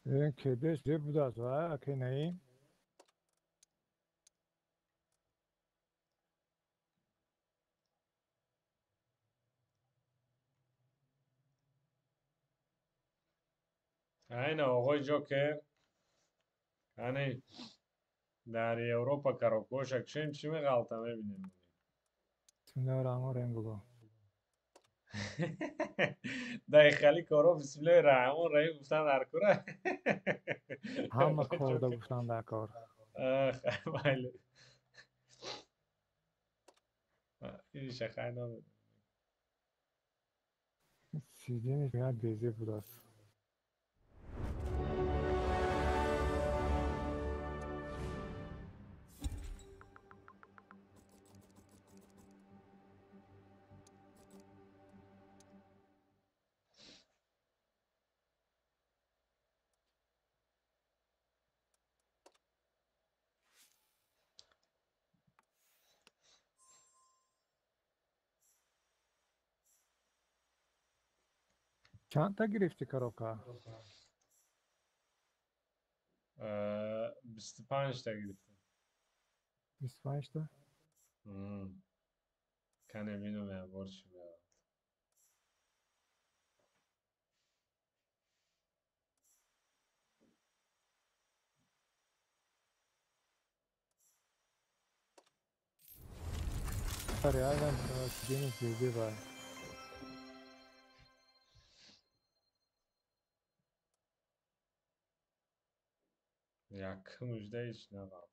این کدش چه بود از و که نیم aynen آقای جوکر hani در Avrupa karakoşak چی میغلطه میبینیم سنار امور این بگو در خیلی کارا بسم الله الرحمن الرحیم گفتن در کوره همه آقای کار دا جوکر گفتن در کار بله این شخص نمید سیدینش میاد بیزی بود است چند تا گرفتی کروکا 25 تا گرفتم 25 تا کنه بینم یا برچی بیارم реально сиденешь везде бай yakın müjde içine kaldı.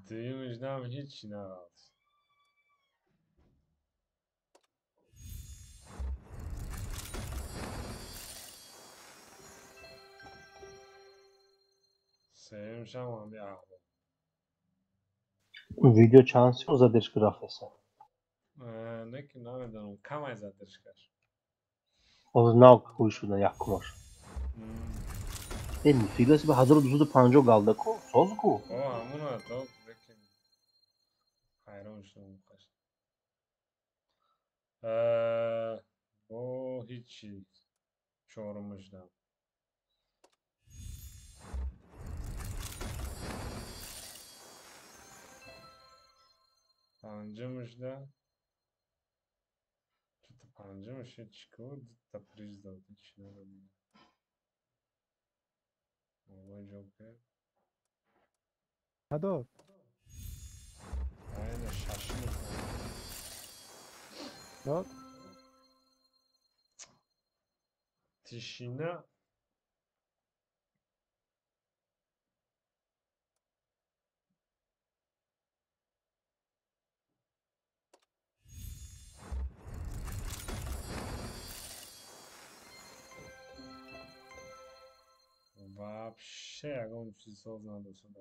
Düğün müjdem hiç içine kaldı. Sevmişem ama bir ahbap. ویدیو چند سی زدش grafese. Ne ki namiddanım kam ay zadırış kaç. از ناک خوش شدن یک کماش. این فیلس به 1250 galda ko soz ko. O amına da bekim. Hayran şunu kaç. Bu hiç çorum müjdem. Pancı müjde. Çıtı pancı müjde çıkıyor. Da priz da içine kaldı. Oğlum Joker. نداد Aynen şaşırmış. داد Tişine вообще огонь часов надо сюда.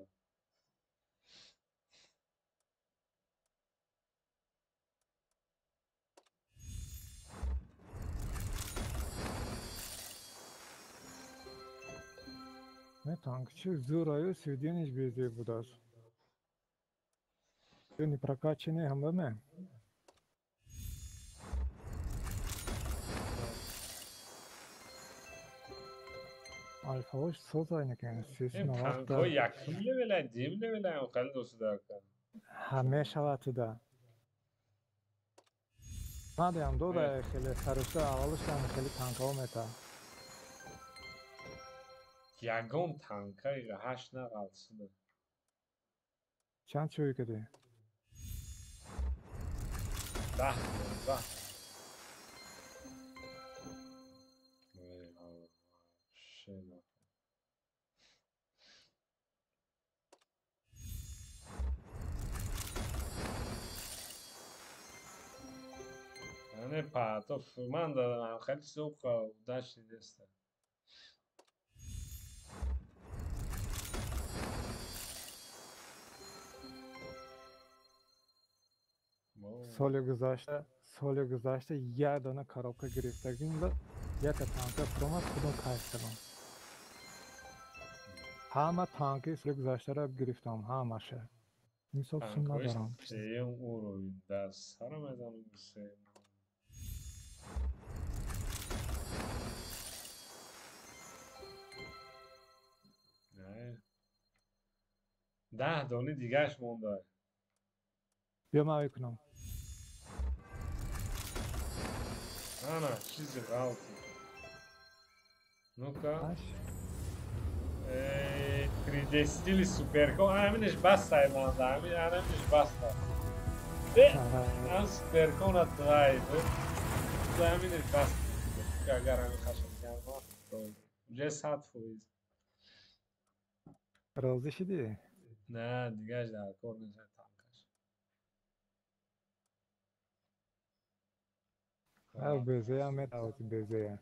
نه танкчи зураю сиденешь везде بود است не прокачанный هم не alfaoş söz aynı yani sesin این avaz تانک ها da یکم لول دیم لول هم خیلی دوست دارم همه شود da ندیم دو da خیلی سرشته اولش هم خیلی تانک ها میتا یگان تانک های هشت نقل شده چند چوی کدی 10 11 شنا yani پرتاب من دادم هم خیلی سوق داشتی دسته سال گذشته یه دانه کاراوکا گرفتگیم و یه تا تانکه پرومت خودم کش کردم همه تانکی سال گذشته را گرفتم همشه Insofsun Tankovic ندارم. seyim oyunda saramadan seyim. نه 10 دانه دیگهش مونده. بیا من کنم. نه چیزی غلطی. نوکا باش. کریدستیلی سوپرکون همینش بسته ایمانده همینش بسته. هم سوپرکون ات دایده. همینش بسته. که اگر همین خشم کنم اونجا 100 فویز. راضی شدی؟ نه دیگهش در کار نیست تانکش. هر بزه هم میتاوتی بزه.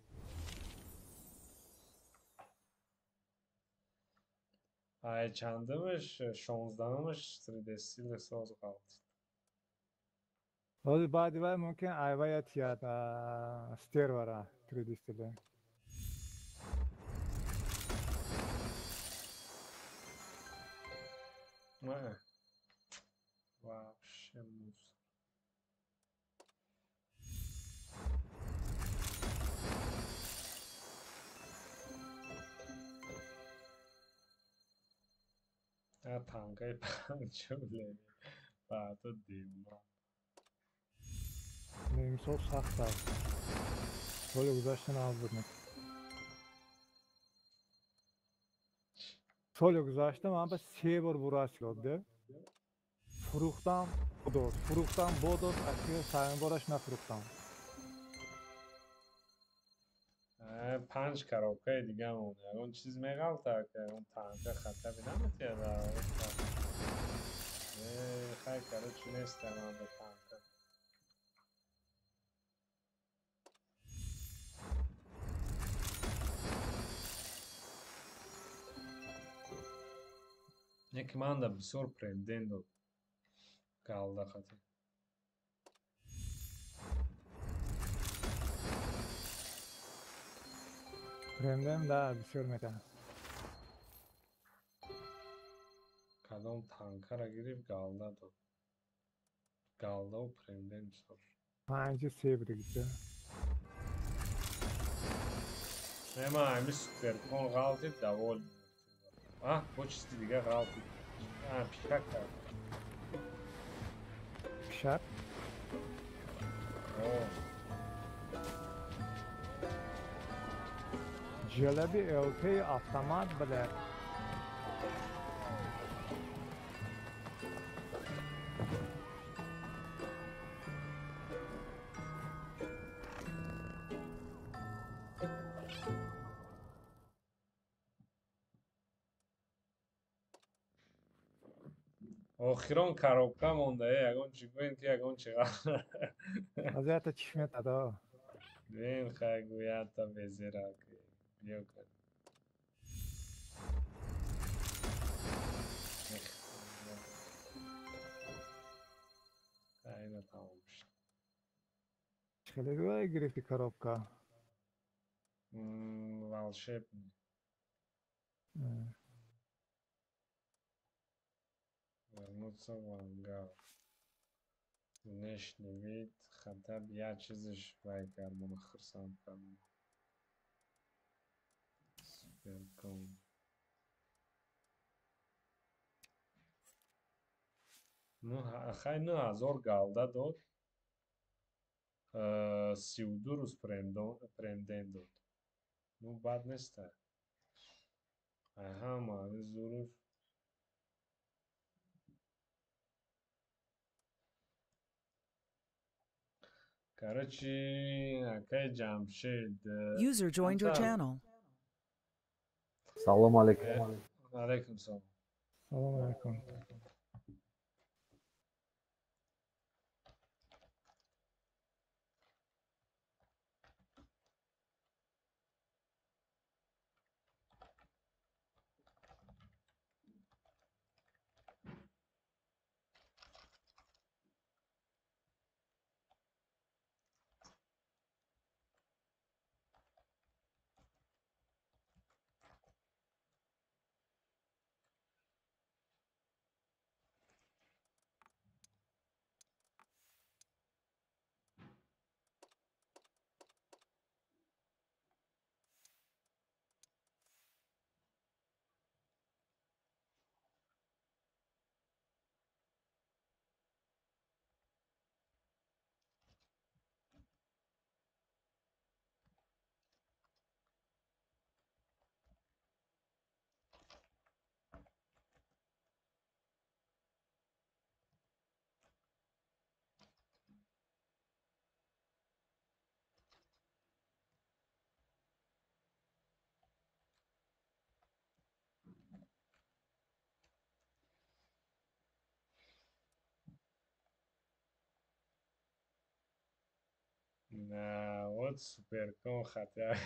ای چندمش 16مش کریدستیل ساز غلط. حالا بعدی وقت ممکن ایوایت یاد استیر وره کریدیستله. نه вообще мусор. نه تانکای پنجم بعد دیونا. نیم سال سخت است. سال گذشته نبود نه. سال گذشته من به 3 بار براش کرده. فروختم بود اخیر سرین بارش نفروختم. 5 کراوکای دیگه مونده. اون چیز میگفت که اون تانک خطری نمیتونه داره. خیلی کرده چی نیست من به تانک. یکی من da بسیار prendendo kaldı xatı. پرندم ده بسیار میتونه. Kadam tankara girip kaldı da. Kaldı o prenden sor. 5 3 بوده gitti. Ama aynı süper kon kaldı davul. Ah bu çizdi diye kaldı. Ha pişak da. شب Oo. جلبی LP автомат بله. آخران کاروکا مونده یگان چی گوین که یگان چقدر وضعیت چشمت ادا. بین خیلی گوید تا بزیرا که بیو کن اینو تمام شد خیلی روی گرفتی коробка. волшебный вернуться в ангар внешний вид хотя бы я чизиш вай кармон хырсам канун суперком ну хай ну азор галда дод 32 روز پرندن داد ну бад неста ага мани зуруш короче акай جمشید User joined your Anta. channel. Salam aleyküm. علیکم سلام سلام علیکم. На, вот суперком, хотя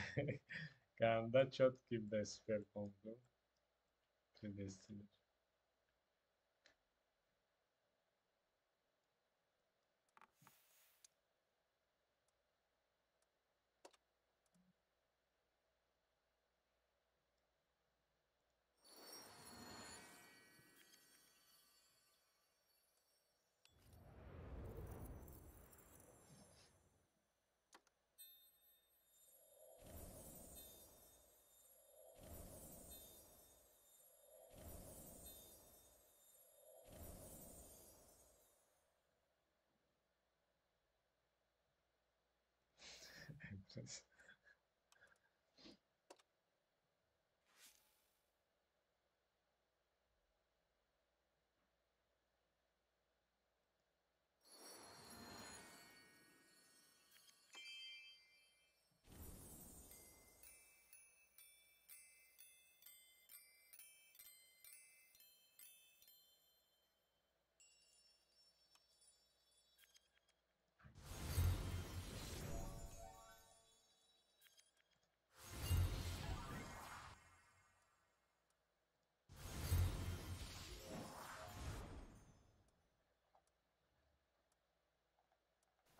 когда четкий да суперком был. Предестинер.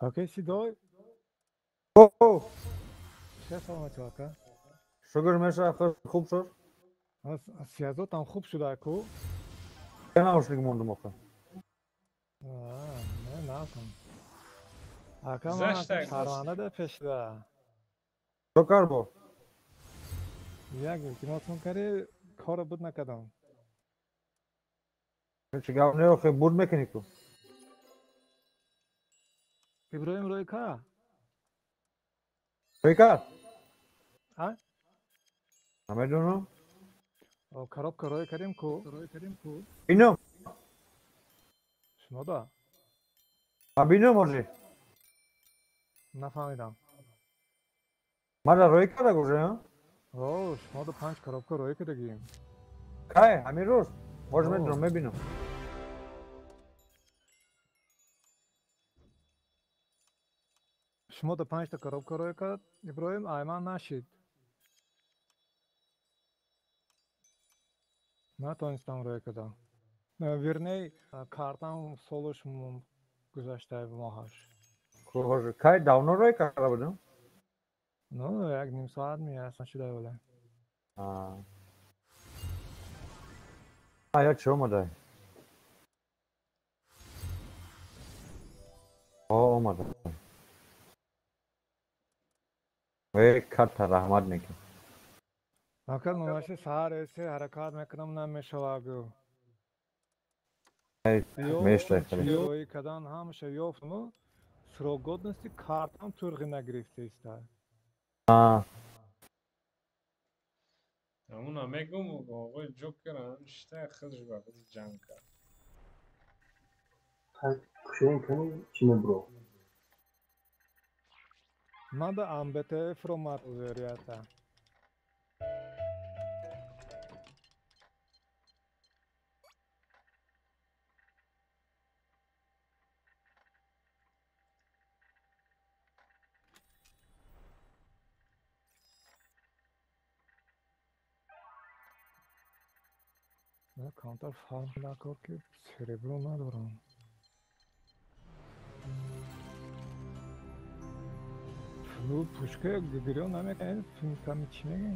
اوکی سیدای اوه چه سلامتی واقعا شکر میشه خوب شد از سیازات هم خوب شده اکو نه اوشلیگ موندum آخه نه کن اکا من زشت اصلا اگه پروانه ده پیشده چه کار بود یک التیماتون کاری کار بود نکردم چه گاونه آخه بود میکنی تو ابراهیم روی که بیکار ها نمیدونم خراب کارای کردیم کو اینو شما دا اینو موجی نفهمیدم من روی کار گوشه شما دا 5 خراب کارای کردگیم کای همین روز موج اوه. میدونم میبینم شما دا 5 تا خراب کارای کرد ابراهیم ایمان نشید نتونستم روی کردم ویرنی کارتم سولش گذاشته به ماهاش کای داونو روی کار بودم نه یک نیم ساعت می اصلا شده ولی یا چه اومده اومده وی کت رحمت نکن اکر نمایش سهر ایسه حرکات میکنم نمیشه واگو میشه چی خیلی روی کدن همشه یافتم سروگودنستی کارتم ترغی نگرفته است همون میگم آقای جوکر همشته خودش با خود جنگ کرد کشوین کنی چینه برو من به امبته فرومات وریاتا نه کانتر فارم نکن که سریبرو ندارم فلو پوشکه گگریو نمیکنه فیلم کمی چی میگه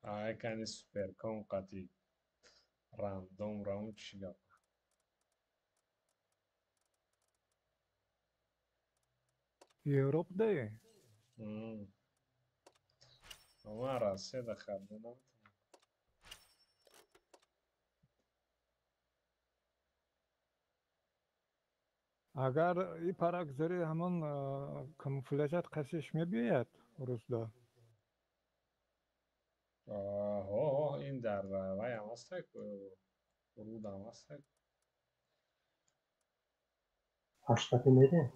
اینا کنی سوپرکم قطعی راندوم راوند چیگا یوروپ ده اما راسته ده خردنم اگر این پرک زری همون کمفلجت قشش میبید روزدا این در وای هم هسته که ورود هم هست. Haşkatı nere?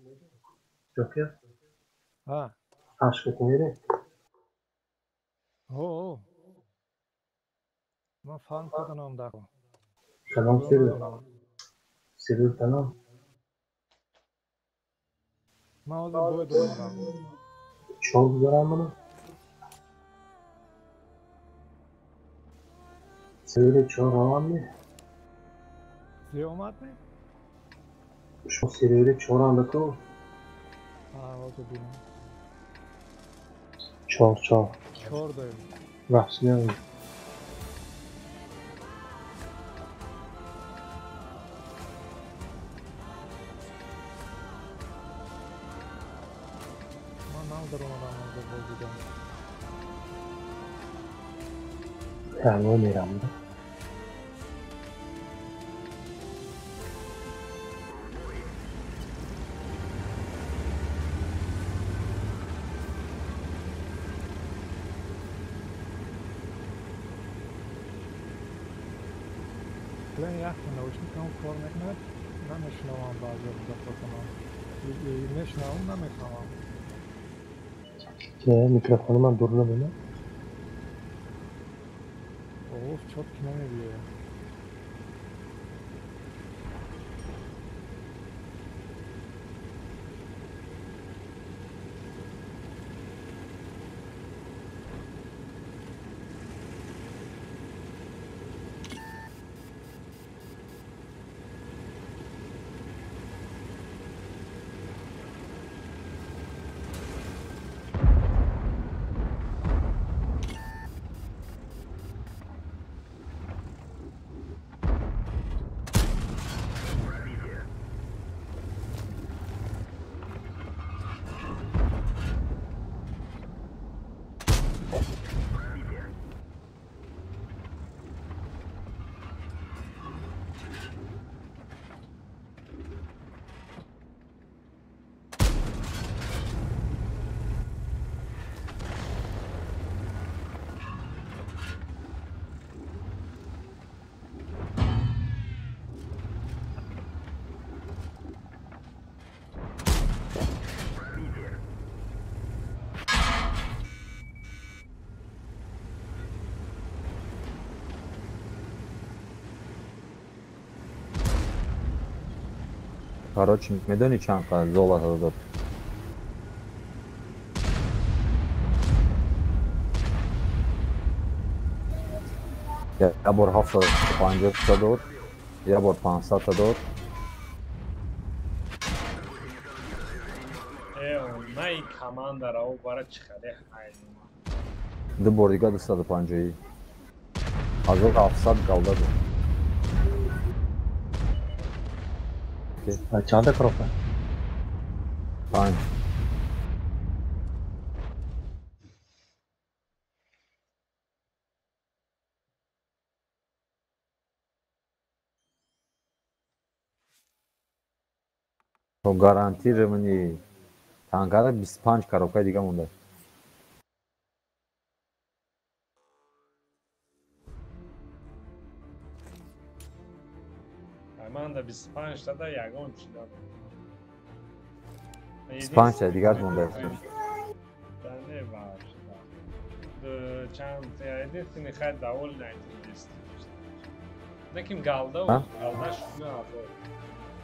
Joker. Ha. Haşkatı nere? Oo. Man fan kadınım da. Selam söyle. Tamam. Sevil tamam. Man hazır boy durmadan. Çok güzel amına. Sevil çok ravan mı? Ziomat mı? Şu Sevil çok anlatı o. Ha, o da benim. Çok çok. Çordayım. Vahşi yani. Man aldır ondan hazır bozudan. Yani o nere amına? Plan yaxşı naučnik tam format net. Namyślałam bardzo do pokonania. I myślałam, namyślałam. Mikrofonuma durdu bunu. Of, çok kime diyor. Короче, медони чанка золото дод. یا بار 750 تا داد یا بار 500 تا داد Най команда او برای چخله حیوان. دو بار دیگه 250 از اون 700 kaldı. Çağda kropa. Aynen. تو گارانتی منی تانگارا 25 коробка دیگه مونده. من da 25 تا da یگان چیدم. 25 تا دیگه مونده. Bende var. Çant yani seni خد داول نایت Nekim galda o. Ha? Galda şunu yapıyor.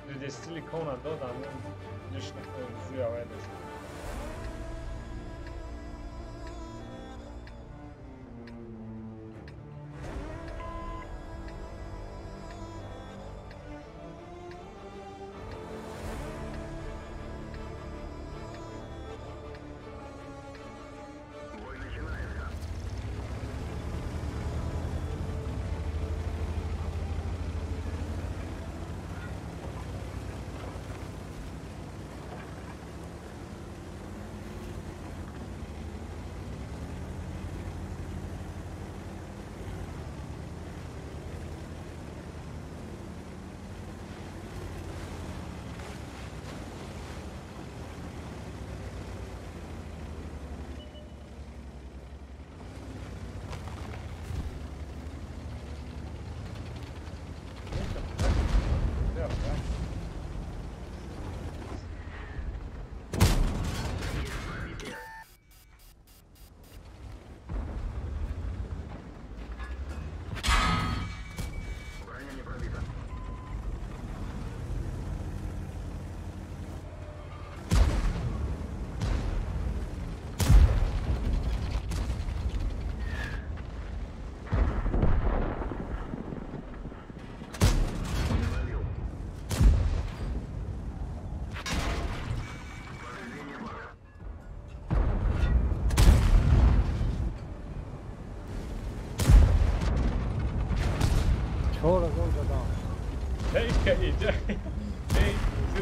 Redestili kona dodan düşne suya var.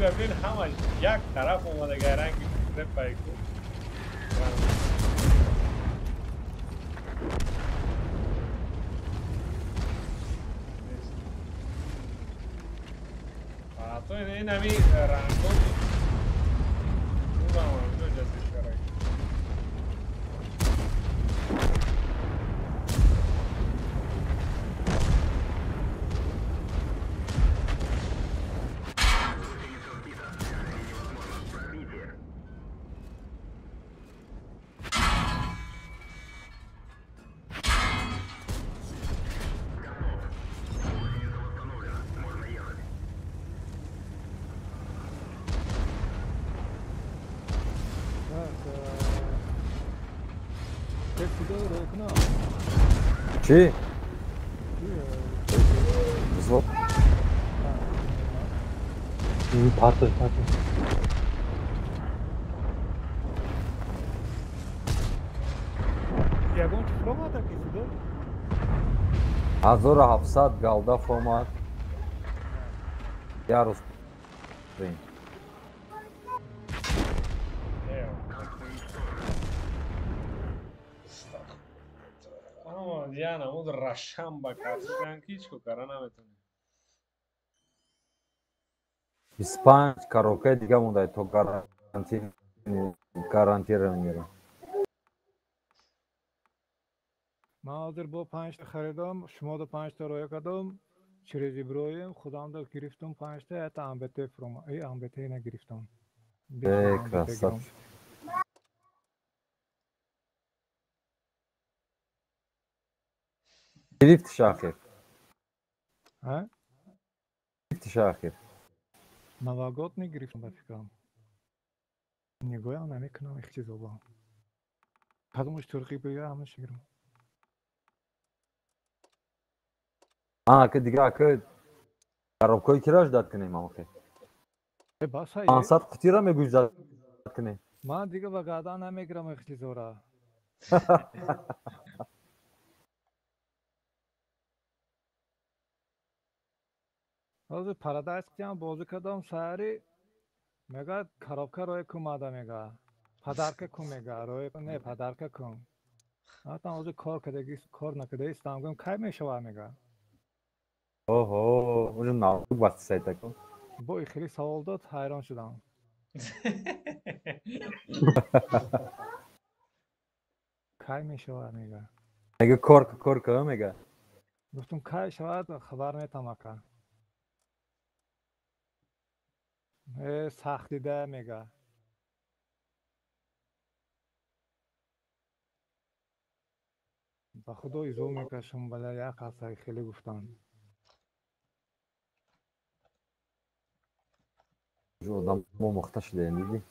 را بین همه یک طرف اومده که رنگ پای کن تو این همی رنگو اون هم همینو جزیز کرده چی؟ بزرگ پاتو پاتو یگان چطور ماده کسیده؟ 1700 галдaf omad. Ярус. Блин. اما دیانا اون رشم با کارتشان هیچ کو کارا نمیتونه 25 коробка دیگه مونده تو гарантированно میرم. من حاضر با 5 تا خریدم شما دو 5 تا رویا کردم چریزی برویم خودم دو گرفتم 5 تا تا امبته فروم ای امبته نگرفتم красавчик. گرفت شاخر. ها گرفت شاخر. نواگات نگرفتم به فکرم نگایم نمیکنم یک چیز با کدومش ترقی بگه همش گرم که دیگه که коробкой кираж дат کنیم آخه. بس هایی 500 قطعه را میگوش داد کنیم. من دیگه با گادا نمیگرم یک چیز را حاضر پارادایس کردم بازی کردم سری میگه коробка روی کم آده میگه پدرکه کم میگه روی نه پدرکه کم حتی حاضر کار کردگی کار نکرده ایستم گم کی میشوه میگه اوه اونجا ناوک بسته سایت کن. با خیلی سوال داد حیران شدم کی میشوه میگه میگه کار که میگه. گفتم کی شود خبر نیتم که سختی ده میگه با خدا ایزو میکشم بله یک هسته خیلی گفتن جو آدم مخته شده دیدی.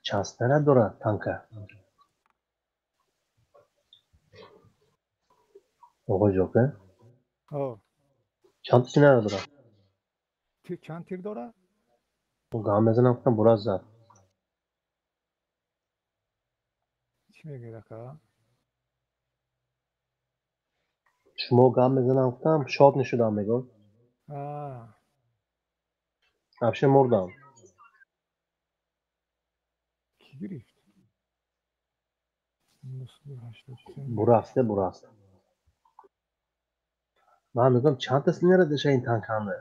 چند نداره تانکه آقا جوکه او چند تیشه نداره چند تیر داره؟ او گام بزنم کنم براز زد چی میگه که؟ شما گام بزنم کنم شاد نشدم میگم افشه مردم کی گرفت؟ براسته من میگم چند تا سینه دشه این تانک همه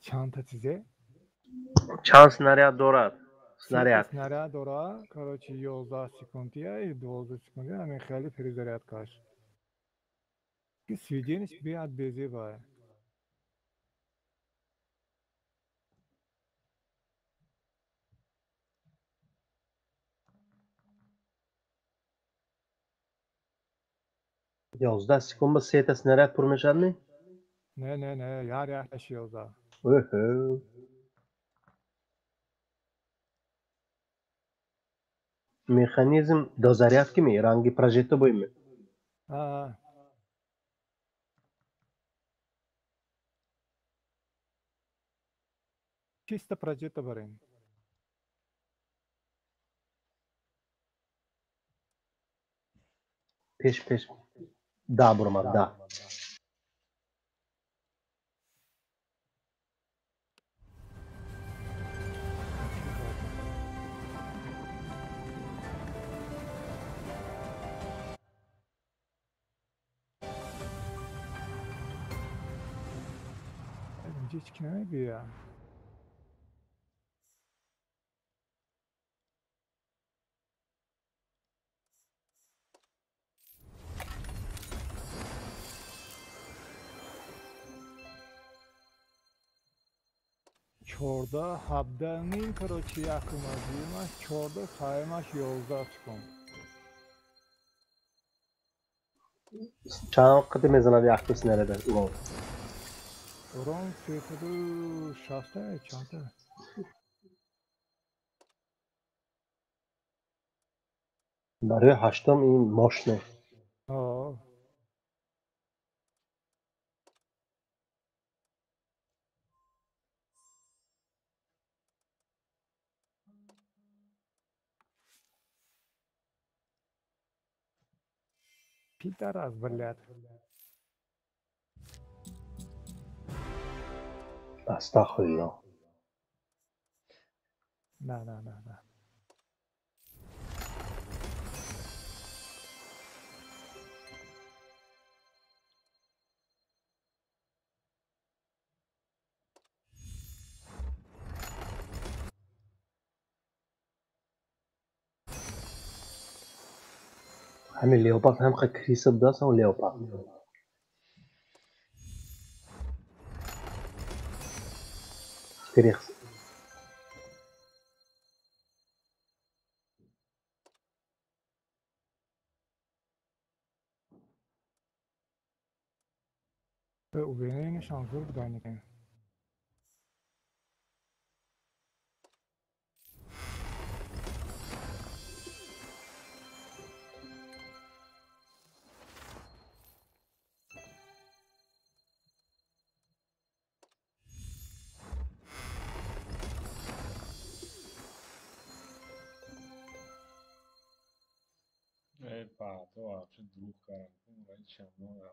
چند تا چیزه؟ چند سناریات دارد سناریات снаряд داره короче 11 секундия и 12 секундия همین خیلی перезаряд کاش که сведенись بیاد بیزی بای 11 sekund با 3 تا سناریات پر میشد نه یار یکش 11 اوه مکانیزم до зарядки ми ранги прожито боиме Чисто проджета барем. Peş. Da burma da. Önce hiç kime mi ya? Çorda habdaning короче yakımacıymış. Çorda saymaş yolda çıkın. Çağın kıtı mezana bir aktısı nereden? Ulan. Oran fiyatı şasta çanta. برای هشتم این ماشنه. Aa. Пидорас, блядь. Estağfurullah. نه. همین لیوپارد هم خیلی کریس بدست هم لیوپارد. کریس. او بینه شانزور بدانی که. Epá, estou a duro, cara. Como vai te chamar?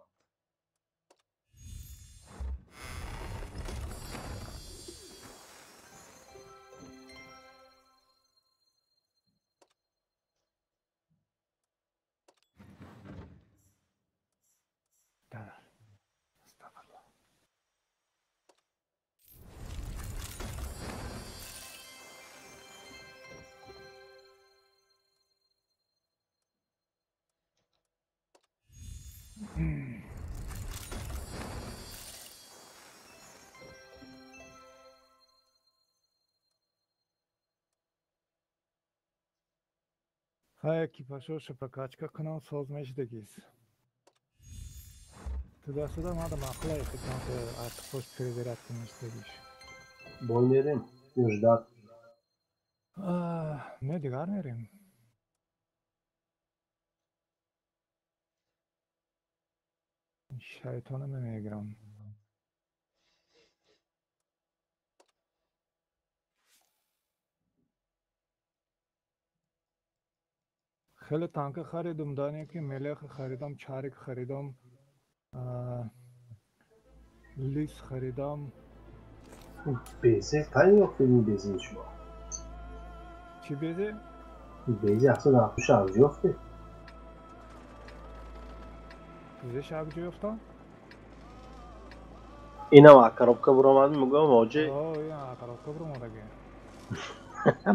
Estağfurullah. Хай екипажоша прокачка канал sozmecdegiz. Tüdası da madem akla ettik artık hoş periler etmiştegiz. Boynerim. Müjdat. Ne digar nerim? Şeytanı mı megram? خیلی تانک خریدم دانی که ملخ خریدم چارک خریدم لیس خریدم Beyze tane yok benim bezin şu an. چی بیزه؟ Beyze aslında 60 şarjı yoktu. بیزه شب جای افتان؟ اینم کارابکا برام میگم واجه یا کاروکا برو مادگه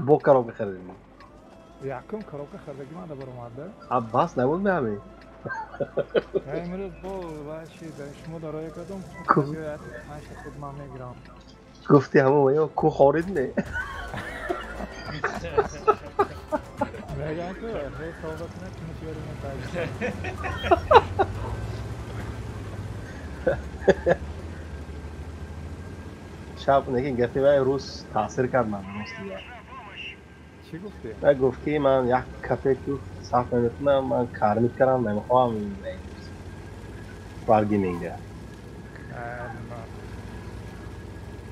با کارابکا خریدم. یکم کاروکا خریدگی ماده برو ماده؟ Abbas نبود به همین. امروز با باشی شما دارای کدوم؟ کو. ماش خود ما میگیرم گفتی همه ویا کو خارید نه. میگم که هی صحبت نکنی چیاری نتایج شب نگین گفتی من روز تاثیر کرد من راستی. چی گفتی؟ من گفتی من یک کافه تو صاف نمیتونم من کار میکنم نمیخوام این ورگی میگه.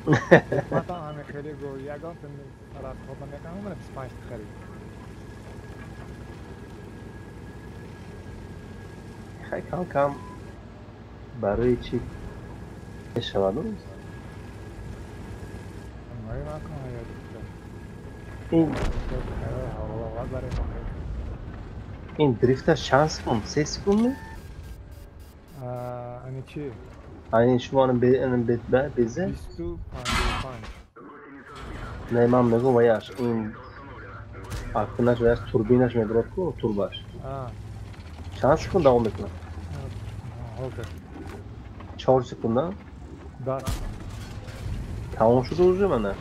مثلا همه خیلی گو یگان تن فرات خودم میکنم من 25 خرید خیلی کم برای چی شود مایی من کنم یاد این هوا برای ما این دریفتش چند سکوند؟ 3 سکوند می؟ اینی چی؟ این شما اینم بیزه؟ 20 و 55 نه من میگم ویاش این پاکنش ویاش توربینش میبرد کو تورباش چند سکوند دوام میکنه؟ اوکی 4 سکوند نه؟ بس تمام شده روزه منه بس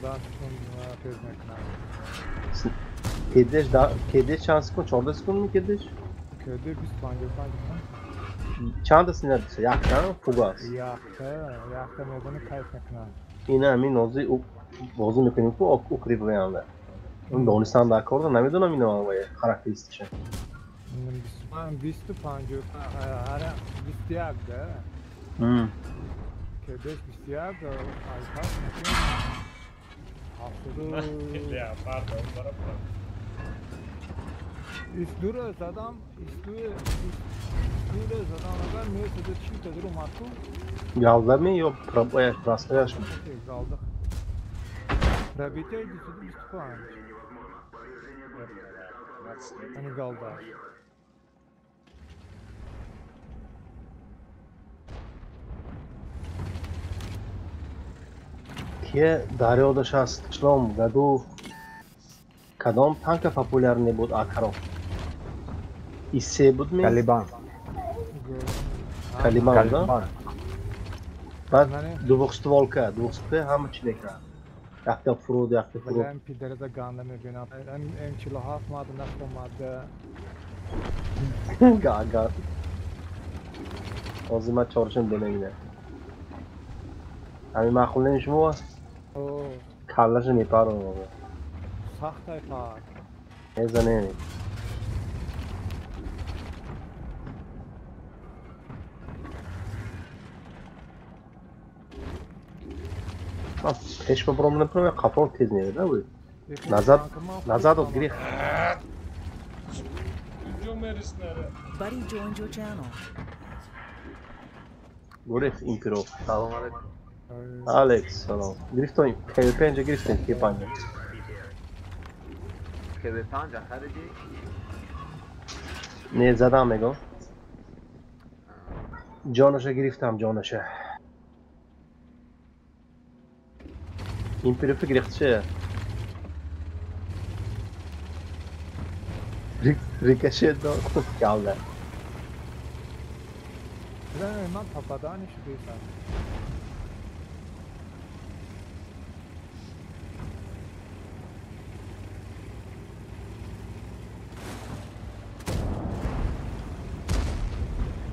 کن پیز میکنم کدش چند سکوند؟ 14 سکوند می کدش؟ کدی 20 55 چند دست نیردیسه؟ یک کن فوگاس یخته میدونه کیف میکنم اینه همین نوزی بازی میکنیم که اوکری بیانده اون دانستان در کار نمیدونم اینو باید خراکتریستیشه من 20 و 50 هر 21 ده کدش 21 آیپاد میکنم خیلی پردون برم İstüre zadam, istüre zadam agar neyse de çift edir o matku. Yalda mı yok prastoyaş mı? Okey, kaldık. Rabite düşürdü istifa. Hani kaldı. که دریادش هست شلوم گدو کدام تانک پاپولارنی بود آکارو ایسه بود می؟ Taliban. کلیمان بود Taliban. بعد دوبخستوالکه همه چی نکرد یکتا فرود Böyle hem pidere de ganda میبینم hem kilo hafmadı nakmadı. گاگا آزیما چارشم بنگیده همین مخلوقین شما Oo, کلش میپرون آقا sahte par. نزنه من پیش ببرم نمیتونم کافم تیز نیده بود назад от грех Cumhuriyet nere? Buddy joined your channel. گریخ ایمپیرو سلام علیکم الکس سلام گرفتیم PvP اینجا گرفتیم که پنجه KV5 خریدی؟ نه زدم میگم جانشه گرفتم جانشه ایمپیرو گرفت چه؟ ریکشت داد geldi. Ben papadan iş değilsem.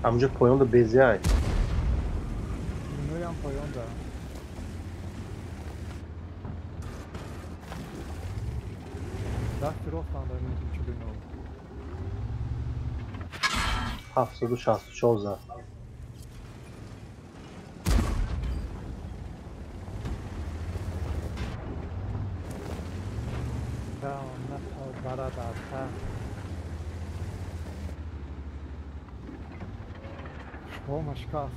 همونجا پایان دو بیزی های Nuyam payonda. Dasti Rostan da önümüzün çülünü oldu. 764 Tamam, nasıl barada ta. O maşkas.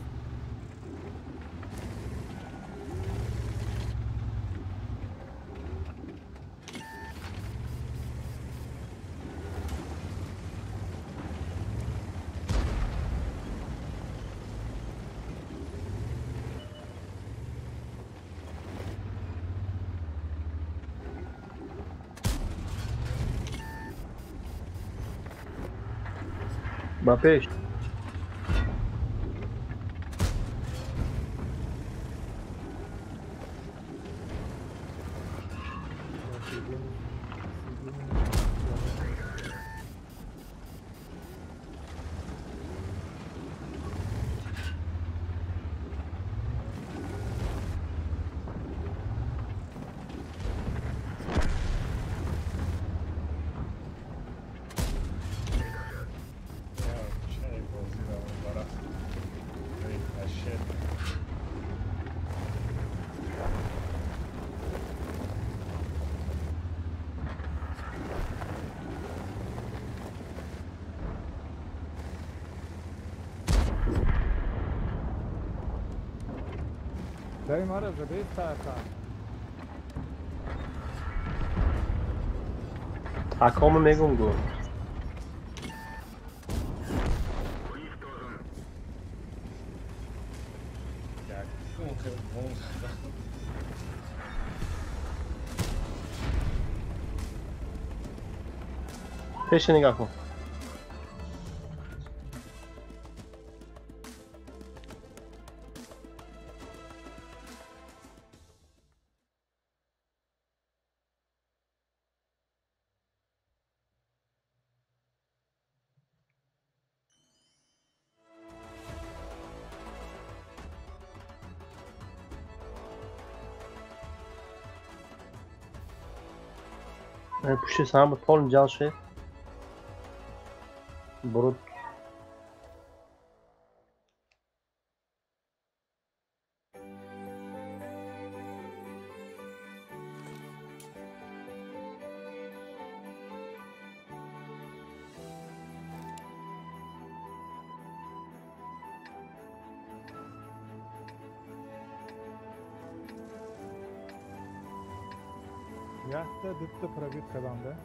با پیش بریم آره بریم تا تکامو میگم گو Como que é bom. پیش نگاه کن پشت سهم به پال جان شه برو Yaxta bitta probit qilindi.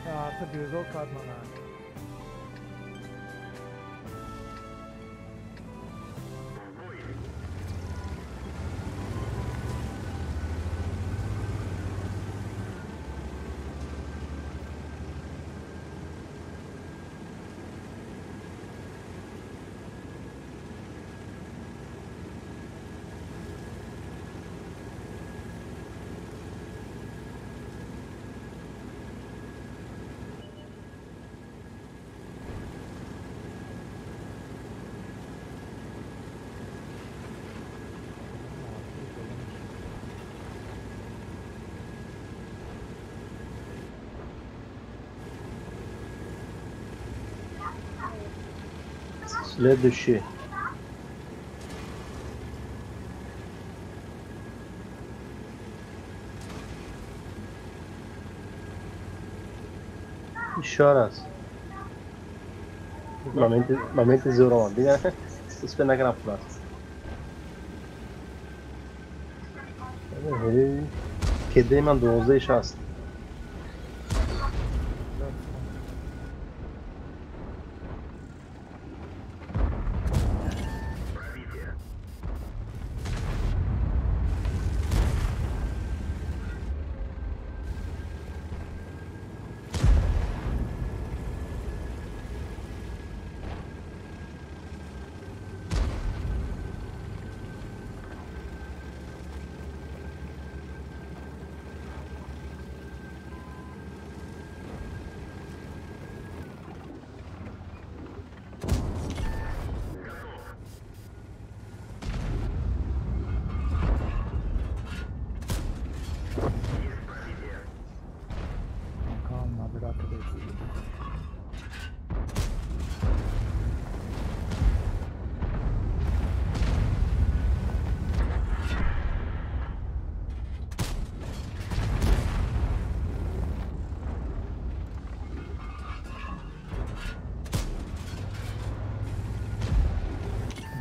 Artı bezol katmana. Silah dışı. İşaret. Momenti zor دیگه اس पे نکنم خلاص کده من 12 هست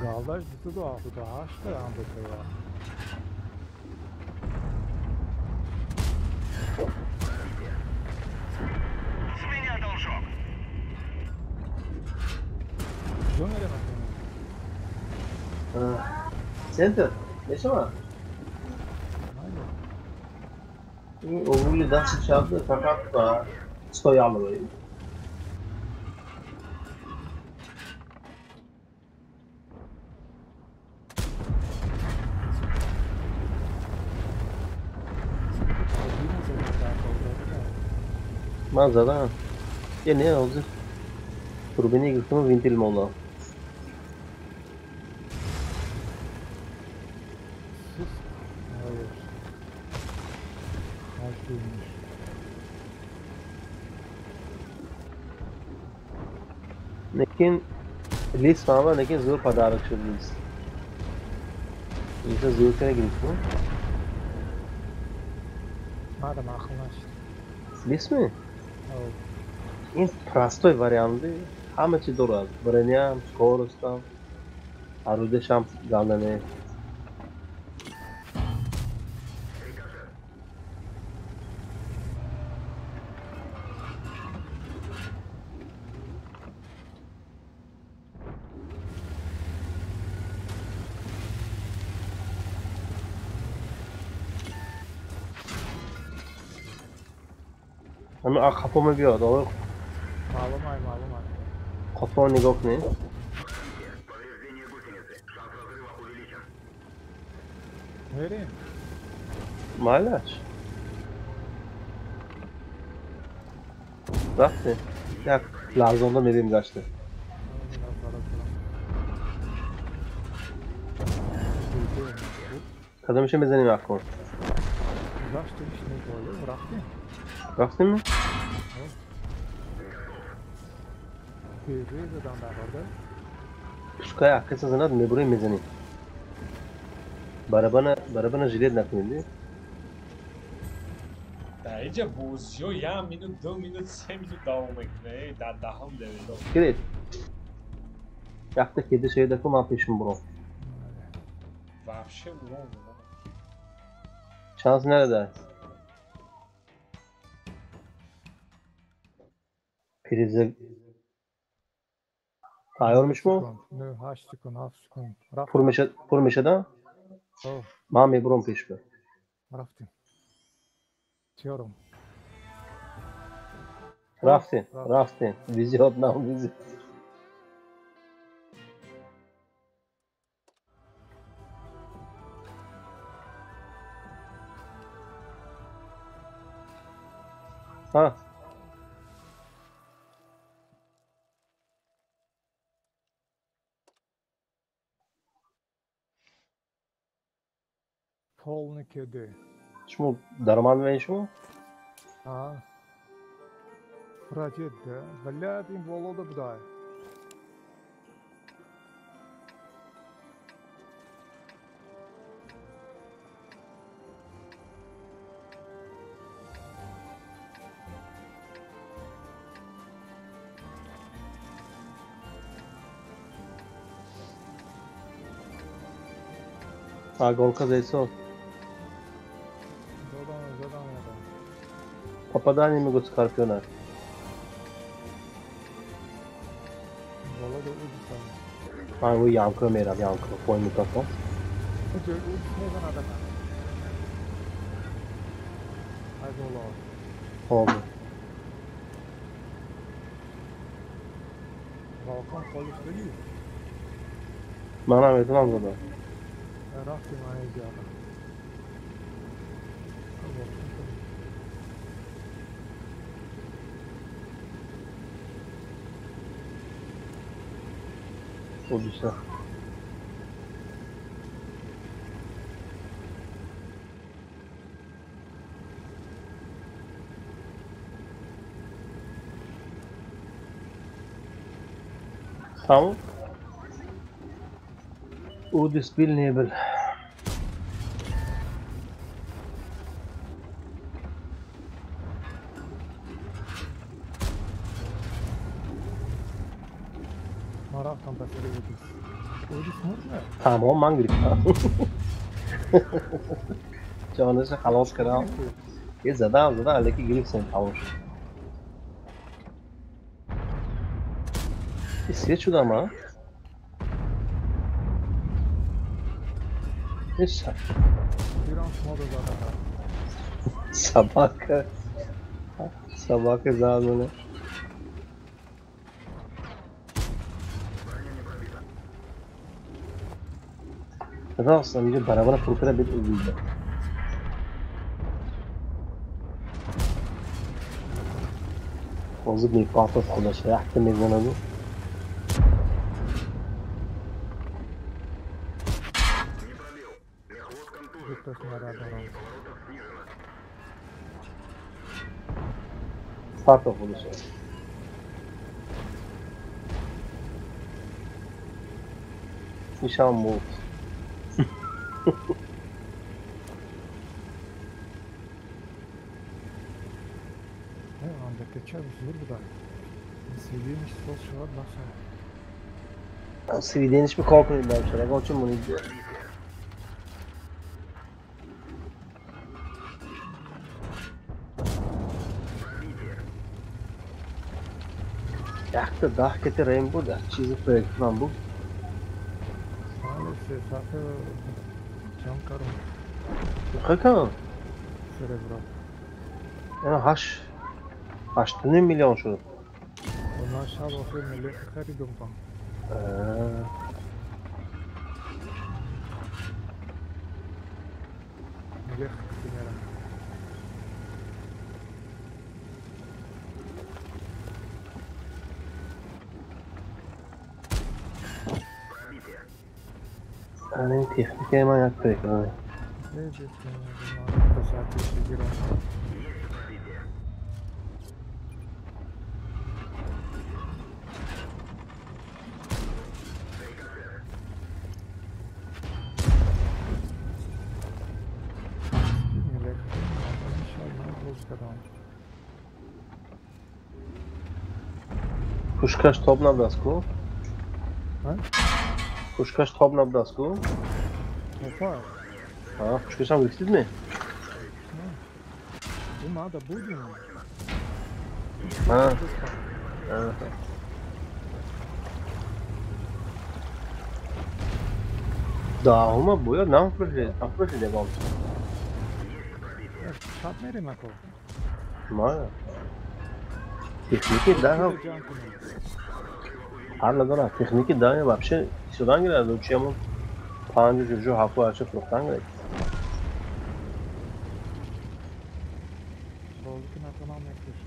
Galdaş tutu da altı da haştı andaki ya. John nereye bakıyorsun? Center, ne şey var? Aynen. Oğlum da sıçradı fakat da stoyalı böyle. من زدم یه نه از توربینی گفتم وینتیل مولا Sus. Hayır. Haklıymış. लेकिन लिस्ट मामा लेकिन जोर पदार्थ शुरू लिस्ट इसे जोर करेंगे इसको Hadi ma'qullashdik. Bilasizmi? Hov. Eng prostoy varianti hamma chida uradi. Birini ham skorost ham, орудие ham галлерея. Ama kapıma bir doğru. Ma'lum. Kapıma nigah ne? Vereyim. Malaç. Rafti. Ya Lazon'da nereye kaçtı? Kadın işe mezenim akor. Rafti ishni qo'yib, rafti. Rafti mi? Tezdan davrda. Pускай акция занад не брои мезени. Барабана жилет накинди. Iyice bozuyor ya, minut 2 minut 3 minut devam etmeye daha mı devirdi? Kiret. Yakta kedi şeyde kuma peşim bro. Вообще много. Şans nerede? Prize Tayyormuş mu? Ne 8 sekund, 7 sekund. Rafti. Purmeşada? Hov, Mami brom peşme. rafti. Diyorum. Rafti. Vizi odnam vizi. Ha. Polni kedi. Şmu darman ve şmu? Ha. Projetda biladiğin Voloda buday. Ha golka zeyso. Zadam. Попадание могут скорпиона. Voloda uçsam. Ha bu yankı meram yankı. Koy mikrofon. Uç ne zaman adam? Ay Volo. Oldu. Volkan qo'yishdi-yu. Mana aytmam burada. Rafti mana ijara. Olursa. Tamam. Udis bilneyebil. Maraftan pasiri Udis. Udis mutlu. Tamam man girip. Canı se خلاص کردم. یه زدم الکی گریپ سن تموم شد. İsveç şurada ama. Neyse. İran moda zaten. Sabah zamını. Nasıl önce beraber fırkara bir üzüldü. وظبني قاطف على شريحة الميزانة دي Gittas beraber. قاطف على شريحة نشان موت Ne anda geçer zor bu da. Sevdiğimiz sos şu an nasıl? Svidenish mi kalkın ben şöyle. Onun bunu izliyor. Yakta daha kötü Rainbow da çizgi projekt falan bu. Maalesef zaten cam karım. Hakan. Cerebral. Yani haştının milyon şu. Onlar şab ofir millet خریدم کن. Millet خریدم. Yani teknik hemen yaktı ekranı. Ne diyorsun? Bunlar da zaten şigir olsun. Millet. İnşallah bozkadan. Pushkash top na blasku. Ha? Pushkash top na blasku. Topa. Ha, pushkash ham yükselt mi? Bu ma da budi mi? Ha. Ha. Dağılma bu ya. Ne yapıyorsun devam? Şab nereye ko? Maya. Техники, да, hala texniki da вообще сюда girerdi. Uçuyamam. Panjı çocuğu hafı açıp yoktan girerdi. Bozkun atamam yaklaşım.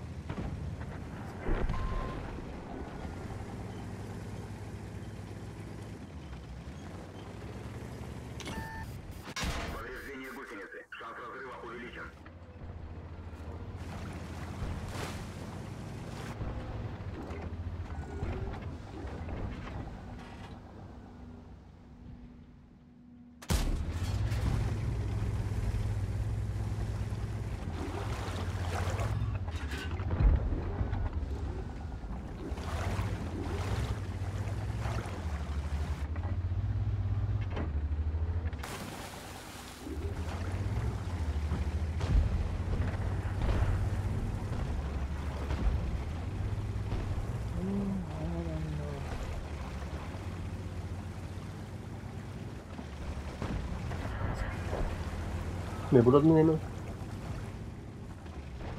Ne burada mı hemen?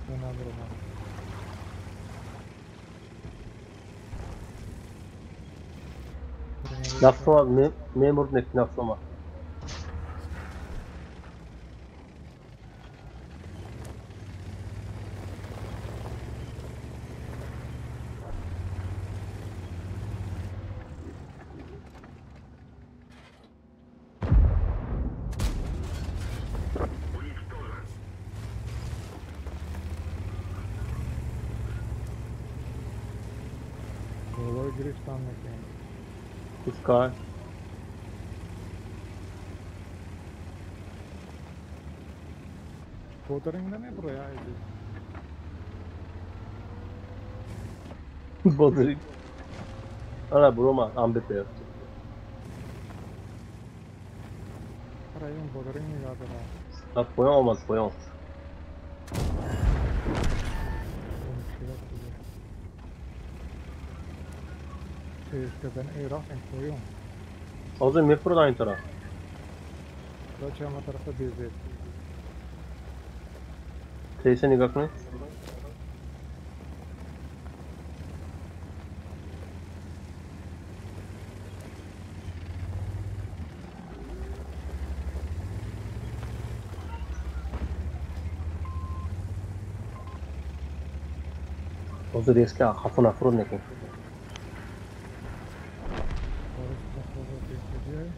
Ben alırım abi. Nafsama, memur net nafsama. Kolay giriş anlatayım. Pускай. Kodaring'de ne buraya ait? Bodrik. Ana Broma, ambete yaptı. Parayın Kodaring'i yazdı ha. Bak boyan olmaz, boyan. İşte ben Irak'ın koyuyorum. O zaman Mefro'da aynı taraf. Kaçama tarafta bizi. Teyze nikak ne? O zaman eski kafana fırın ne ki? Orası da sonra bekleyeceğiz.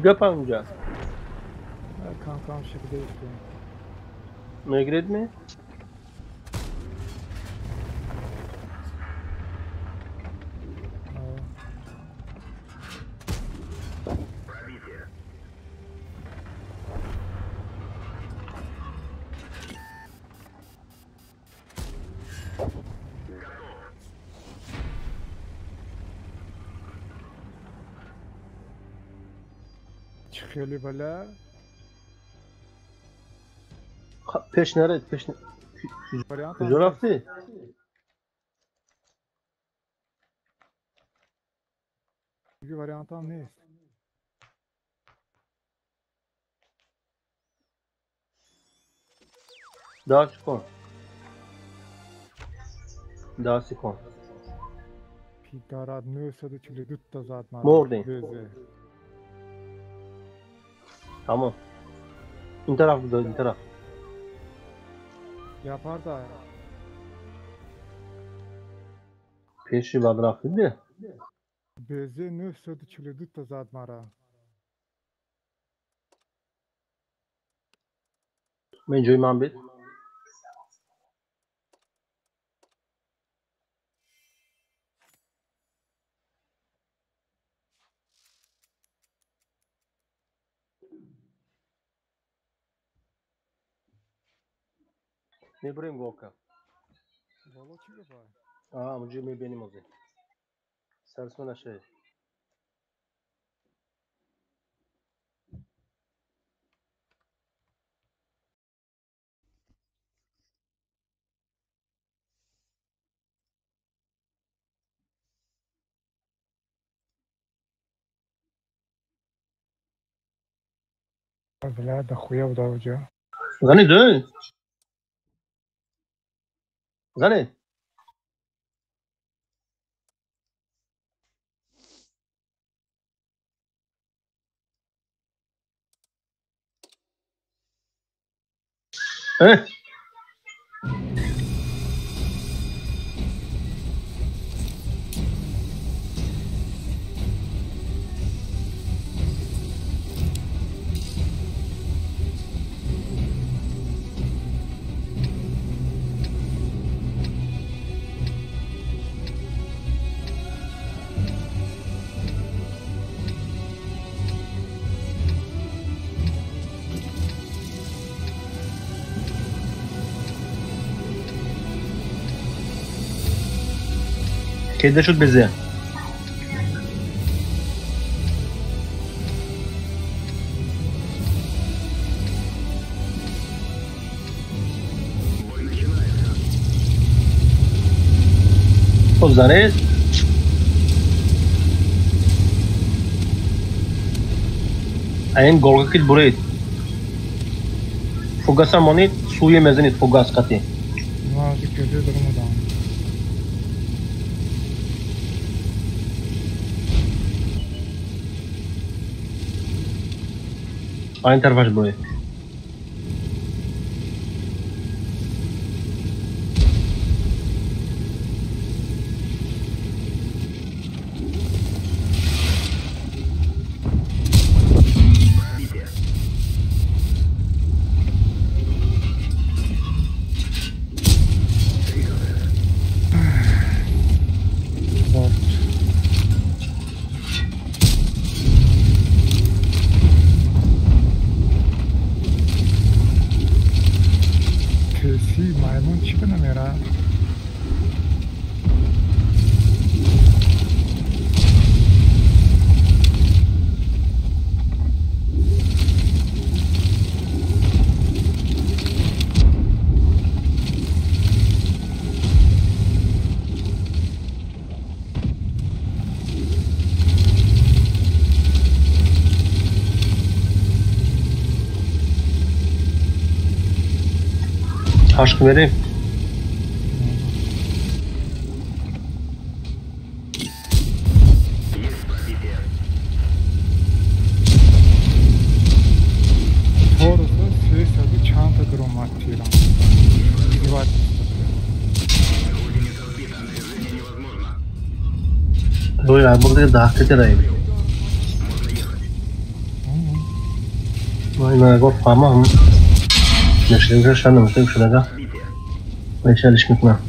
Gap amca. Kankam şekilde işte. Megred mi? Çıkıyor böyle. Peş nerede? Peş ne? Variant Güzel hafti. Bir variant ne? Daha sikon. Daha sikon. Pidarad nösödü çili dutta zaten. Mordin. Beze. Tamam. İn taraf güzel, in taraf. Yapar da. Peşi badır hafti de. Beze nösödü çili dutta zaten. Ben Ceyman bir. Ne burayım Volkan? Valla çi yapar? Aa, मुझे में बेनी मोजे. सरसों ना şey. Bela da خویا بوده اونجا. Zani dön. Zani. Eh. Kedi şut bezi. O Zani. Ayin golga kit burayı. Fugasa monit suyu mezenit fugas kati. Nazik gözü durmadan. Aynı tarafa burayı. Tesi maymun çıkına mera. Aşk vereyim. Doğrusu sürekli çanta durum attıyorum. Divar. Dur ya burada daha kötü arayayım. ما گفت فهمم نشده شده نمیشه شده ویشالش میکنم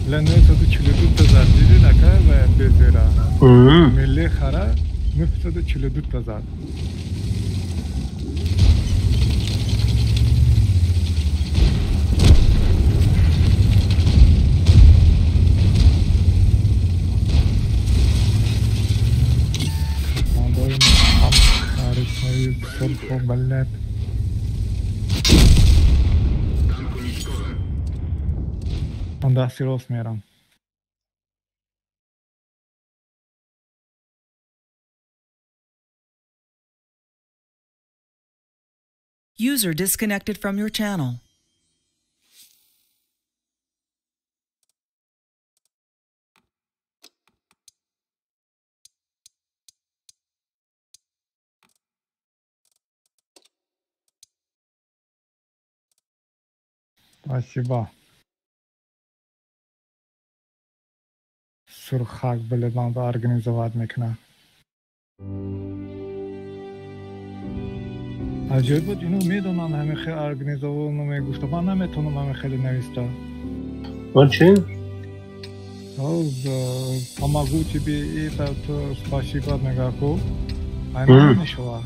لنه تو چلو تا زد دیدی نکه و بزیره ملی خره نفت چلو تا زد بلد من دستی راست میرم User disconnected from your channel. спасибо сурхак билебан ба организовать میکنه عجیب بود اینو میدونم همه خیلی ارگانیزو میگفت من نمیتونم همه خیلی نویسته اون چی؟ помогу тебе это спасибо мегаку айна нишова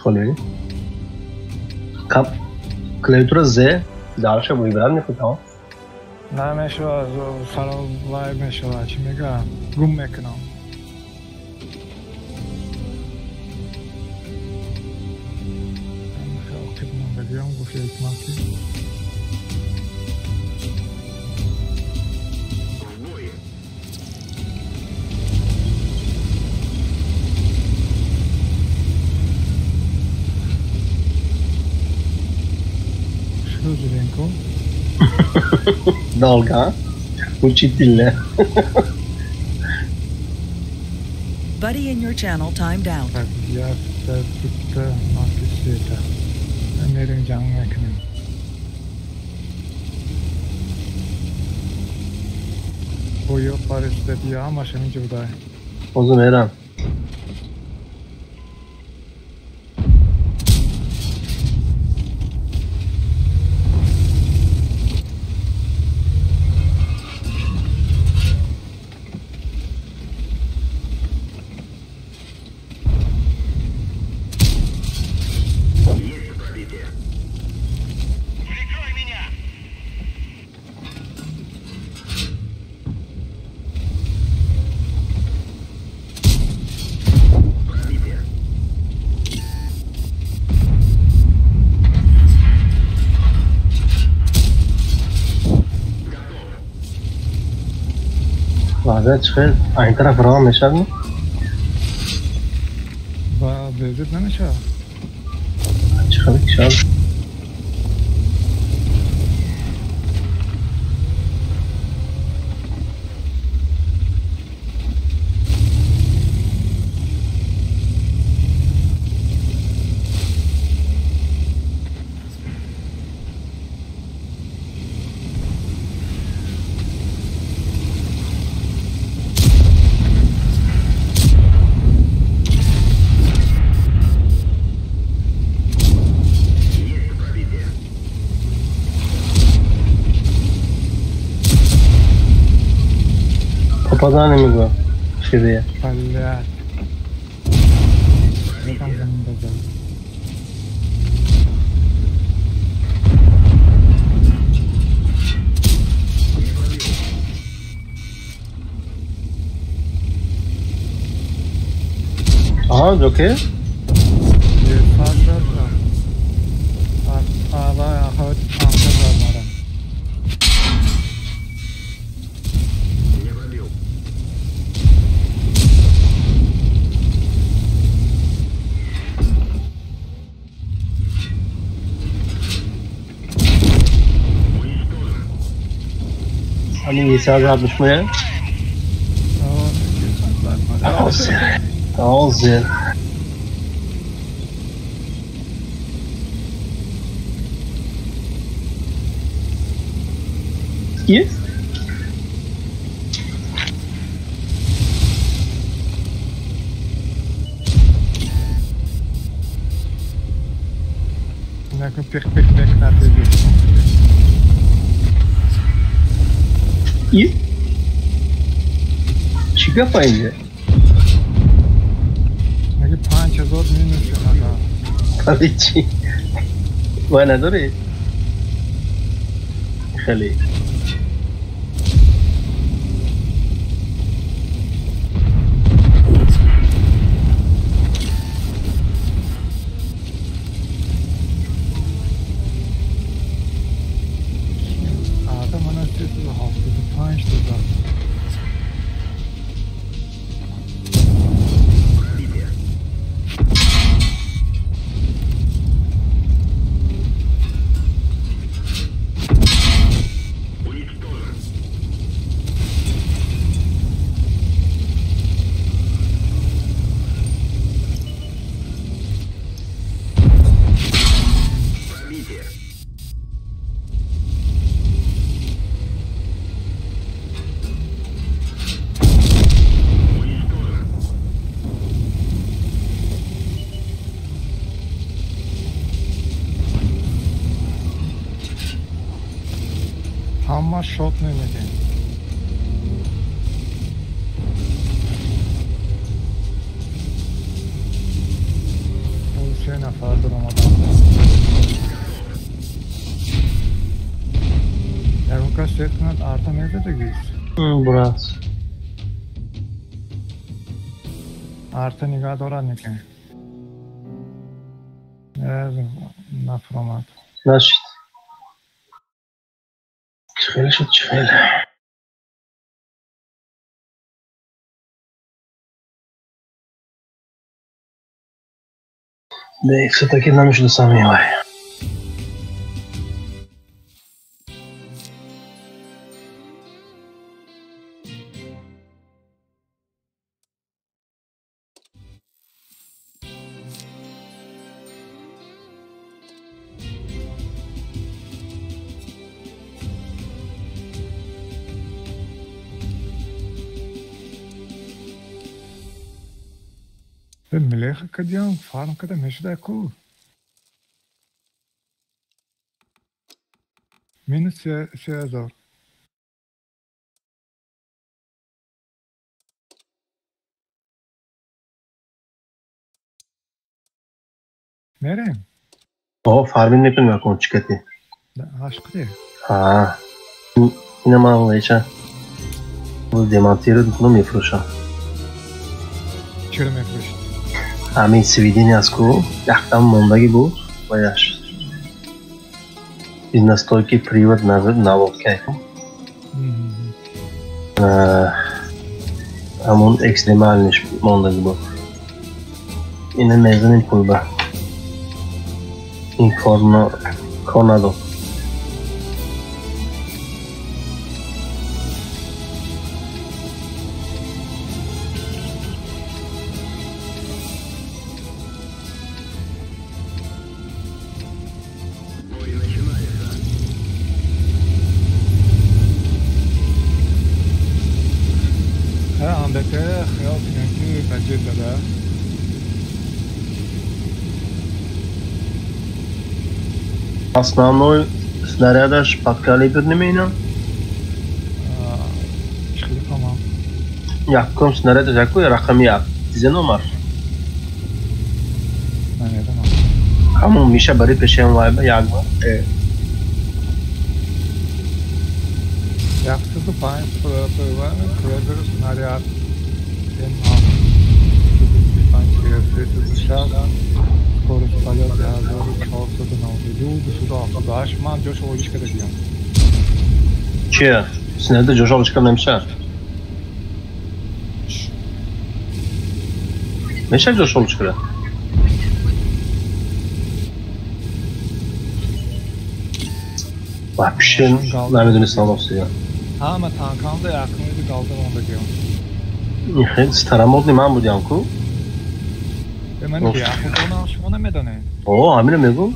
خالی کپ کلیتور ز دارش ویبران میکنم نمیشود سراغ میشود چی میگم گم میکنم بیام گوشه حکمتی شو زرینکو dalga uçitille Buddy in your channel timed out. tak ya da tutta makiseta nerin canlı yakınım boyu Paris'te diye ama şimdi burada uzun Eren بعد چخیر این طرف راه میشد نه؟ با بزرگ نمیشه چخیر کشاد Попадание нمیگم شیریه فلیت یکم زمین بزن آها جو که یه ساعت دارم آبای آخوات آمده دارم همین یه ساعت عبدش میه آزر یه نکن پیخ نتیجه یه چی گفت اینجا؟ مگه 5000 مینوشه نگاه برای چی؟ وای نداری؟ خیلی آره من از چیز 75 دادم Ama shot neydi? O 3 neferdir ama Eruka statement arta nerede de giyiz? burası Arta nigah دارد نکن نفرامد نشید چخیل شد چخیل ده все-таки нам еще сами вай. ملیخ کدیام فارم کده میشه کو minus 3000 nereye? فارمین نکنیم کن چیکتی aşk değil اینه من ویچه bu دیمانتی رو میفروشم چرا میفروشی؟ همین سویدینی از کو یختم موندگی بود باید این настойки привод на водке همون ekstremalniş موندگی بود اینه میزنیم کلبه این کورنادو Andaki xiyal pinanki bence de Основной снарядаш подкалиберный меня. Çıkıyor tamam. Yakın снаряд jakku rakam yak. Size номер. Ben yedim Hamon میشه برای پیشم وای با یک بار. Yaksızı payın var mı? Kreber snaryat. Скорость полета 1400 на люди сюда, аж man جوش اولیش کده بیام چیه؟ снаряд جوش آلش کنم نمیشه؟ میشه جوش آلش کنه؟ Вообще نمیدونستم واسه یا ama tankam da yakınıydı kaldım onda diyorum خیلی سترامودنی من بودیم کو؟ به من که یخون شما نمیدانه اوه همینو میگم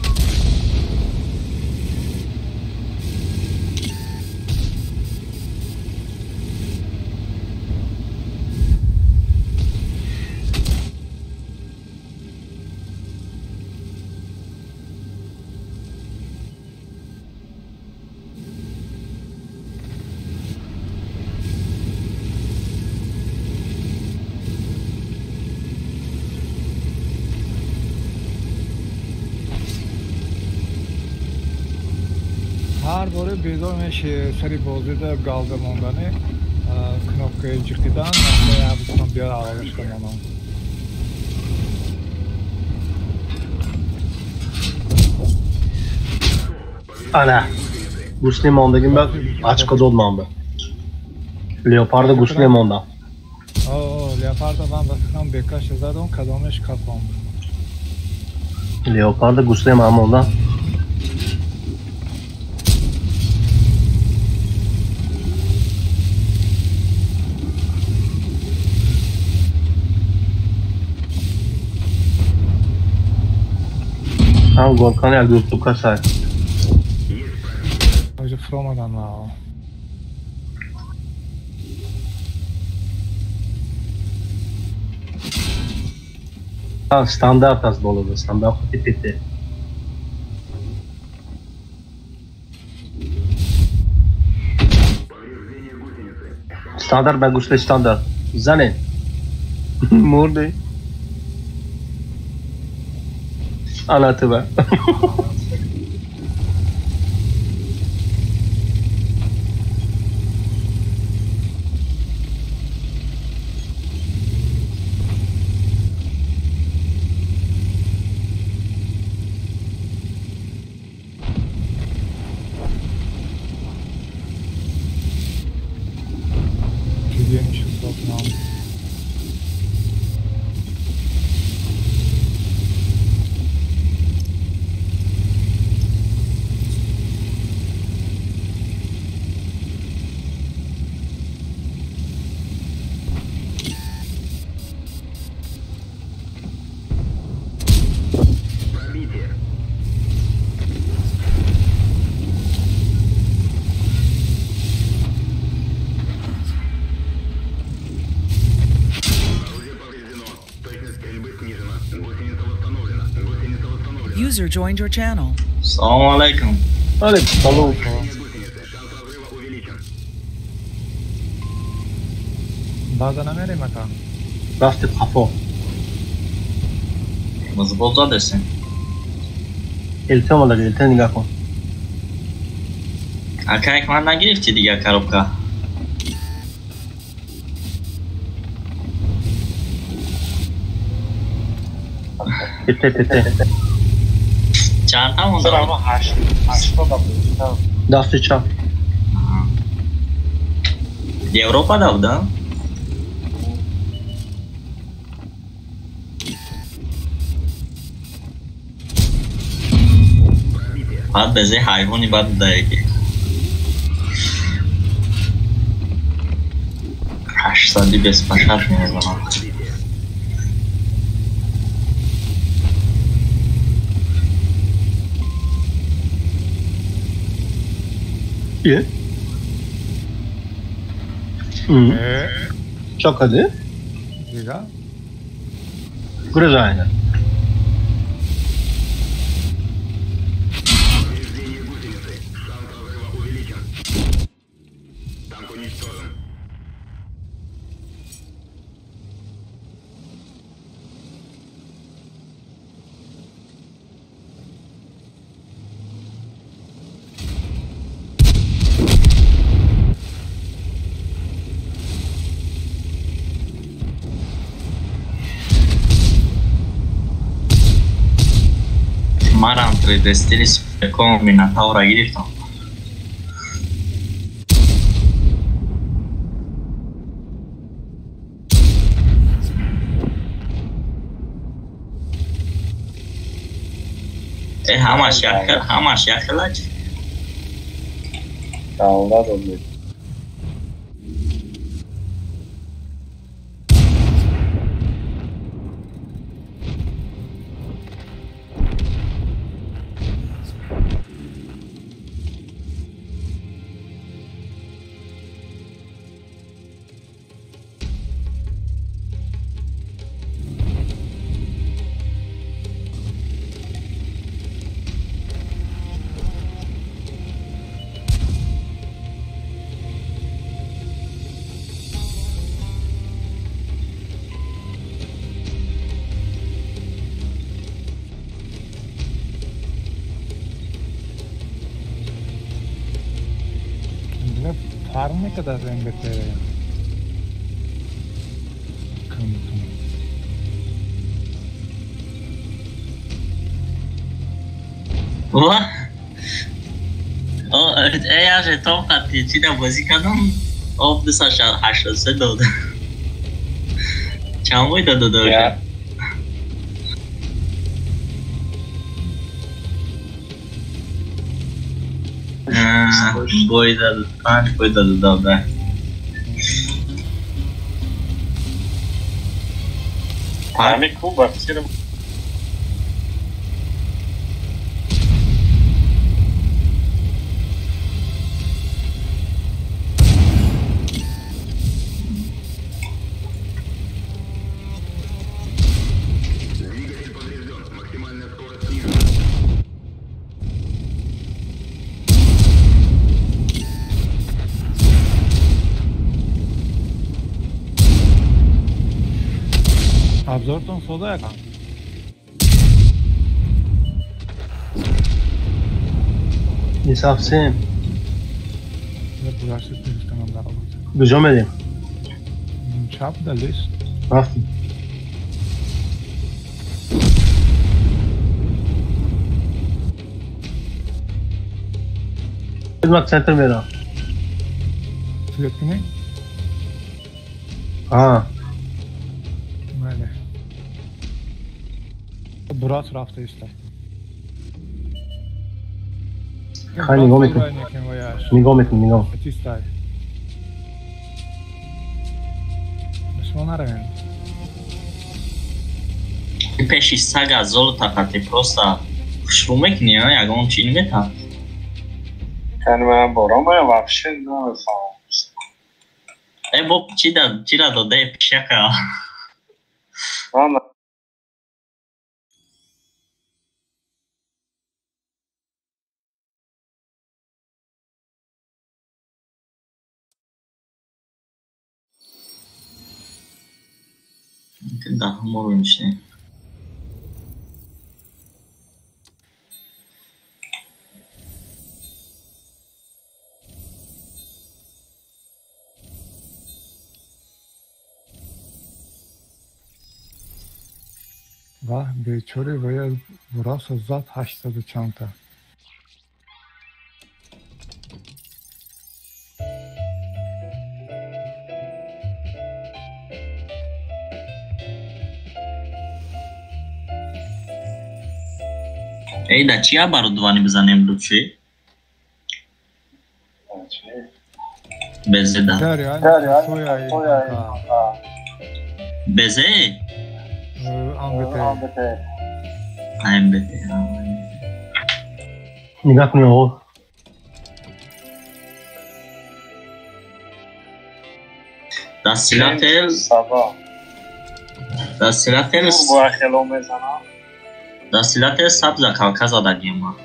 Her böyle bezolmuş seri bozuydu kaldım ondan. Knopkaya çıktıdan ben de yaptım bir alıştım onu. Ana. Guslim ondagim bak açık olmamdı. Leopard'da Guslim onda. Leopard'da ben bakıyorum birkaç zaten kazanmış kafam. Leopard'da Guslim ama ondan. Tam Gorkan ya gruptu kasar. Hoje Fromadan var. Ha standart az boladı. Standart tipi. Standart ben Gusle standart. Zane. Murdi. Anlatı be. Yeni şu sokmam. User joined your channel. Assalamualaikum. Hadi salut. Bazen nereye makam? Rafti kafo. Mızboza desin. Eltem olacak. Elten nigah kn. Aka ekmandan girifti دیگه karobka. Pite. چند تا مونده؟ Dasti çap. Avrupa'da budum. باید به زی حیوانی باید دقیقی 828 میزنم İyi. Çok hadi. Güzel. Güzel aynen. Mara între destini spre combinataura Irito. همش yakılacak. Allah olsun. Farm ne kadar MBT? What? eğer tam katı çiğde bazikanım oldu saçlar haşlası doğdu. Çamur da doğdu. Ya. Boyda, kaç boyda doğdu. Yani Kuba fikrim. Absorpton soda jak? İnsaf sen. Ja, bulaşık demiştim onlara olacak. Gücüm edeyim. Çap da list. Rafting. Hizmet center verin. Sürekli ne? Ha. Böyle. Burası rafta işte. Hani gomit. Nigomit, nigom. Чистай. Що наравен? Peši saga zolota kad je prosta šumeknija, jak on čini meta. Yani ben Borama вообще не знаю. Bo čida do de pšaka. Valla. Da, moram işte. Vah, Beyçori veya burası zat haşladı çanta. Ej, da čija barudovanie by zanemluči? Bez da. Der yani soya Bez e? angete. AMBT. Nikak ni o. Das Silatel, Sabah. das Silatel, Bu akelo mezana. das Silatel sabza kalkaza da gema.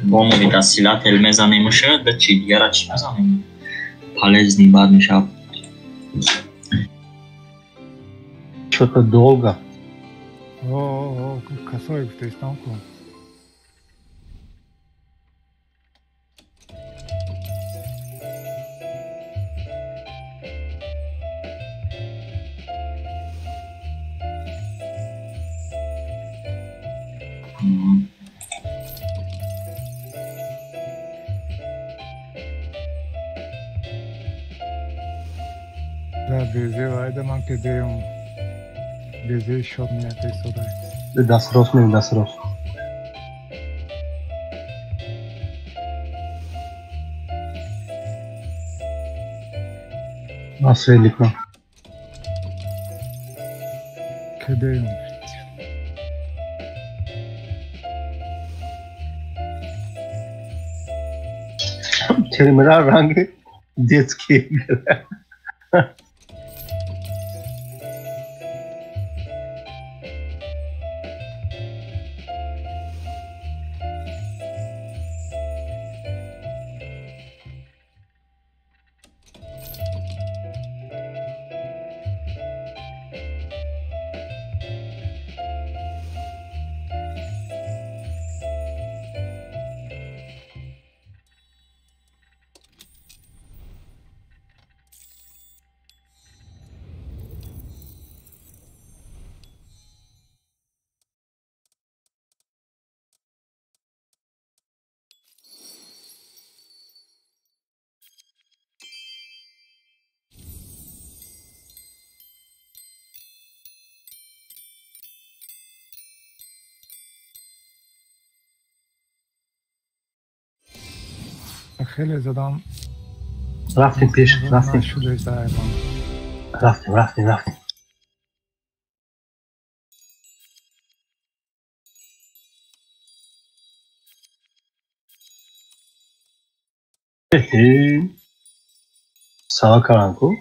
Bomovi das Silatel mezanemışı da çi yaraç mezanem. Palezni badmışa. Что-то долго. О, косой в той станку. Да, безе вайда ман ке деем. Безе шот не те содай. Dasros ne Dasros. Nasıl likna? Ке деем. तेरे मेरा रंग देश के خیلی زدم رفتیم پیش رفتیم شده زایمان رفتیم sağa karanko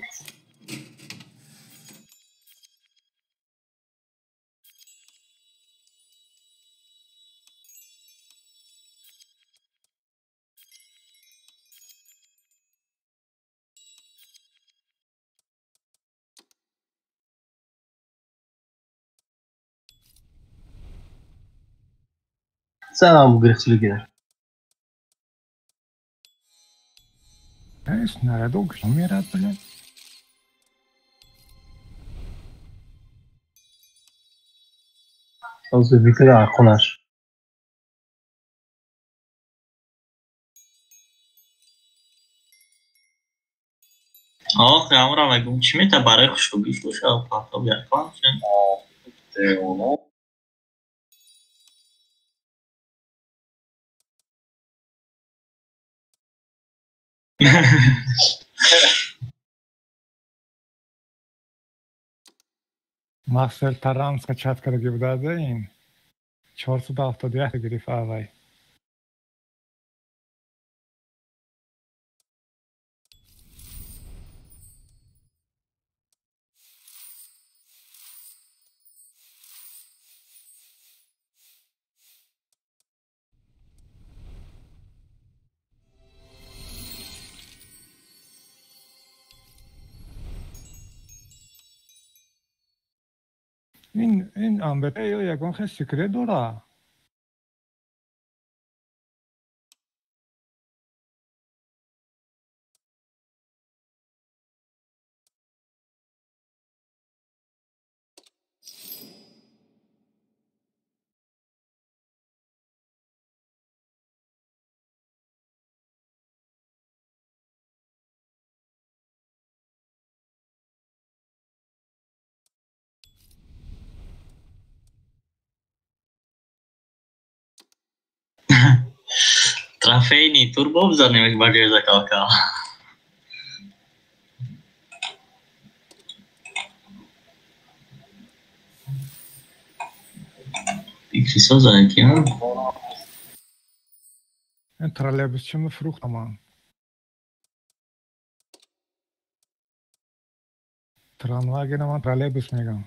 Selam Grekçilik gider. Neyse nerede okuyacağım yer atlayın. Also bitte arkonar. آخ همراه مگه چی میته برای خوشبی فروش ها پاتا بیرکان چن Marcel Taran скачать کرده بود از این 471 گریف آوای این آنبته یا یکون خیلی سکره داره trafejný turbo vzorný jak bažuje za kalka. Fikri söz ki ha. این ترالبوس چه مفروختم من ترانواگن من ترالبوس میگم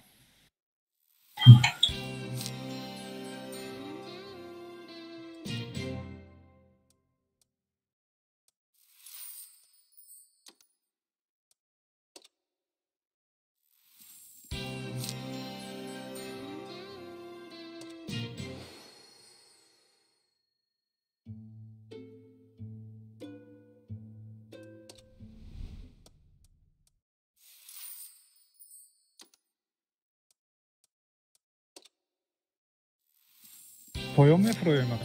پایام میفرویم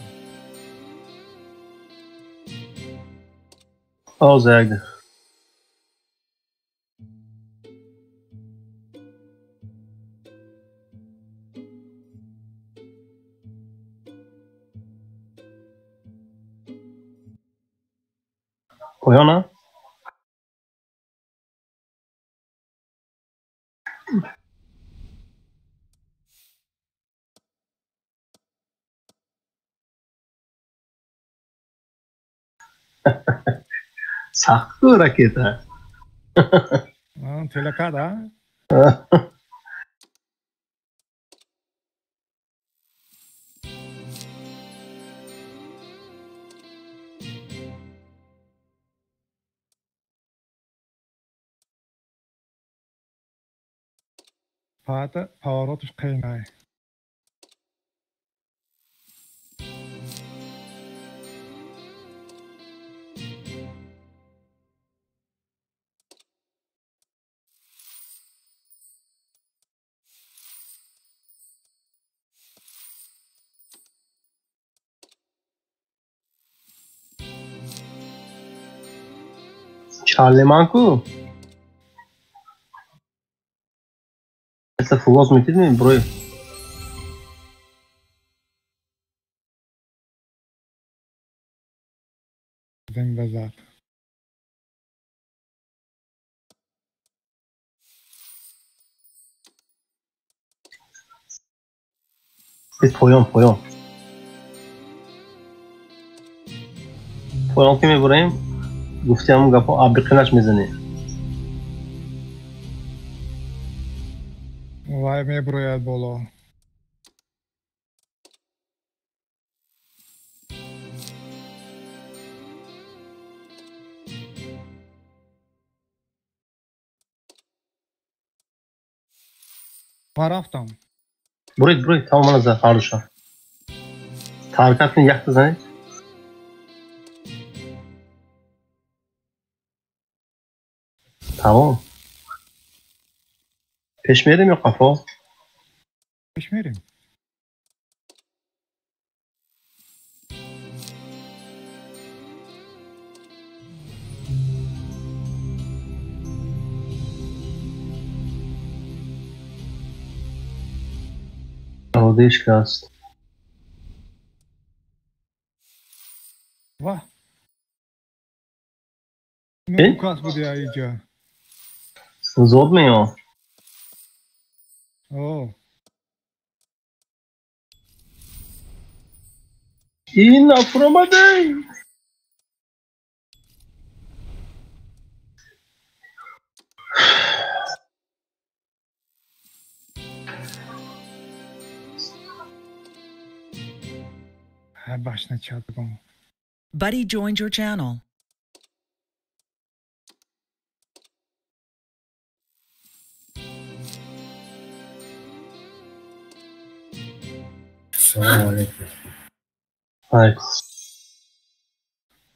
Alzegde. Koyana. Saklı raketa. تلکادا پاوراتش قینای Charlemanku. Essa fugoz metin mi burayı? زنگ بزد. پایان که میبریم گفتی همون گفت عبقنش میزنی وای میبروید بالا. من رفتم. برید تمام از خارجا ترکت یک بزنید تمام پیش میریم یا قفا پیش میریم. آدیش که هست واه این؟ اینو کاس بودی اینجا. زود میام اوه این نفر آمده باش نچاد بگم. Buddy joined your channel. السلام علیکم.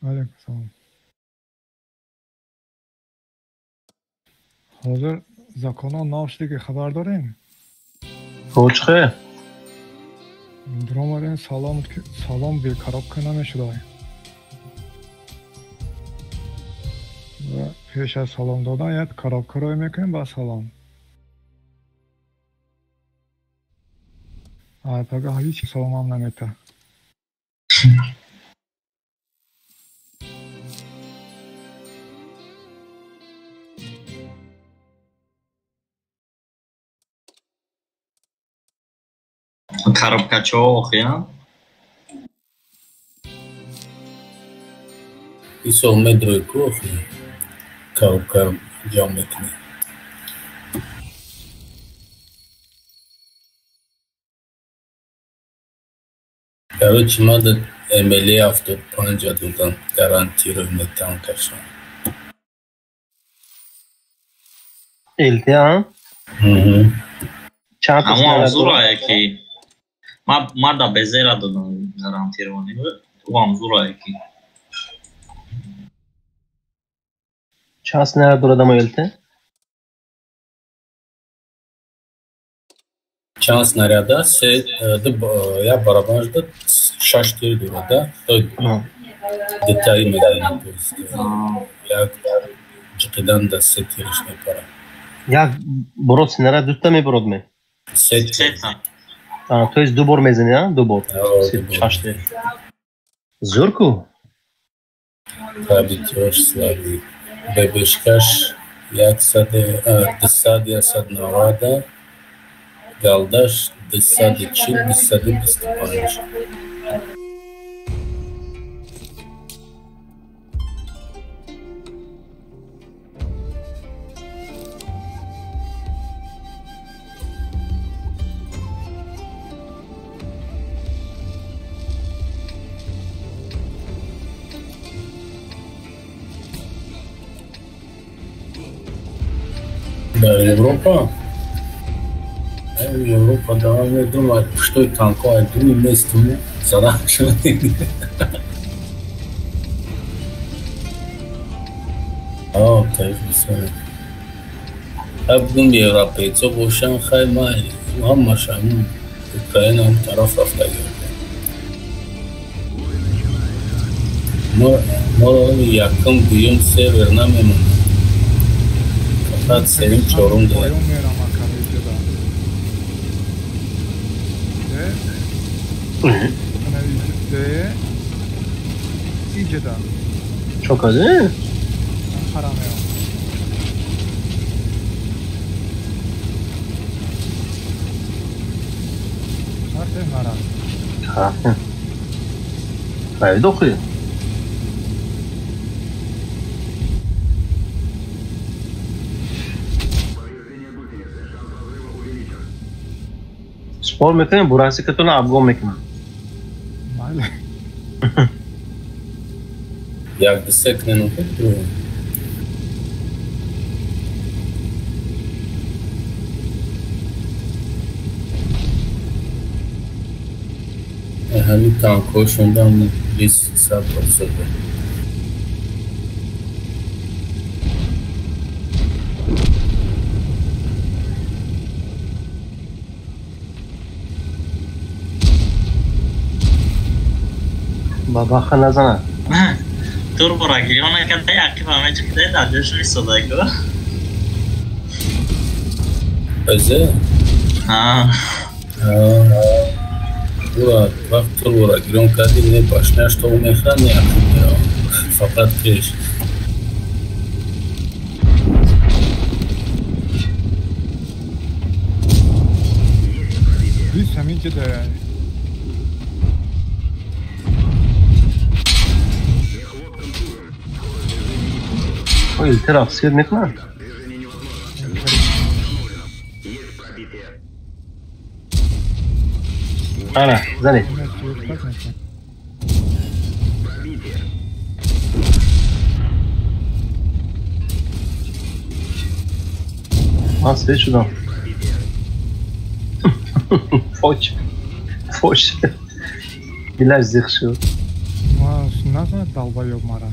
علیکم سلام. حاضر زکانا ناوش دیگه خبر داریم؟ کوچخه درام آره سلام بیکاراب که نمیشده و پیش از سلام دادن یک کاراب کرای میکنیم با سلام تاگه هیچی سلام هم نمیته. коробка чего охуя? Isso é o medro e coffee. Коробка geometri. Короче, надо MLA авто 50 додам, гарантирую метан кашан. التهام چند تا اما سنه زورا یکی ما دا بزیرا دادم гарантирований تو هم زورا یکی چند سنه دادم الته Чан снаряда се я барабанжда 6 тир дурада, той детали медайна, то есть як ҷиқидан да 3 тириш мепара. یک برود سنه دوتا میبرود می 3 тир. сета то есть دو بار میزنی ها دو بار شاشته زور کو Табитёр слави. Бебешкаш 290, галдаш 240-225. Да, Европа. Европа давай думать, что это такое, думаю, место задача. Так, все. Абдум европейцо бошан хай май, ҳамашам Украинам тараф рафта гирифта. Моро якум дуюм север намемонад. فقط سریم چهارم داره. پایان میرم اینجا دا Çok az değil mi? Qaramıyor. Nasıl mara? Tarafın. Evde okuyor. Spor mekanı burası kötü lan abgom mekanı. Mayli. Jak wyseknę, no to trudno. همین تانک‌هاشون هم لیست حساب شده. Baba خنزنه. Turbo Raglione che te attivamente che te da adesso mi sto dando. Öyle. Ha. Ulan vaqt olarak giron kadın ne başına işte o mekran ya. Fakat keş. Biz همینجا داره. O iltiraf sıyır mekanı. Ana, zani. Nasıl şuradan? Foç. Foç. Bilal zıkşı. Nasıl dalba yok mara?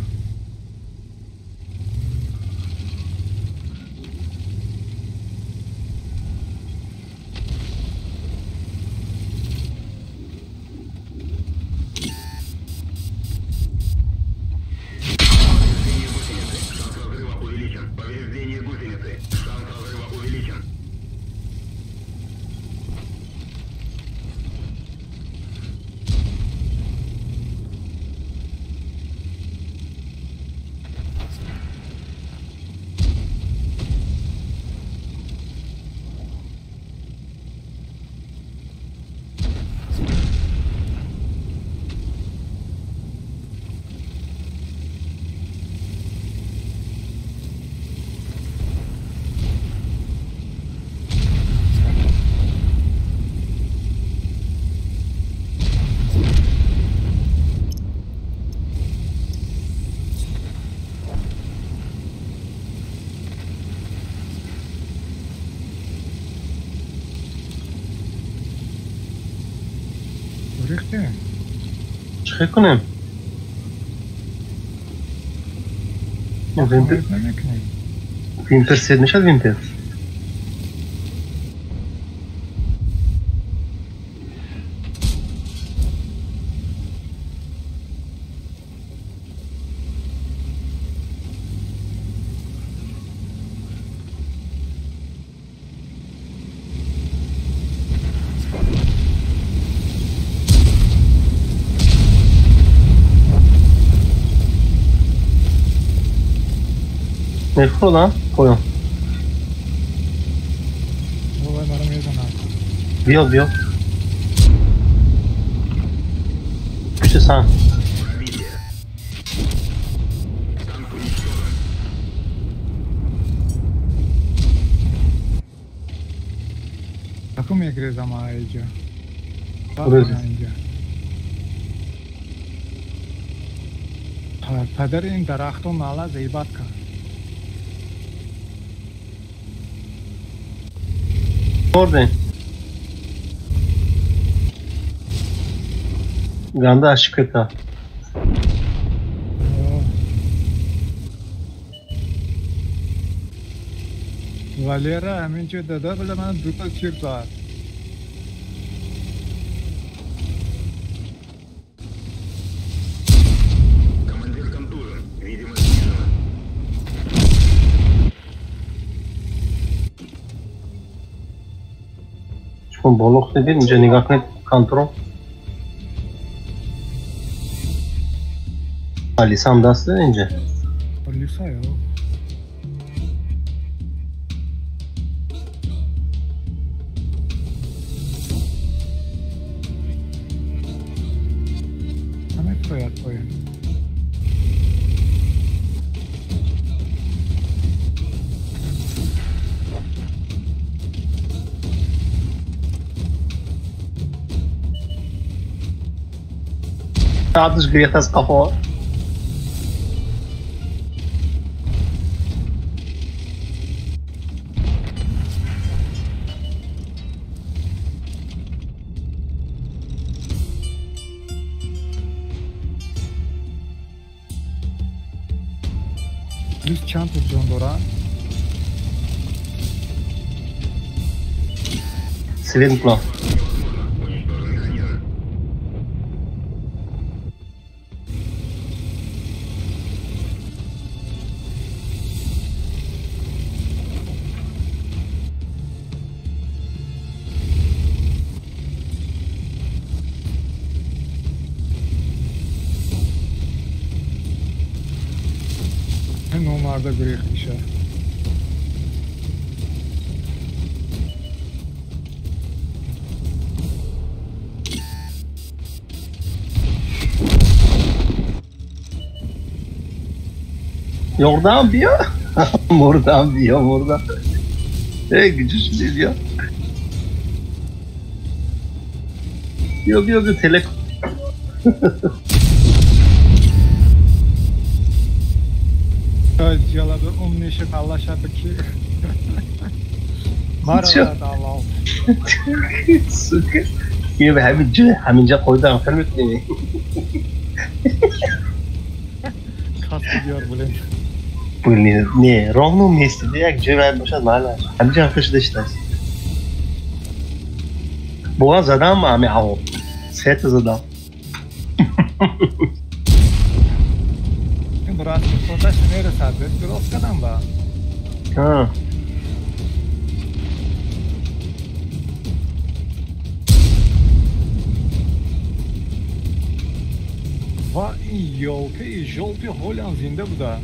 ریخته چه کنم؟ وینتر نمیکنی وینتر سید نشد وینتر ملکو lan koyun. بابا برام میزنم بیا پشت sen. takım ekriz ama iyice Burası. پدر این درخت و ناله زیبت کن Oradayım. Ganda aşık eta. ولیره همینجا داده بله من دوتا چیر دار چون بالا دیدید اینجا نگاه کنید کنترل Lisam dastı önce. Lisa ya. Hemen koyayım. Tartış Greta's kafa. Biz çant tutacağım Dora. Svinklo. Onlarda Grek işe. Yordan biyo. Buradan biyo buradan. Gücüsü diyor. Biyo telek. Yaladı umnişik Allah şapki. Maralarda Allah. Sıkı. Yine be hemince koydu ankarmet mi? Kastı diyor Bülent. Bu ne? Ровно вместе, як живеем баша мала. Hemince arkadaşı işte. Boğa zadan mı ami ao? Set zadan. Burası sotaş neresi abi? Grovka'dan var. Ha. Vay yolpi Holland'inde bu da.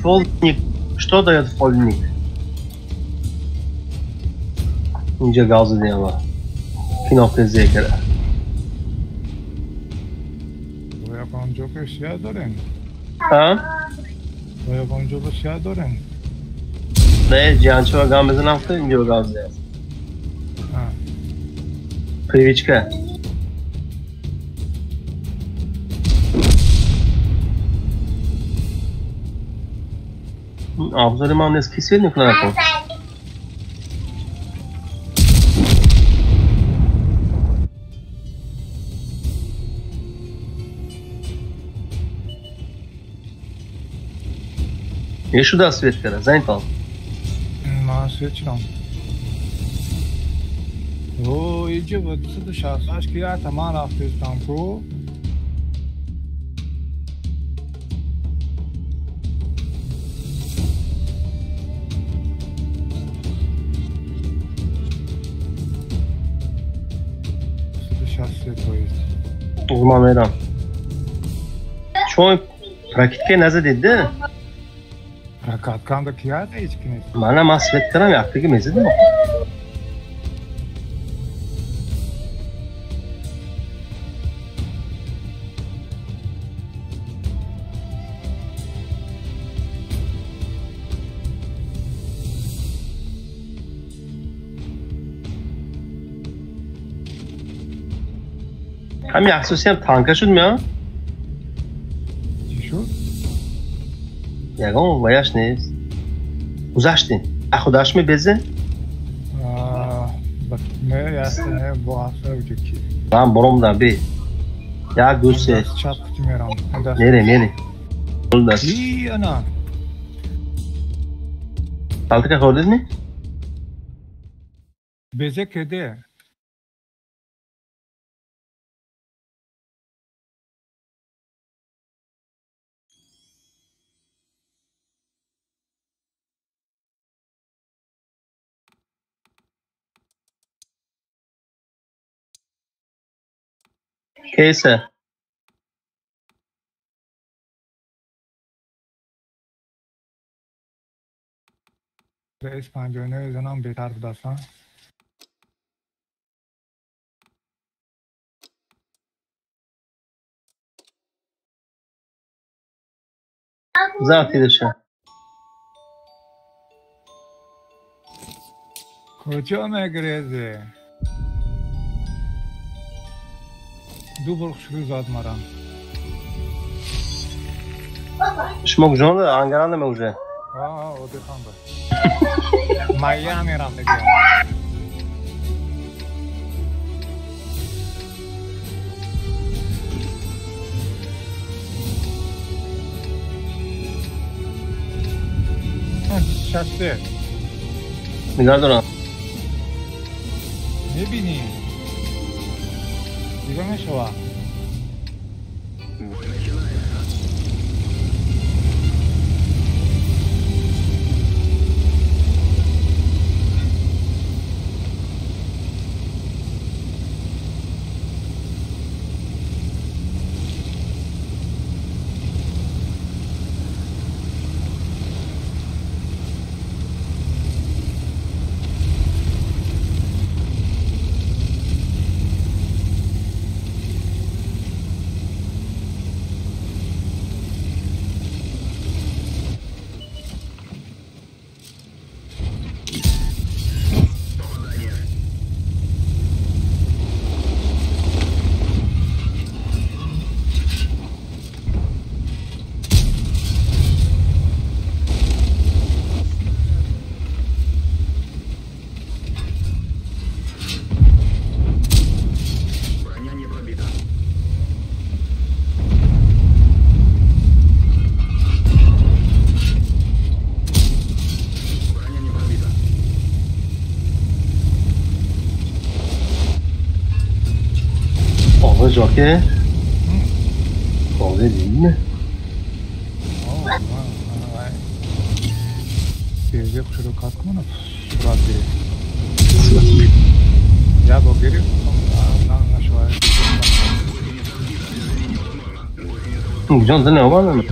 Фольник. Что дает фольник? İnce gazı diye ama. Kinopteziye göre. To jaką się dorem. Ha? To jaką się dorem. Ne? Cihançı ve Gamze'nin hafta ince gazı diye. Ha. Привычка. Обзоры мам не скисельник на это. И сюда свет кара, занятал. Ma świecią. Oj, اینجا بود 168 که یا تمام رفتم کو O zaman Meram. Çoğu praktike nezledildi. Rakatkanda kıyat hiç kiniz. Bana masvettiram yaptı mezidi mi? همین احساسی هم تانکه شد میان؟ چی شد؟ یکم ویاش نیست گذاشتین خودش میبزه؟ نه یاسته bu hafta önceki. Ben borumda bir. Ya göğsü. Çap kutumeram. Nere? Oldu. İyi ana. Kaltıka koydun mu? Bezek ede. Keyse. Reis panjone zanam betar budasa. Zaten dışarı. Koca megreze. Dubul kuşlu zadmaram. Şmok jonda Ankara'da mı uca? O da kanda. Miami ramda diyor. Şaştı. Nigar duran. Ne bileyim. İbame şova. Jockey. Oldu değil mi? Teyze kuşu kalkmana. Surat biri. Ya bu geri. Na şu an. John da ne var mı?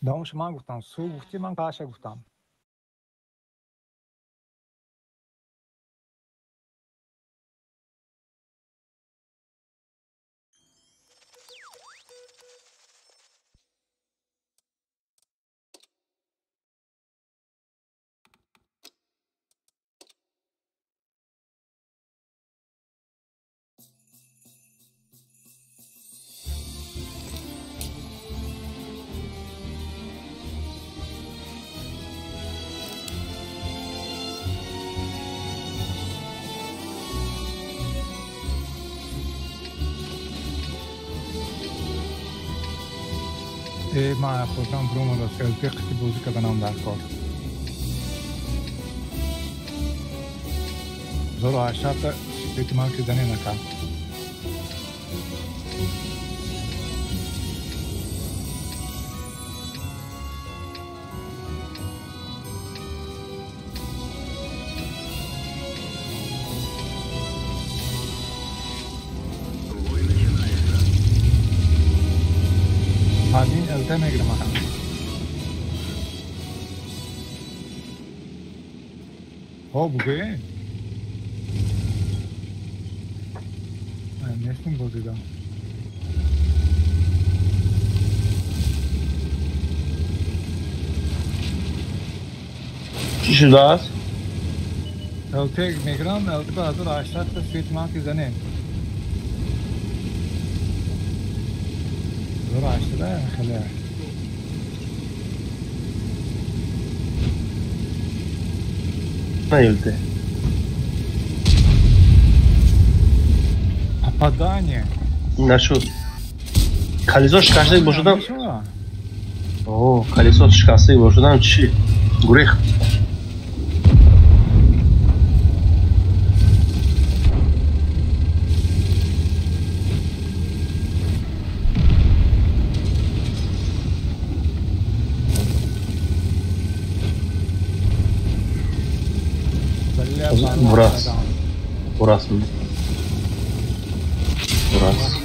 دامش من گفتم سو گفتی من قاشه گفتم من خودم بروم راست التی قتی بازی کردم در کار 1800 احتمال که زنی نکرد بعدین الته نگیرم بگه نستیم بازیدم چی شده است؟ الته میگرم الته به 1800 تا سویت ما که زنیم 1800 خیلی نیلته попадание نشد کلیسا شکسته باشدم شو اوه کلیسا شکسته باشدم چی؟ گریخت Burası. Burası mı? Burası.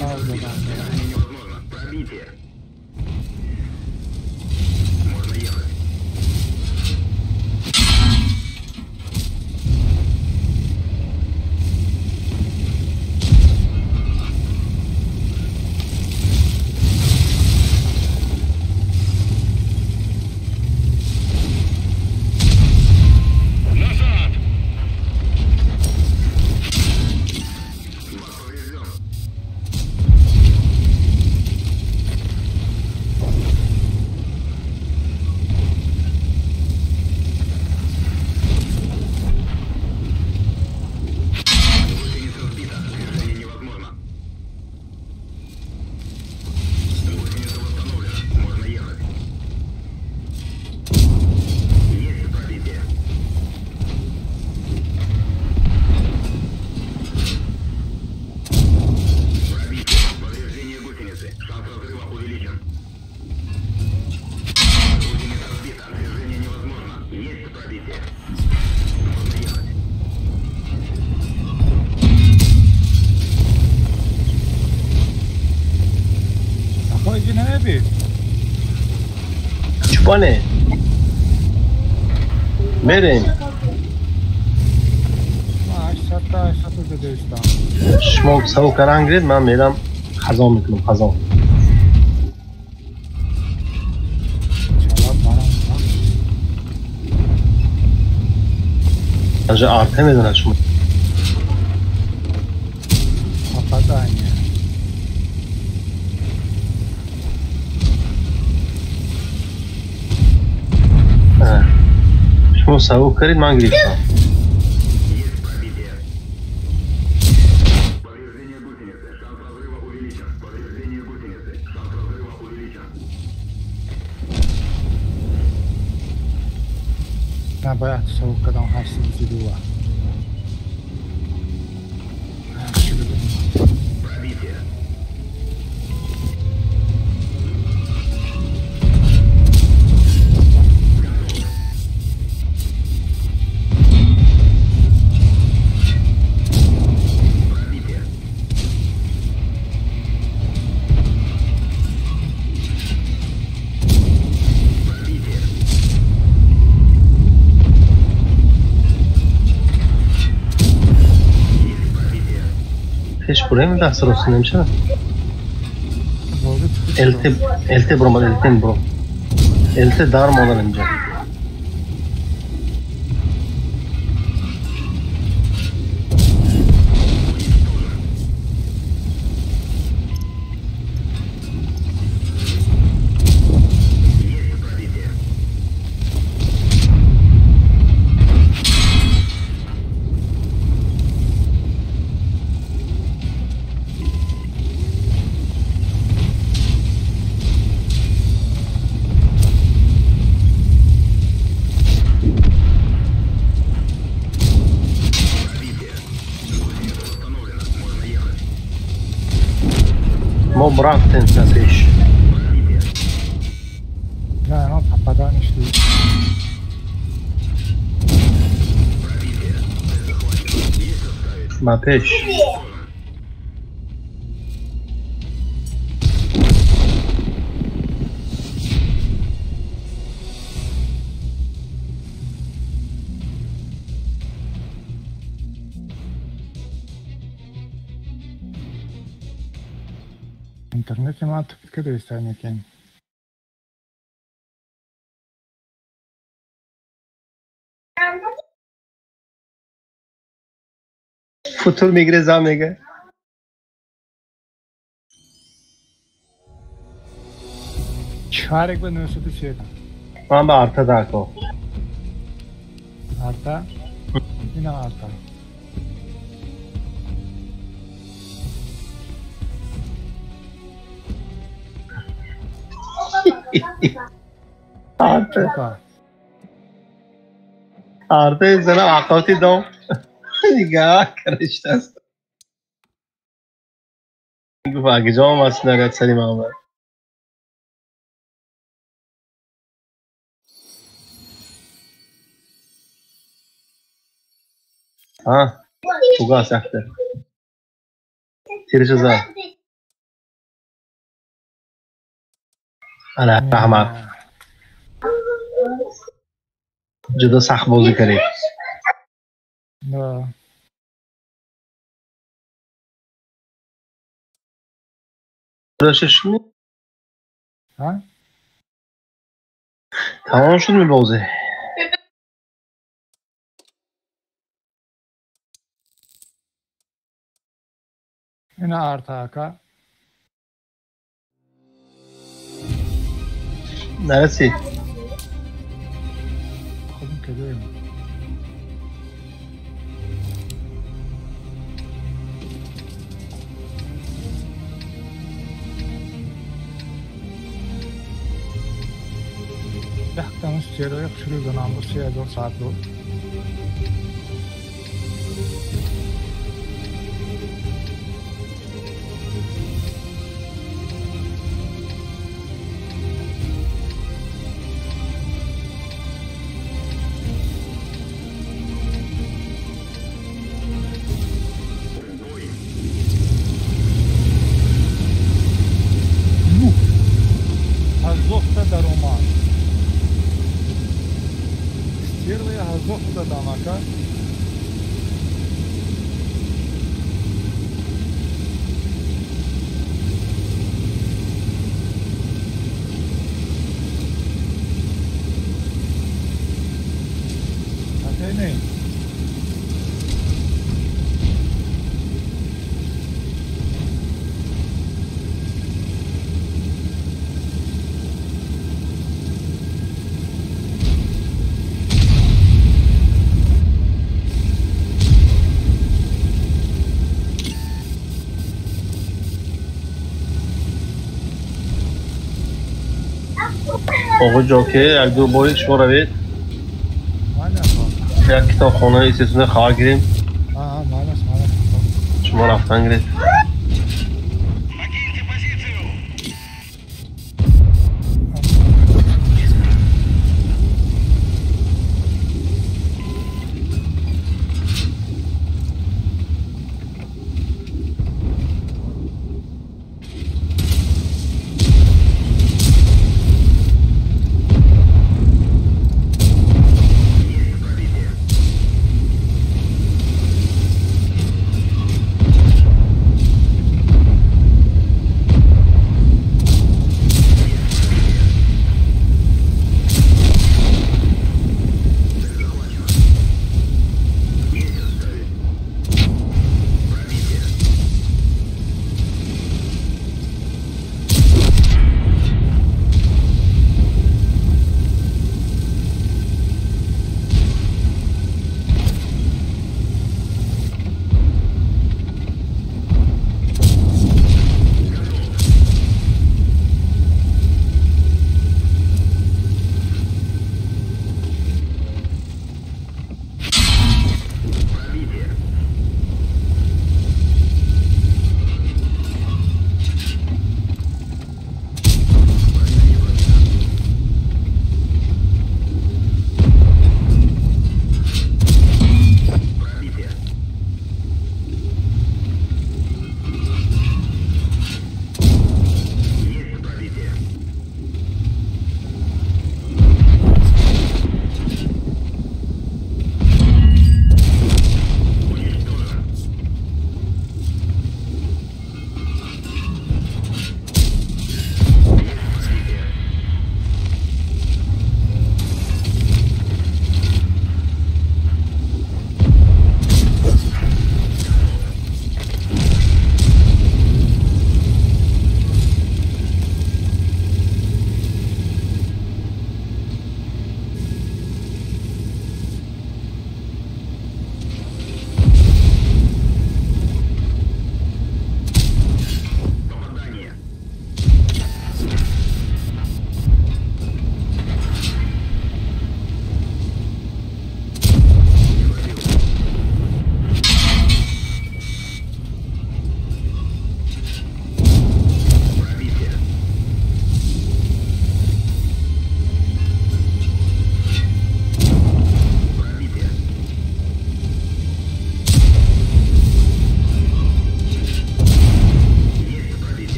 چوبانه بریم 800 تا 800 زده استم شما سو کران گرید من میرم خزان میکنم خزان انجا آرته میدونه شما попадание شما سو کرید من گرفتم نه باید سو کدام 832 Hiç buraya mı da sırasını hemşire? Elte bro, elten bro. Elte dar mı olan önce? Brandt'ın peş. نه ما پدا نیستی Ma peş. اینترنت ما تفکر ایستان یکن Futur migre zamege. چهار یک به نوسط چیه Ben de arta da ko. آرتا اینا آرتا Arta. چکا Arta sana akavti dom. Nigah karıştı است. گفت اگه جام اصلا نگه سری محمد ها توقع سخته تیرش زد انا رحمت جدا سخت بازی کردی نه داشتش ها تمام شد می بازی اینا آرتا که نرسی خودم که دویم Yaxtamiz cheroq shuru donamiz 3000 saat bu. Azofta dar oman. Первая Азовка дамака. Атene. آقا جاکه یک دو باری شما روید یک کتاب خانه ایستونه خواه گیریم شما رفتن گیرید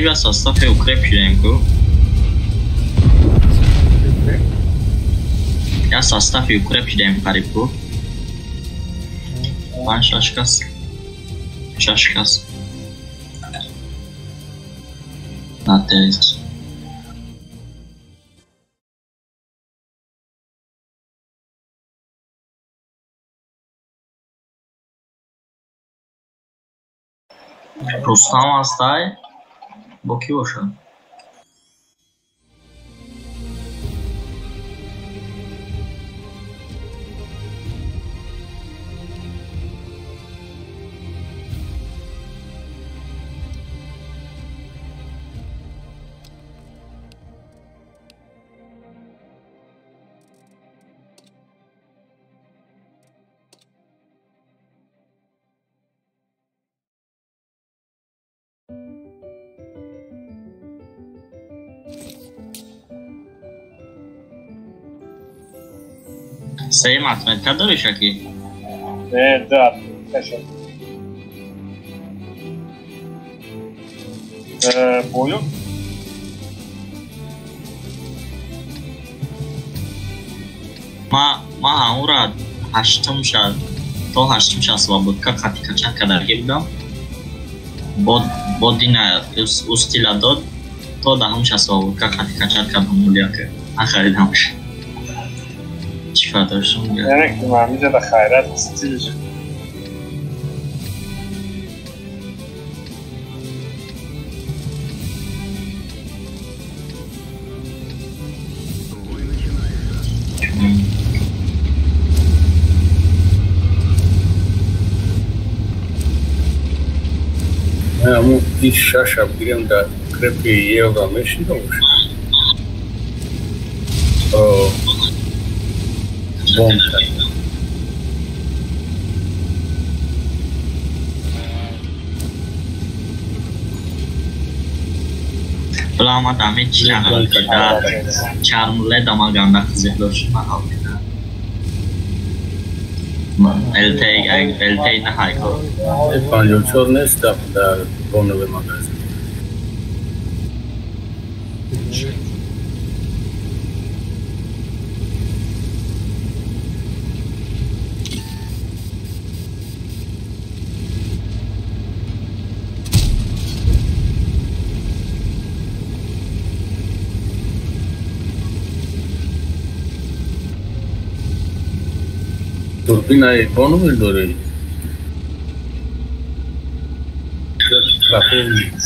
я состав укрепляем. Я состав укрепляем карибу. Пан шашкас. Шашкас. Надеюсь. Рустам астай? Бо ки бошад? Sei matematika dori shaki? Da, teşekkür. Boyun? ما همون را هشتم شد تا هشتم شد свободка خطی کچک کدرگی بودم با دین استیلا داد تا دهم شد свободка خطی کچک کدم مولیا که نخریدمش چیکار داشتم Demek ki Mahmice de hayrat stil. Am این شاش بگیرم در کرپی یه و میشی دوش. بوم کرد. Ulama damit channel kita charmle damaganda kızılır LT na hayko. پنجاه چهار نیست در بانوی مغازه. توربینای بانوی داره. Trafeio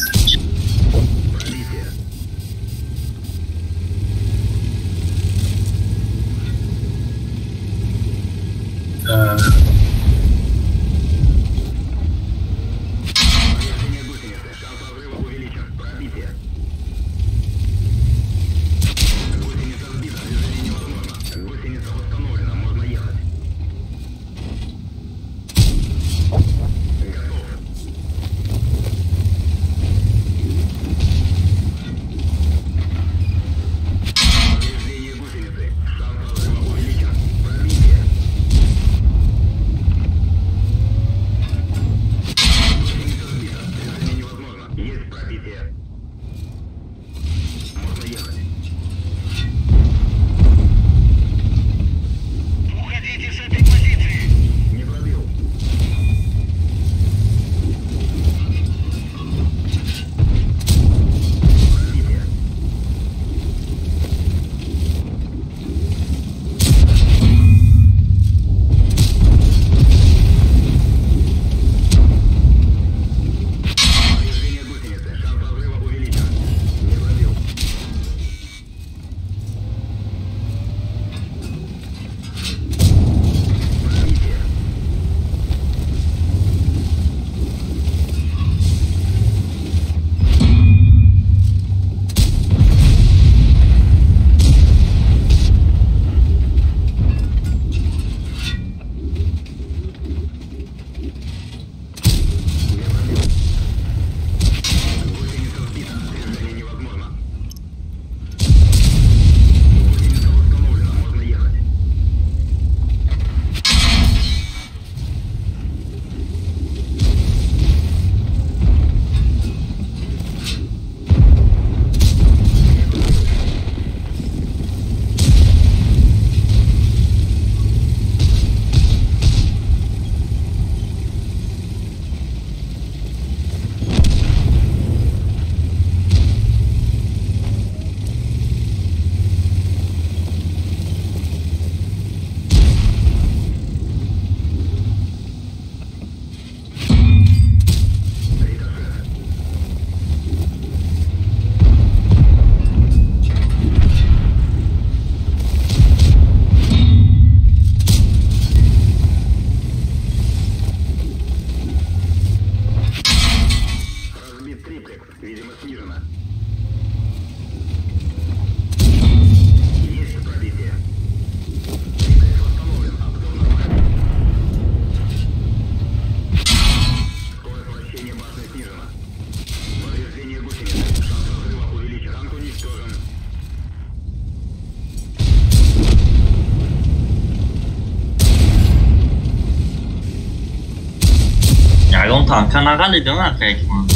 اون تانکا نقلی دو من فکر کنم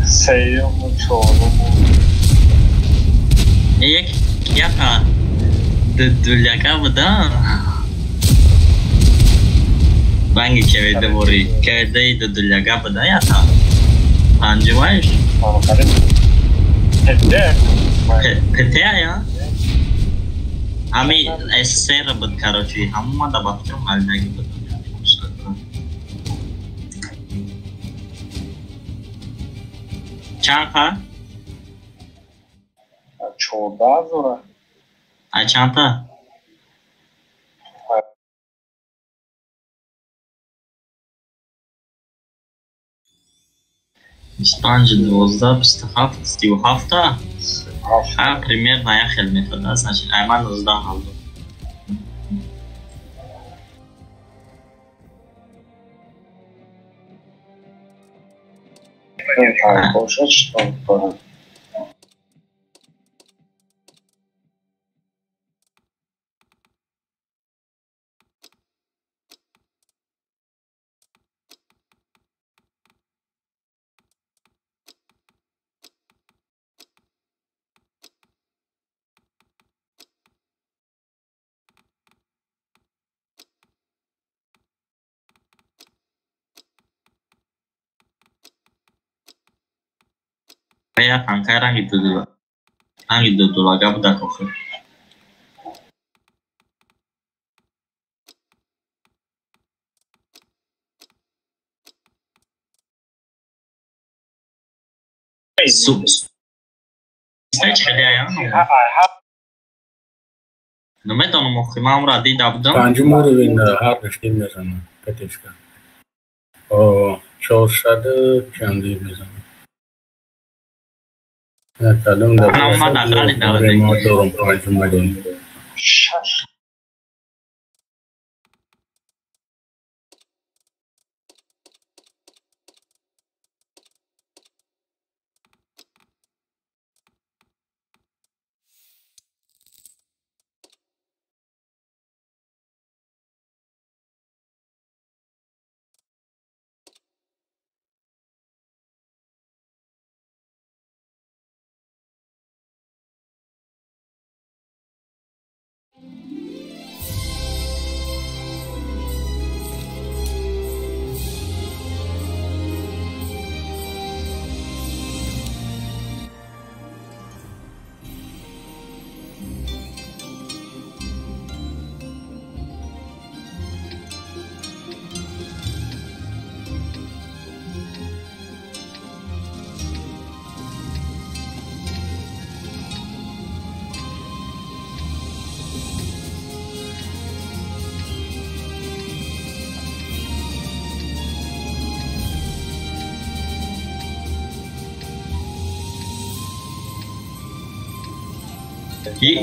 سیوم و چهارم یک دولیاکا بودم بانگی کویده بوری کویده ای دولیاکا بوده یا تا پنجمایش پته یا همی سر بود کراچی همون ما دبافتم حالدگی بود چند تا؟ 14 زوره چند تا؟ بیستانج 12 27 37 تا پریمیر نیا خیلی میتونه است نشین ایمان 19 حال دو خوشش کنم ya tangkai orang gitu dulu gitu dulu agak udah kok stage dia ya namanya tahun mau kemana berarti dapat پنجم رو این هر رشته میزنم پتیشکا چهارصد چندی میزنم کلم در ما دارم پنجم بدیم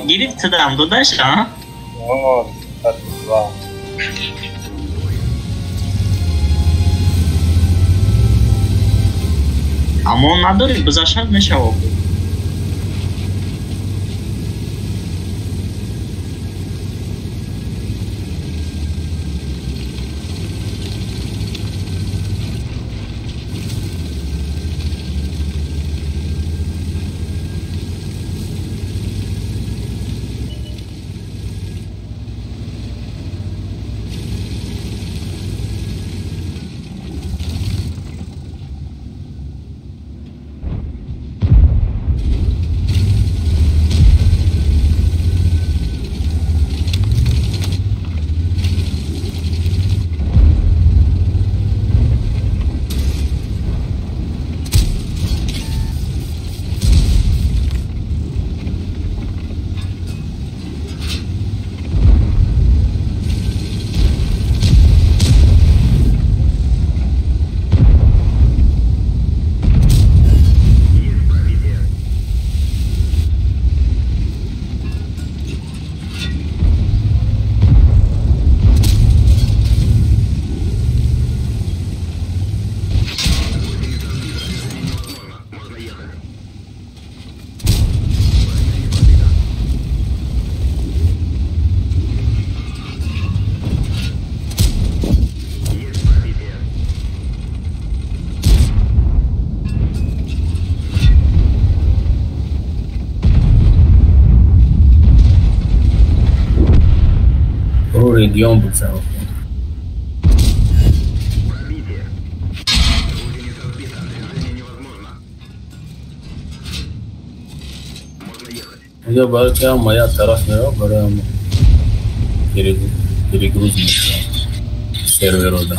girip tadam dodash ha اما اون نداری بزاشت میشه رادیان بگذارم. اینجا برای که هم مایه طرف میره برای هم перегруз сервера, да.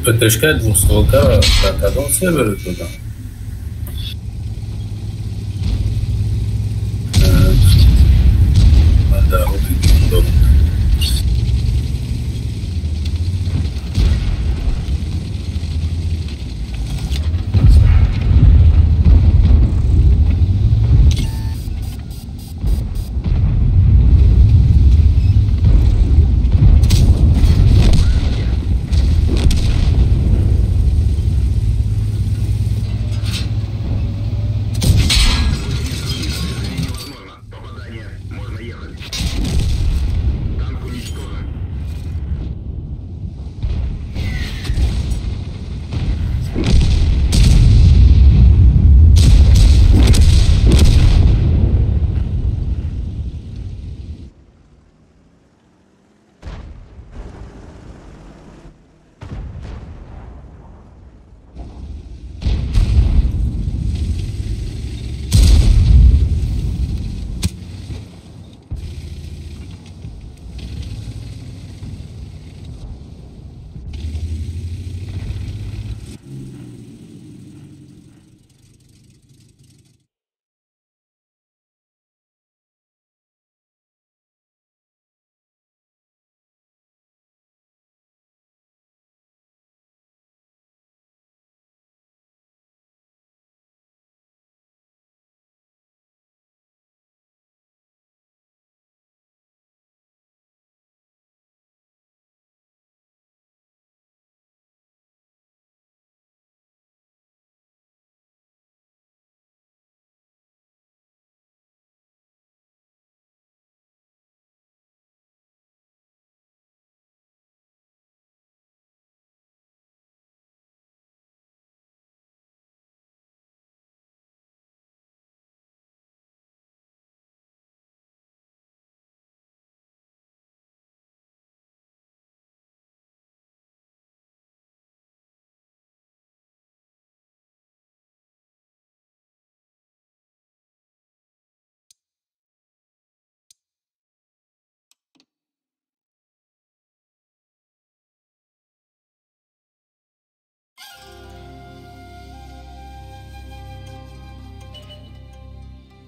ПТшка двухстволка, так, одном сервере туда. Да, вот и удобно.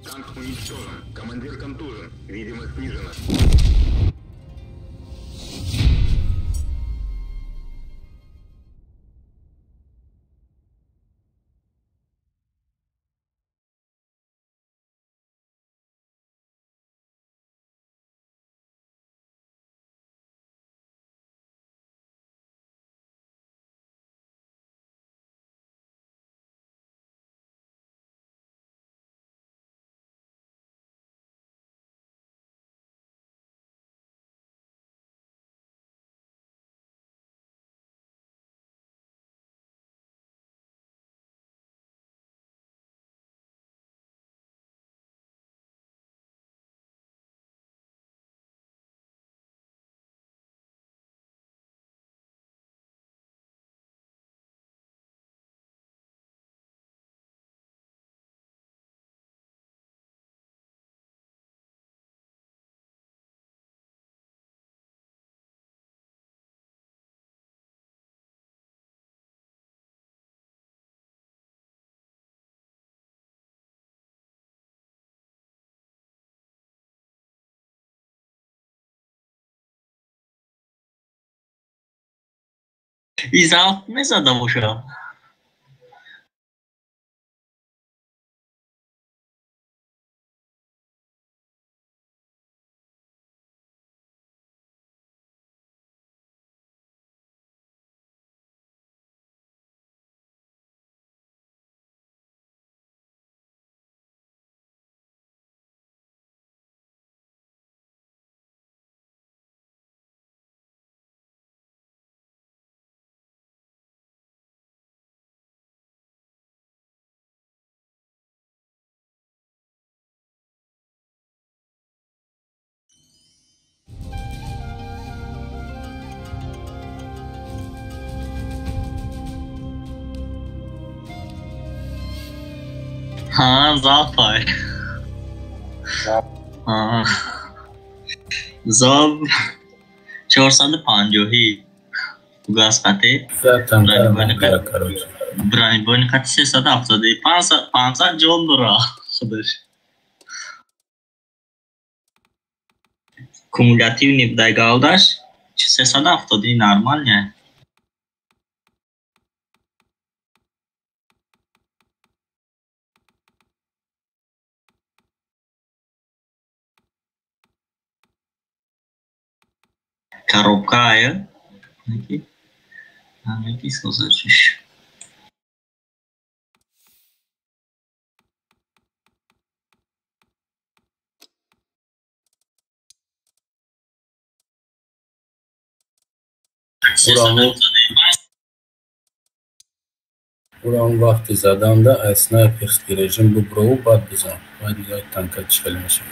Танк уничтожен. Командир контужен. Видимость снижена. Izaf nezadam uşağı. हाँ ज़ाफ है हाँ ज़ाफ 450 قاسقته zaten برای ben بانکات karoç. برای بانکات 370 500 جون داره خودش kumulativni daygaldaş 370 normal yani. Коробка, aqui são os outros. Buranın vakti zaten da sniper gireceğim bu bro'u bad bizon. Hadi ya tanka çıkalmışım.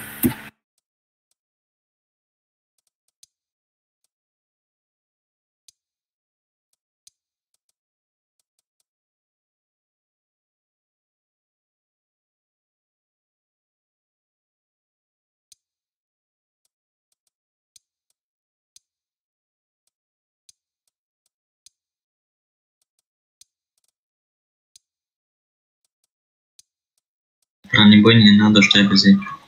Бронебой не надо, что я без этого.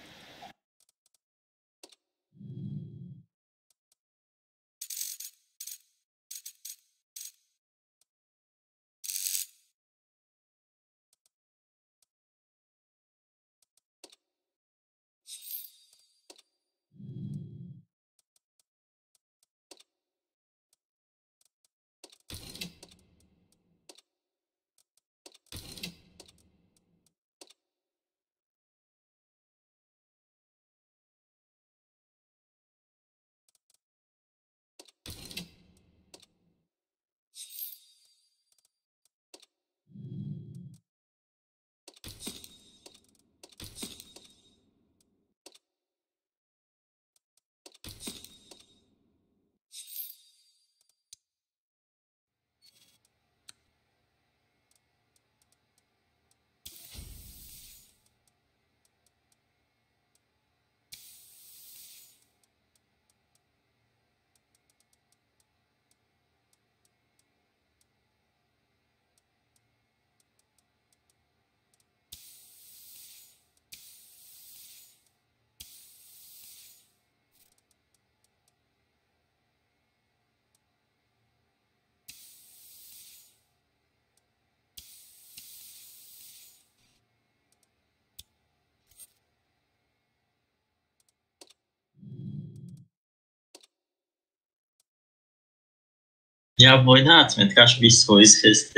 Ya wojna atmetka swojsk jest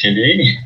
خیلی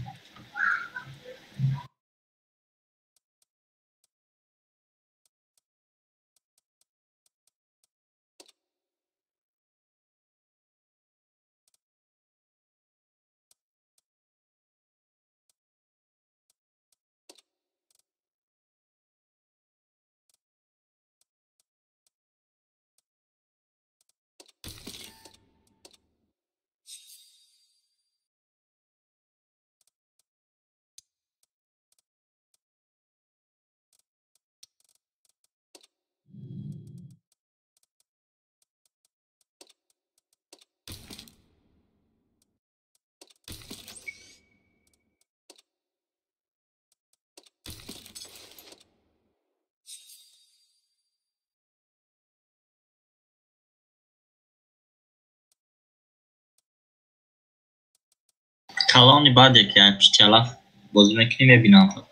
کلانی بعدی که پیچلا بازی میکنی میبینم فقط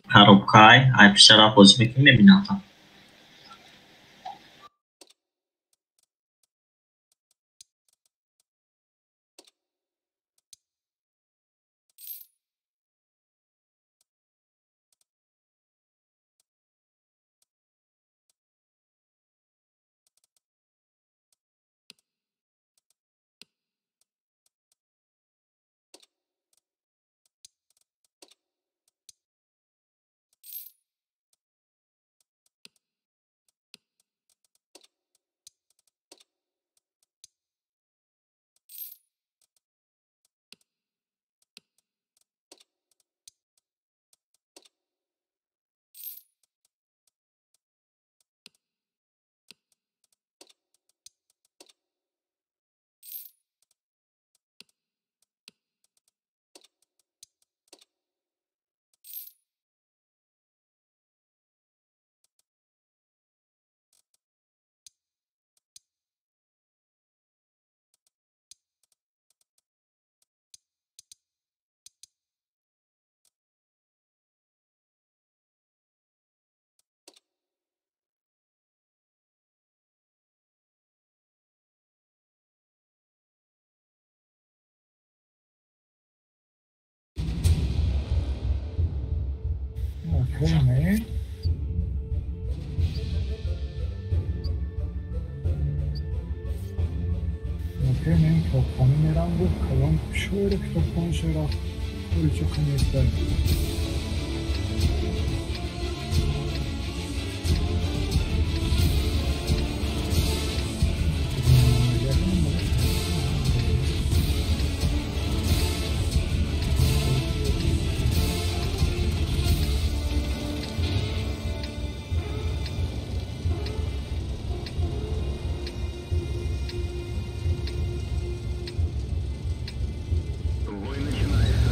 خرابکای پیچلا بازی میکنی میبینم فقط Okay, man. Okay, man. کتابخانه میرم بود کلام شعر کتابخانه شعر خیلی چه کنیسته Бой начинается.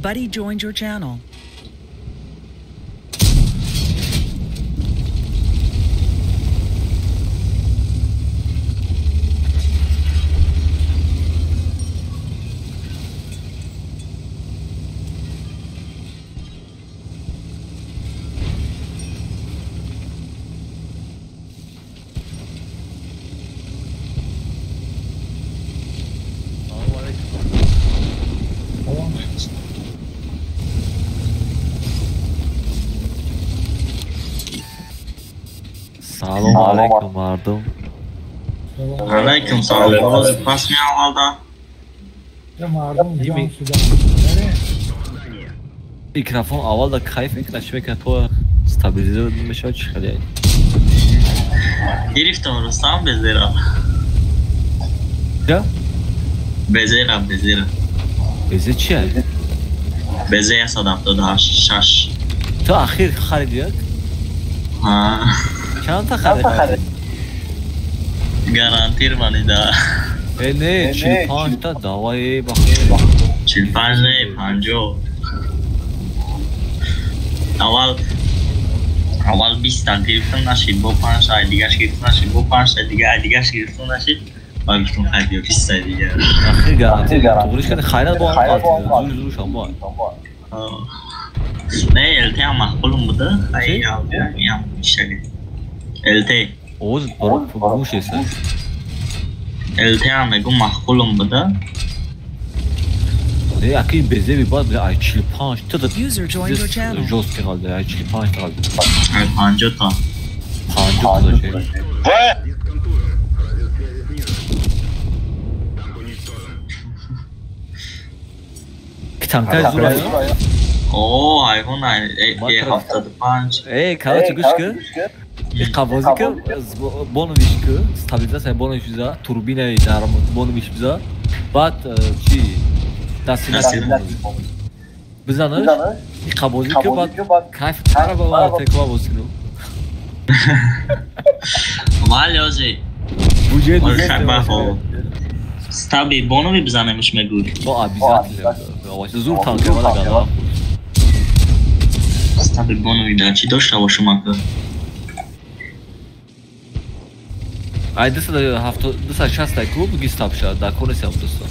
Buddy joined your channel. سلام علیکم مردم. علیکم سلام. باز پس میام حالا. یا مردم جان شدن. میکروفون اول دا کیف میکنه چه میکنه تو استابیلیزر میشه چی خیلی گرفتم رستم بزیرم. چه؟ بزیرم. بزیر چیه؟ بزیر 178 تو اخیر خریدی یک؟ ها چند تا خریدی؟ گارانتیر مالی دا نه 45 تا دوایی بخیر 45 نه 50 اول 20 تا گرفتم نشید با 5 تا دیگهش گرفتم نشید با 5 تا دیگهش گرفتم نشید با گفتم خیلی 20 تا دیگه اخیر گارانتی طوریش کنه خیرت با هم قاطی زور شما نه التی هم مخبولم بوده خیلی هم میشه التی اوز برو گوش ایسا التی هم نگو مخبولم بوده Ne yakın beze bir bad ay 45 ta da User joined your channel. jost kaldı ay 45 kaldı. Ay 50 ta. 50 da şey. Tanka zuraya. Oo hayvan ay haftada 5. Короче, гушка. Кавозика боновишка, стабилизация боновишка, турбина дарм боновишка. Бат чи дастина. Бизанаш кавозика бат кайф карабала теква босину. Валёзи. Бюджет Stabi bonovi bzanemish me guri. Bo обязательно. Зур танка вала гала. Stabi bonovi da chi doshta boshum aka. Ay desa da hafta desa 60 ta klub gistapsha da konuşalım dostlar.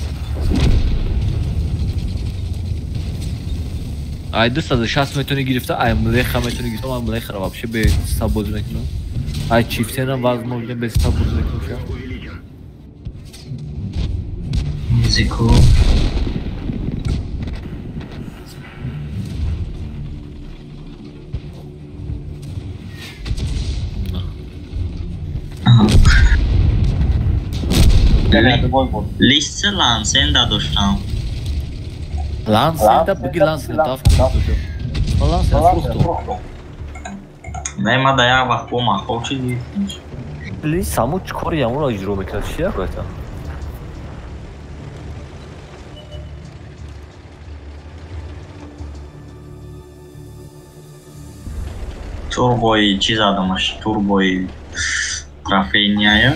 Ay desa da 60 metoni girifte ay mlexa metoni girifte ama mlexa вообще be staboz mekno. Ay çiftena возможно без staboz mekno. Muziko. Liste lan sen da doshtam. Lan sen de bugün lan sen de Lan sen fruhto. Nema da ya vaqt bo'lma, qovchi deydi. Li samu chikor yamur ijro mekan chiya qo'yta. Turbo'yu chiz adamash, turbo'yu trafeyniya.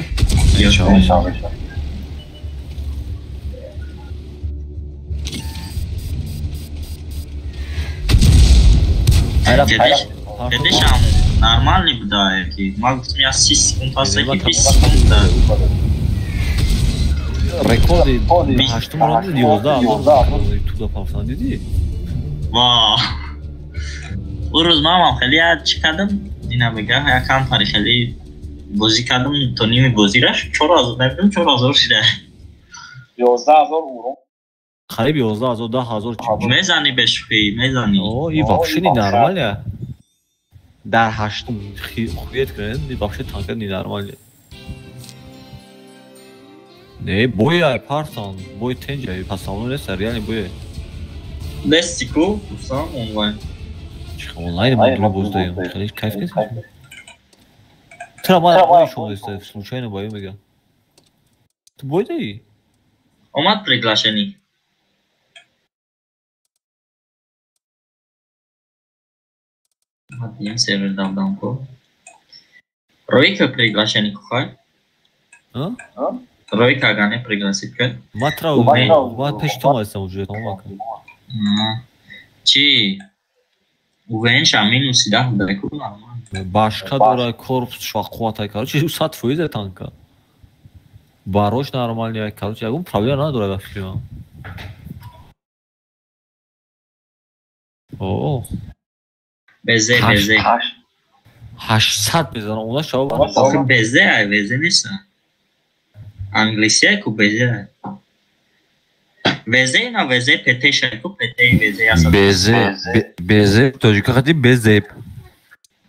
Kiedyś normalnie wydaje, miał 6 sekund, a sobie 5 sekund. Rekordi 8 numarada yolda tuda pafsan dedi. Vaa. Uruz mamam خیلی çıkardım. Yine bega yakam tari خیلی بازی کردم تا نیم بازی رفت 4000 نمیدونم 4000 شده 11000 euro. Qarib 11000 10000 chiqdi. میزنی بهش پی میزنی O, i вообще не нормально. Dar 8 xuyet kren, i вообще tanka не нормально. Ne boya parsan, boy tence, pasanlı ne ser yani boya. Destiku, usam online. Çık online modülü bozdayım. Hiç kayıf kesin. Трава бои шел если случайно боим игра. Ты бой да и? Омад приглашений. Один сервер дал дамку. Ройка приглашений кухай. А? Ройка гане пригласит ка. Матрау, мат пештомайсам уже тамака. Чи? Уген шамин усида дайку нормально. Башка дора корпус швахватай, короче, усат фойзе танка. Барош нормальный, короче, я проблема надо дора фирма. О. Beze. 800 بزنم اونا شما آخه بزه نیست انگلیسی های کو بزه وزه اینا وزه پته شد کو پته وزه اصلا بزه توجیکا خطی بزه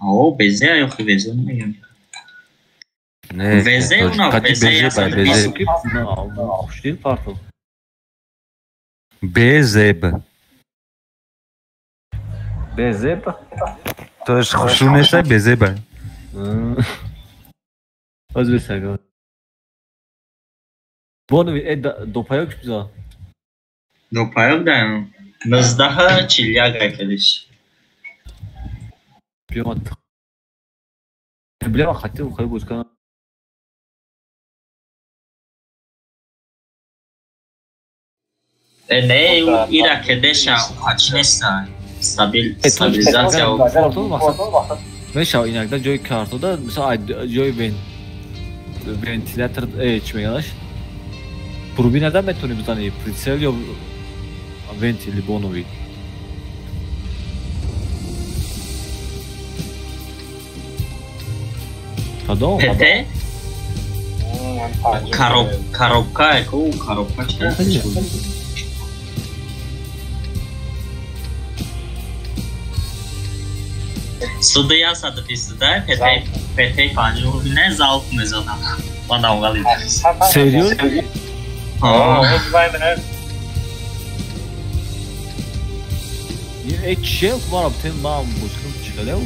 او بزه های اخی وزه نمیگم نه وزه اونا وزه اصلا بزه نه خوش değil pardon بزب بزب To jest chrzunesa bezeba. Özbekistan. Bunu dopayok biza. Dopayok da nazdaha çilyaga kediş. Biyomat. Bilmem hatta bu kadar bozkan. Ne ira kedeşa açnesa. Stabilizacja Mesela inakda joy kartoda mesela joy ventilator içmeye yanaş. Turbinada metoni bizani Pricelio ventili bonovi. Pardon. Pete? Коробка, коробка. Суддя садописida петей панҷу не залп мезанам. Ман аввали. Серьёз? Эй, чел, барам тем мам бушкам чикалеу.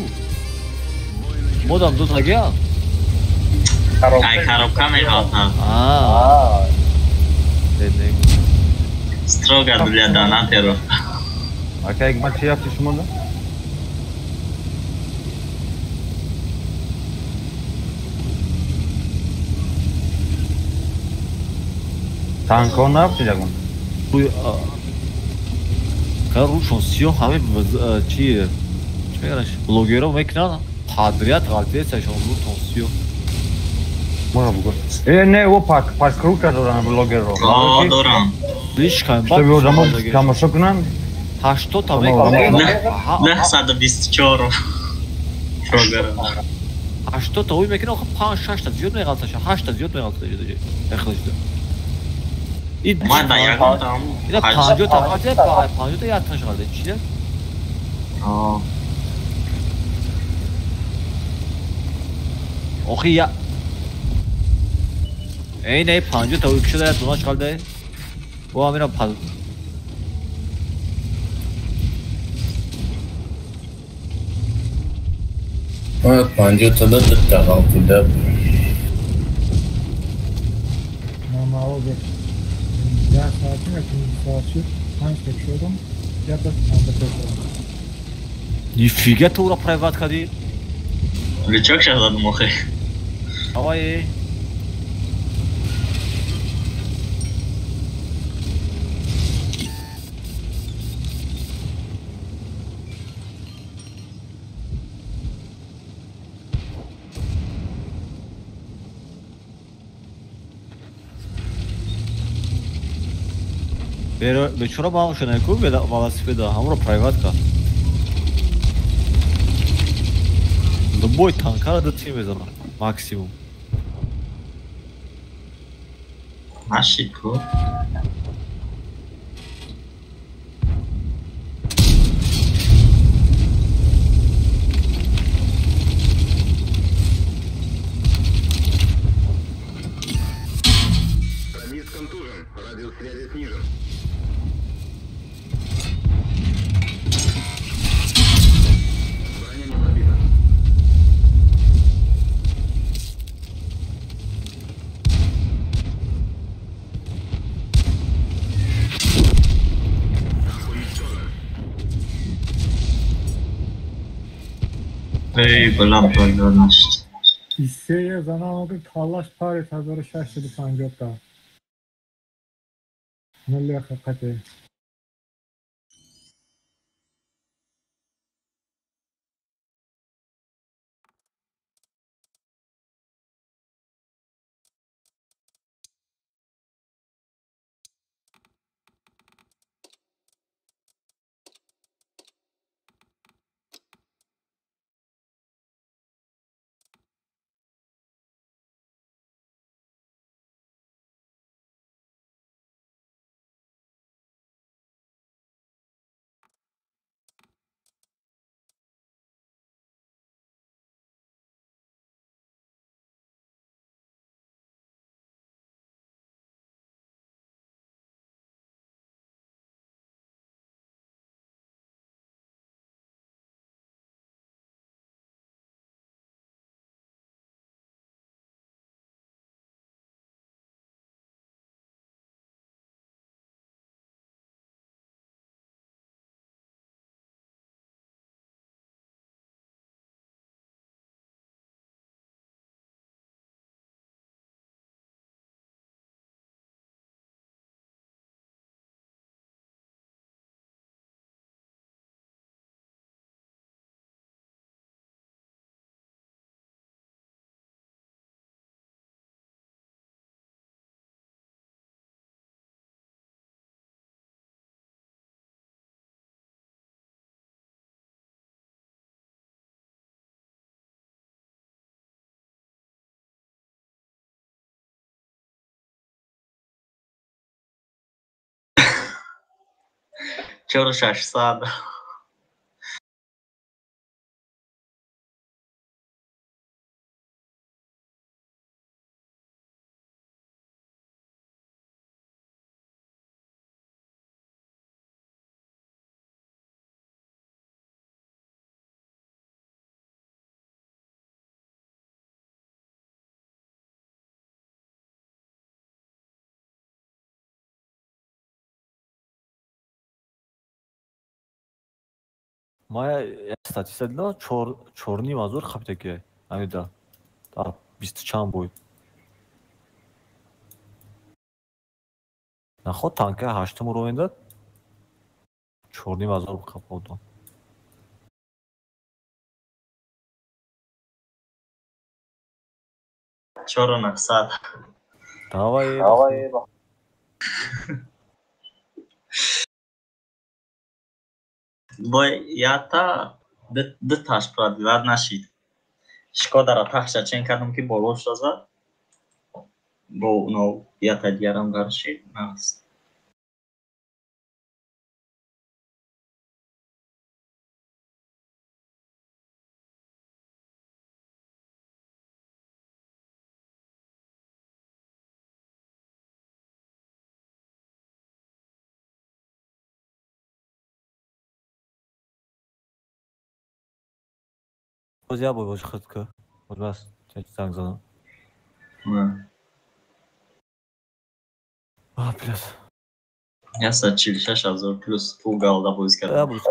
Модам дут агя. Ай коробка мехотам. Денег. Строго для донатеров. Aka یک maç yaptı şu anda. Tanko ne yapacak onu? Ruy рушон сиёҳ ҳаме чи чигараш блогеров мекунанд қадрият ғалтиесашон рушон сиёҳ Bana bu kadar. Ne o parkur dönen blogger o. Дорам. лишкам İşte bir o zaman tamasha kunan. 80 та Не мекунанд 124. Програм. 80 та ой мекунанд 5-6 та зиёд меғалташа 8 та зиёд меғалташа эхлашда Ман да ягам. ина 50 та ҳатя 50 та якташ ғалда чида охи я эй 50 та ой кишада дунаш ғалда о амира пал Evet, bence tadı da altında. Ama o bir ya saatin yakın saati hangi geçiyordum ya da anda tekrar. нифига ты ура приват кади Рычаг сейчас задумал. давай бечора баҳошона ку велосипеда ҳамро приват кард любой танкара да тим мезанад максимум Машику. Радист контужен. Радиус связи снижен. Броня не пробита. Эй, блам, программист. Hisseye zanamadı talaş pare tazarı şaşırdı sancakta. Ne hakikati. Чё шашсад? Моя статистика дила 4 азур хабтаки. Амида. Та 20 чанд буд. Наход танка 8 уровень дад. 4 азур хаб будам. Чоро нақсад. Давай. Бо ята ду таш продвигать нашид. Шкодара тахша чен кардам ки боло шуда. Бо но ята диарам гаршид наст. باز یا باش خود که باز بس زنگ زدم. پلاس. Я 46 азур плюс пул галда боз Я кардам. боз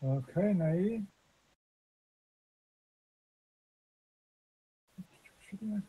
Okay, nein. دیگه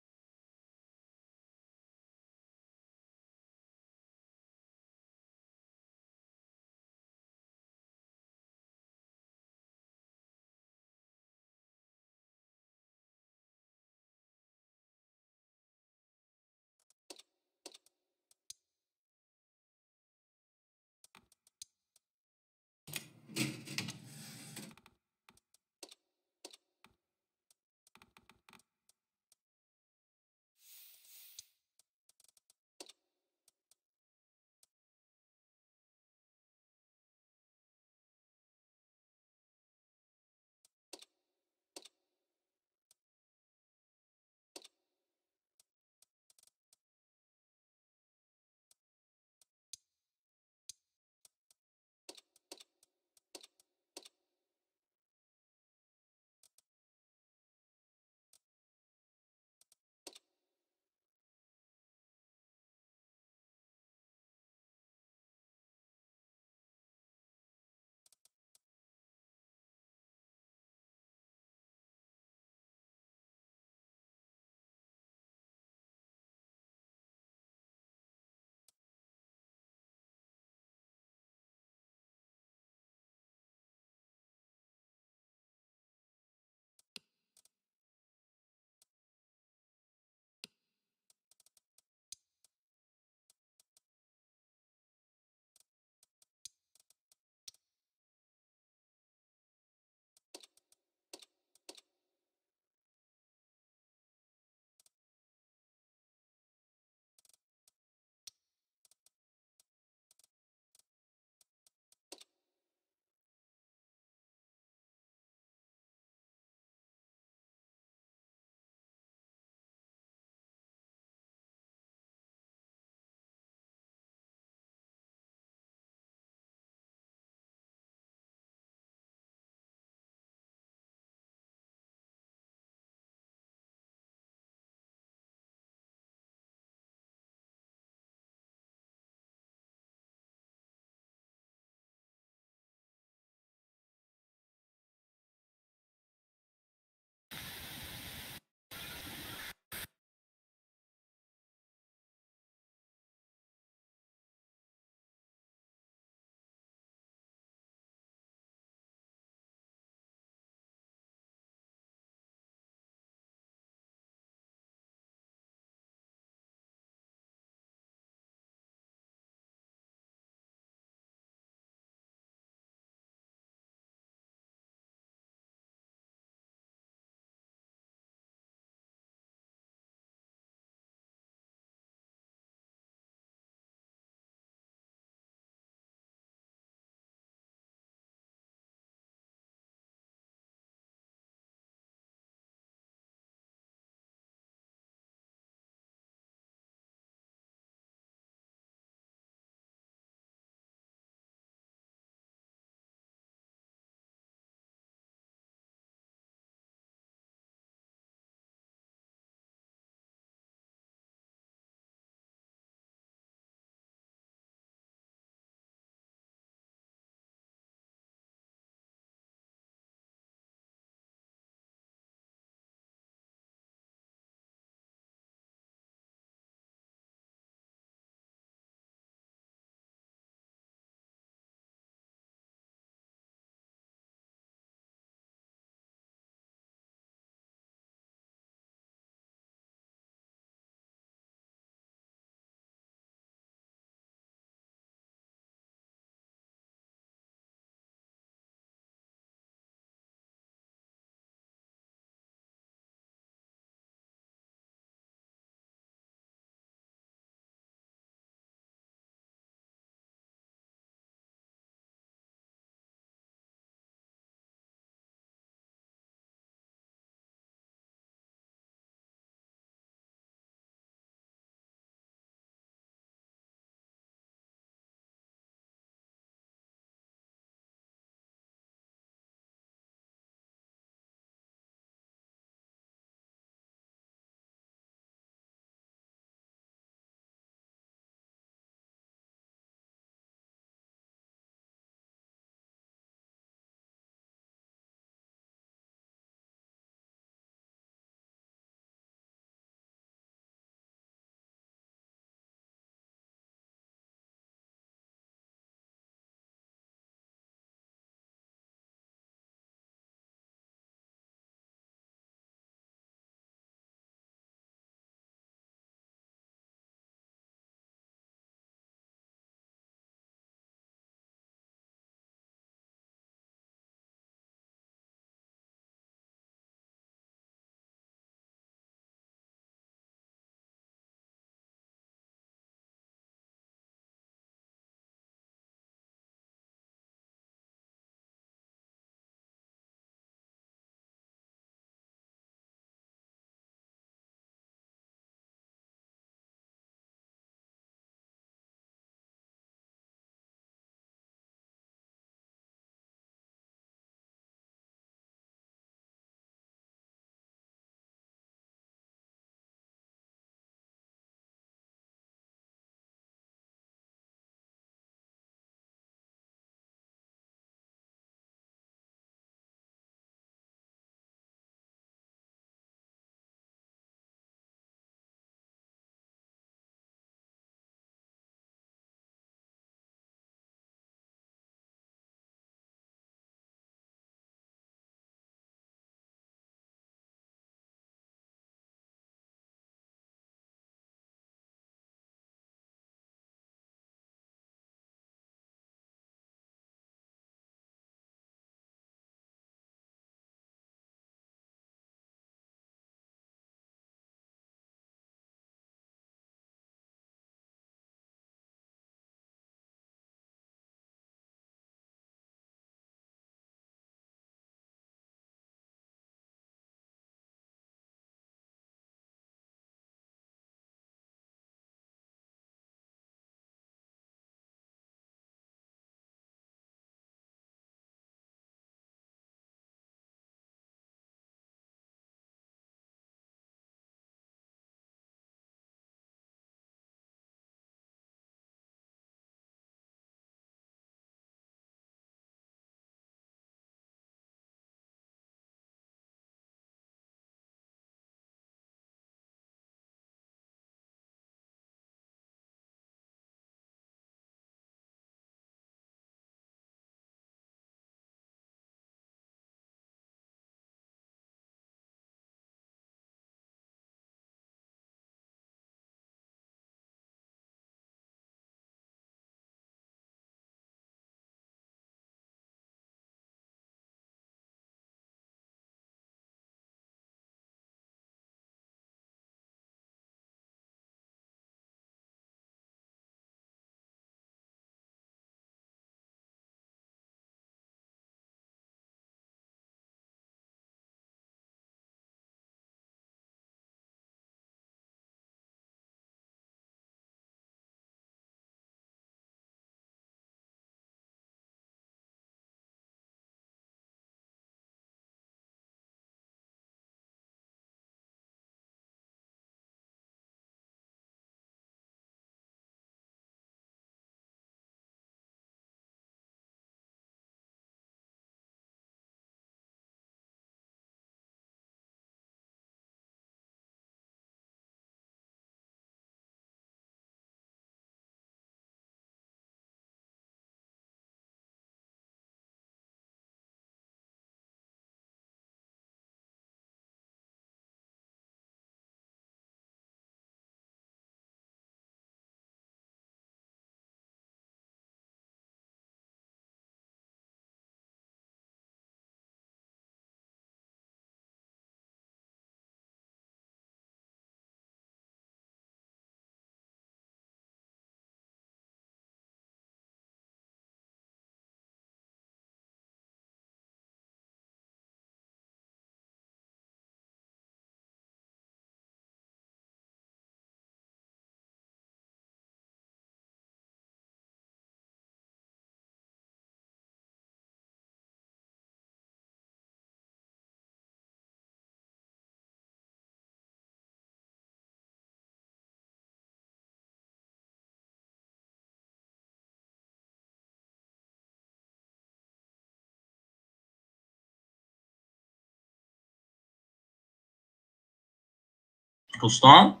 Ruslan?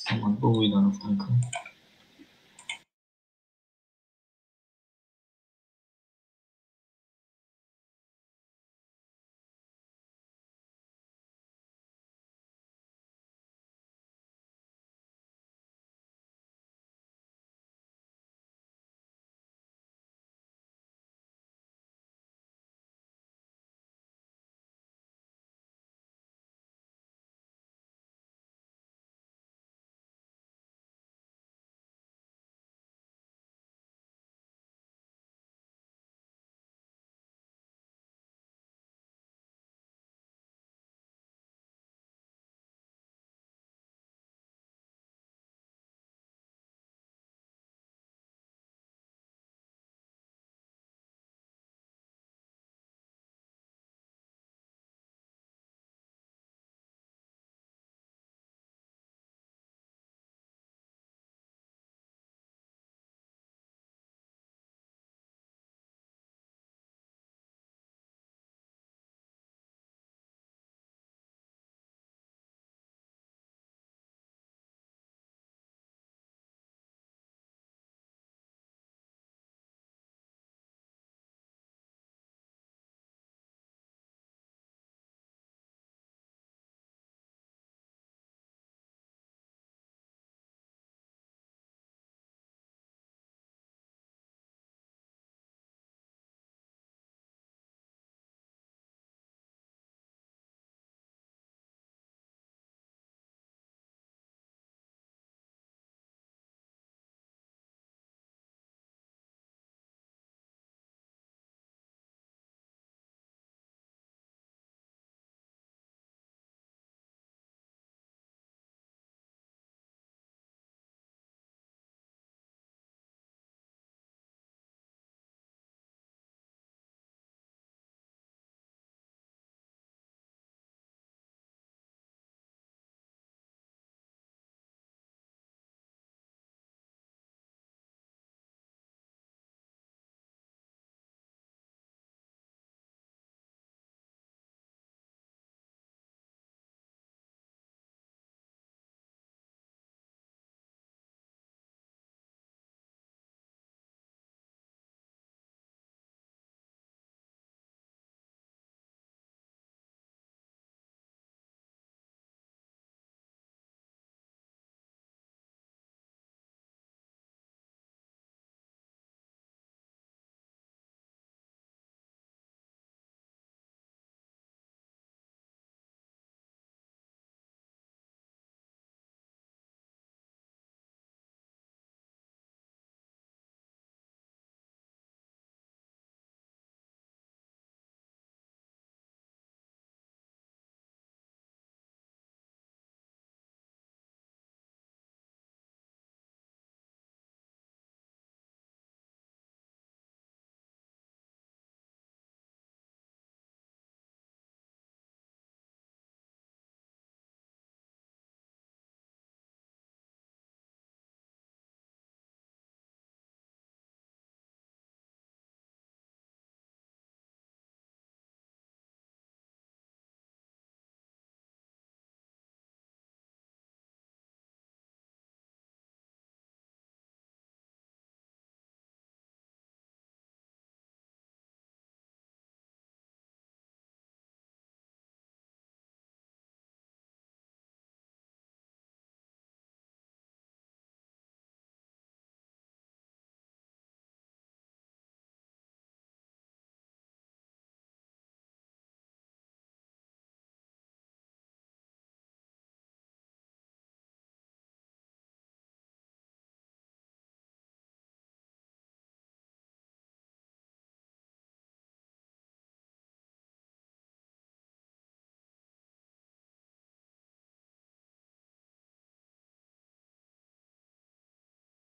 Tamam, bu uydan kanka.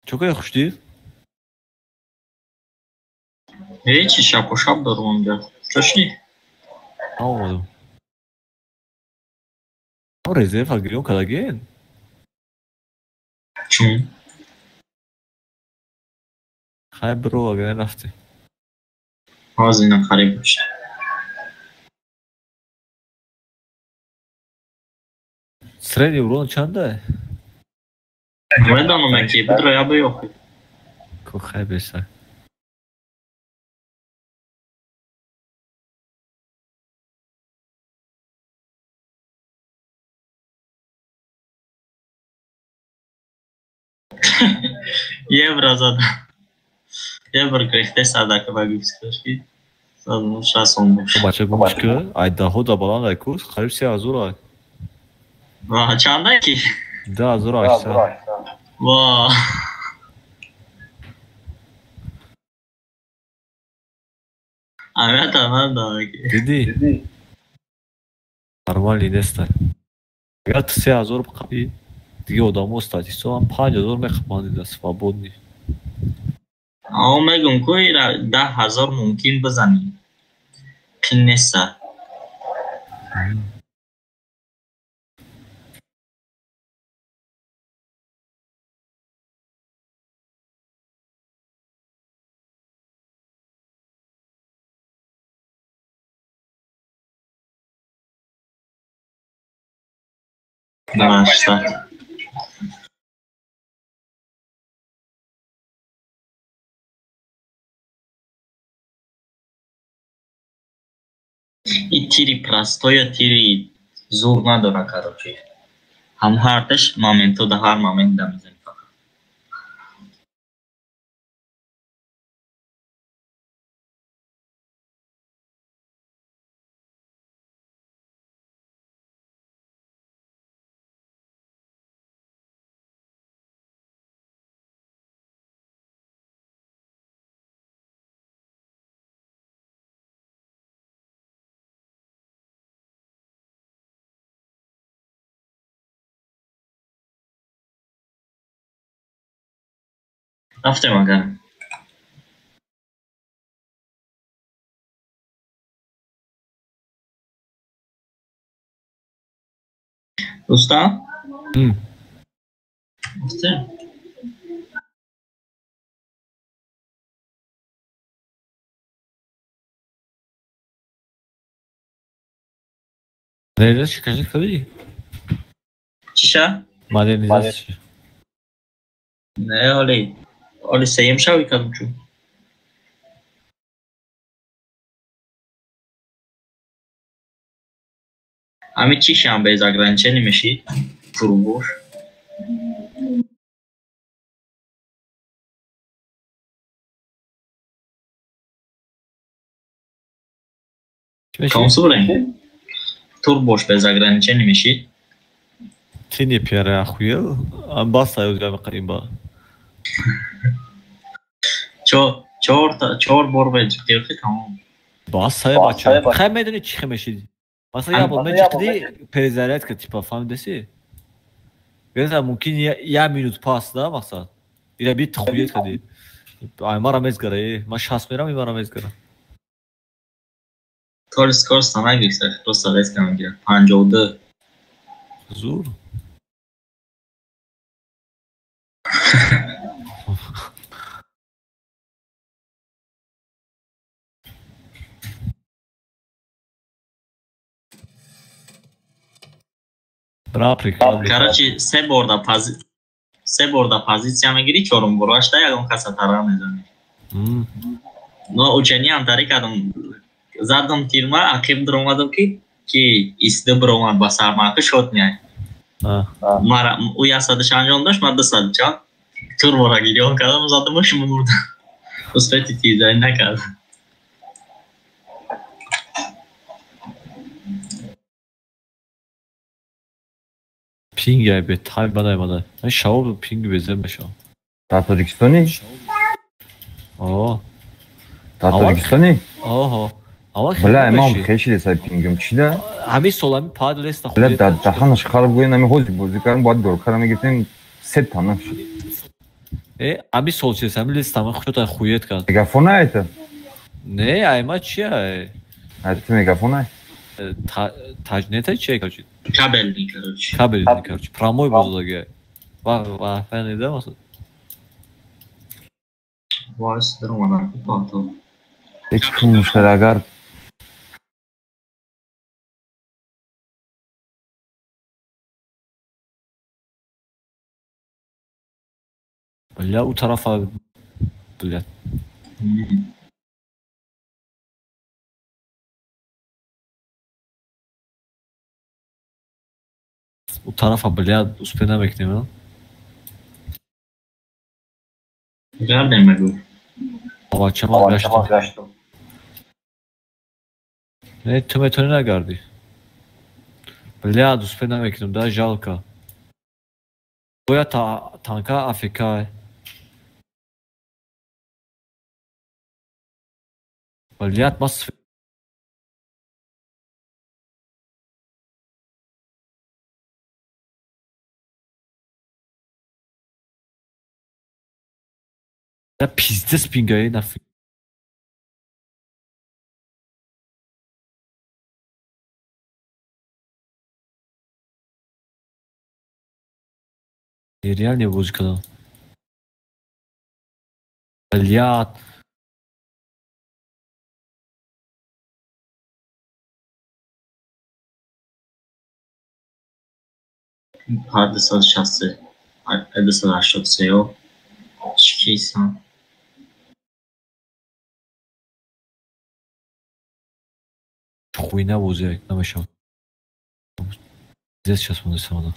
Çok yakıştı. Hiç şap o şap da rumda. Çoşni. Almadım. O rezerva giriyor kadar gel. Çum. Hay bro gene rafti. Ağzından karaymış. Srednji urон чанда? Nedonam ki, bedro ya bu yok. Ko khaybersa. Евро зада. Евро крехте садака багивскашки. Задну шасон. Бача гумшка, ай дахо да баланд ай кус, қариб 3000 ай. Ва, чанда ki? 10800. Ва. Авята надо. Диди? Нормальный неста. Агар 3000 бқаби, диге одамо статистон 5000 мехмани да свободни. Ама мегум кӯи 10000 мумкин бизанӣ. Пин неста. Давашта. И тири простоя, тири зур надора, короче. Ҳамҳарташ моменту да ҳар момент да мизани фақат. Рафтем агар. Рустам? Рафтем. Модернизация каждый ходи. Чиша? Модернизация. Не, Оли сеем шави кадом чу. Ами чишам без ограничений меши? Турбош. Консулен. Турбош без ограничений меши? Ты не переохуел? Амбаса я уже мақаримба. چهار بار به دقیقه تمام باسه بچه خیلی میدونی چی خمیشید مثلا یا با من جدی پریزریت که تیپا فهمیدسی مثلا ممکن یه مینوت پاس ده مقصد اینا بیت خویت کردی ما را مزگره من شخص میرم این را مزگره کار اسکار سمک بیکسر راست آقایست که من گیرم 52 زور Короче, سه برده позиция میگیری چهارم براش ده یکم کسا ترا میزنی نو اوچنی هم تاری کردم زدم تیرما عقیب در اومدم که ایسته بر اومد با سرماکه شد میای او یه صدش انجام داشت من 200 چند تور برا گیریان کردم زدمش مردم اصفتی تیزایی نکردم پینگ ای به تایم بنای من شاو پینگ بزن بشم تاجیکستانی؟ آه تاجیکستانی؟ آها بله امام خیلی لیسای پینگم چیده؟ همین سولمی پاد لیست خوبه بله دهانش خراب گوین همی حوزی بازی کردم باید دور کردم میگفتیم 3 تانه شد همین سول چیز همین لیست همه خود خویت کرد مگافون ایت؟ نه ایما چیه؟ ایت مگافون ایت؟ تاجنت چیه کارچی؟ کابلی короче. Кабель, короче. Промой бозлагай. Ва фениде масад. Вайс дромана пато. Ekşum şeragar Бля, у тарафа, блядь. У тарафа, блядь, успена bekliyorum ha. Garden mı bu? Açamaz kaçtım. Ne tüme ne gardi? Блядь, успена bekliyorum da жалко. Boya tanka AFK. Блядь, mas ya pizdes pingayı nafi. Реально музыка. Блядь. Hadisa şahsı. Hadisa raştotseyo. Çikiysan. Хуйня музыка, нам еще. Здесь сейчас мы нарисовано.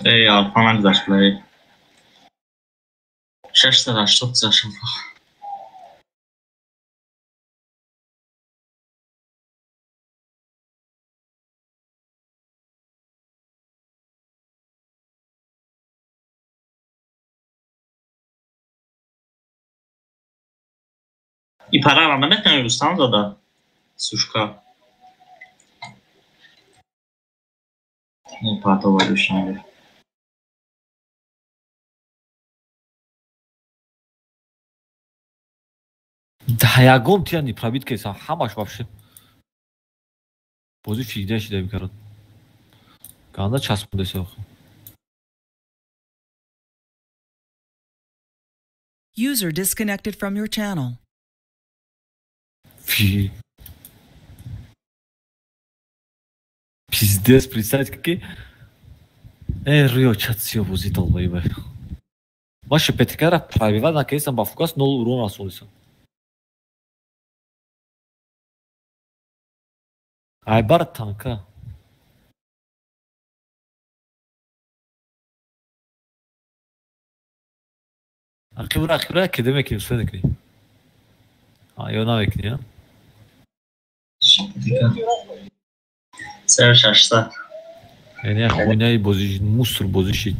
Ey Alpan arkadaşlar. 680 şafa. I para na metę już tam doda. Suszka. Nie patowa już nie wie. Да я гом тяни пробитка са хамаш вообще. Бозу фигдеш да бикарат. Ганда час мунда са. User disconnected from your channel. Фи. Пиздец, представьте, какие... Рио чатсио бози долбоебе. Маша петкара правила на кейсам ба фокус 0 урон расулисан. Ай бар танка. Akıbra ki demek ki üstüne ki. Ha yona bekliyor. Sev şaşsa. Yani хуйня bozici, musur bozici.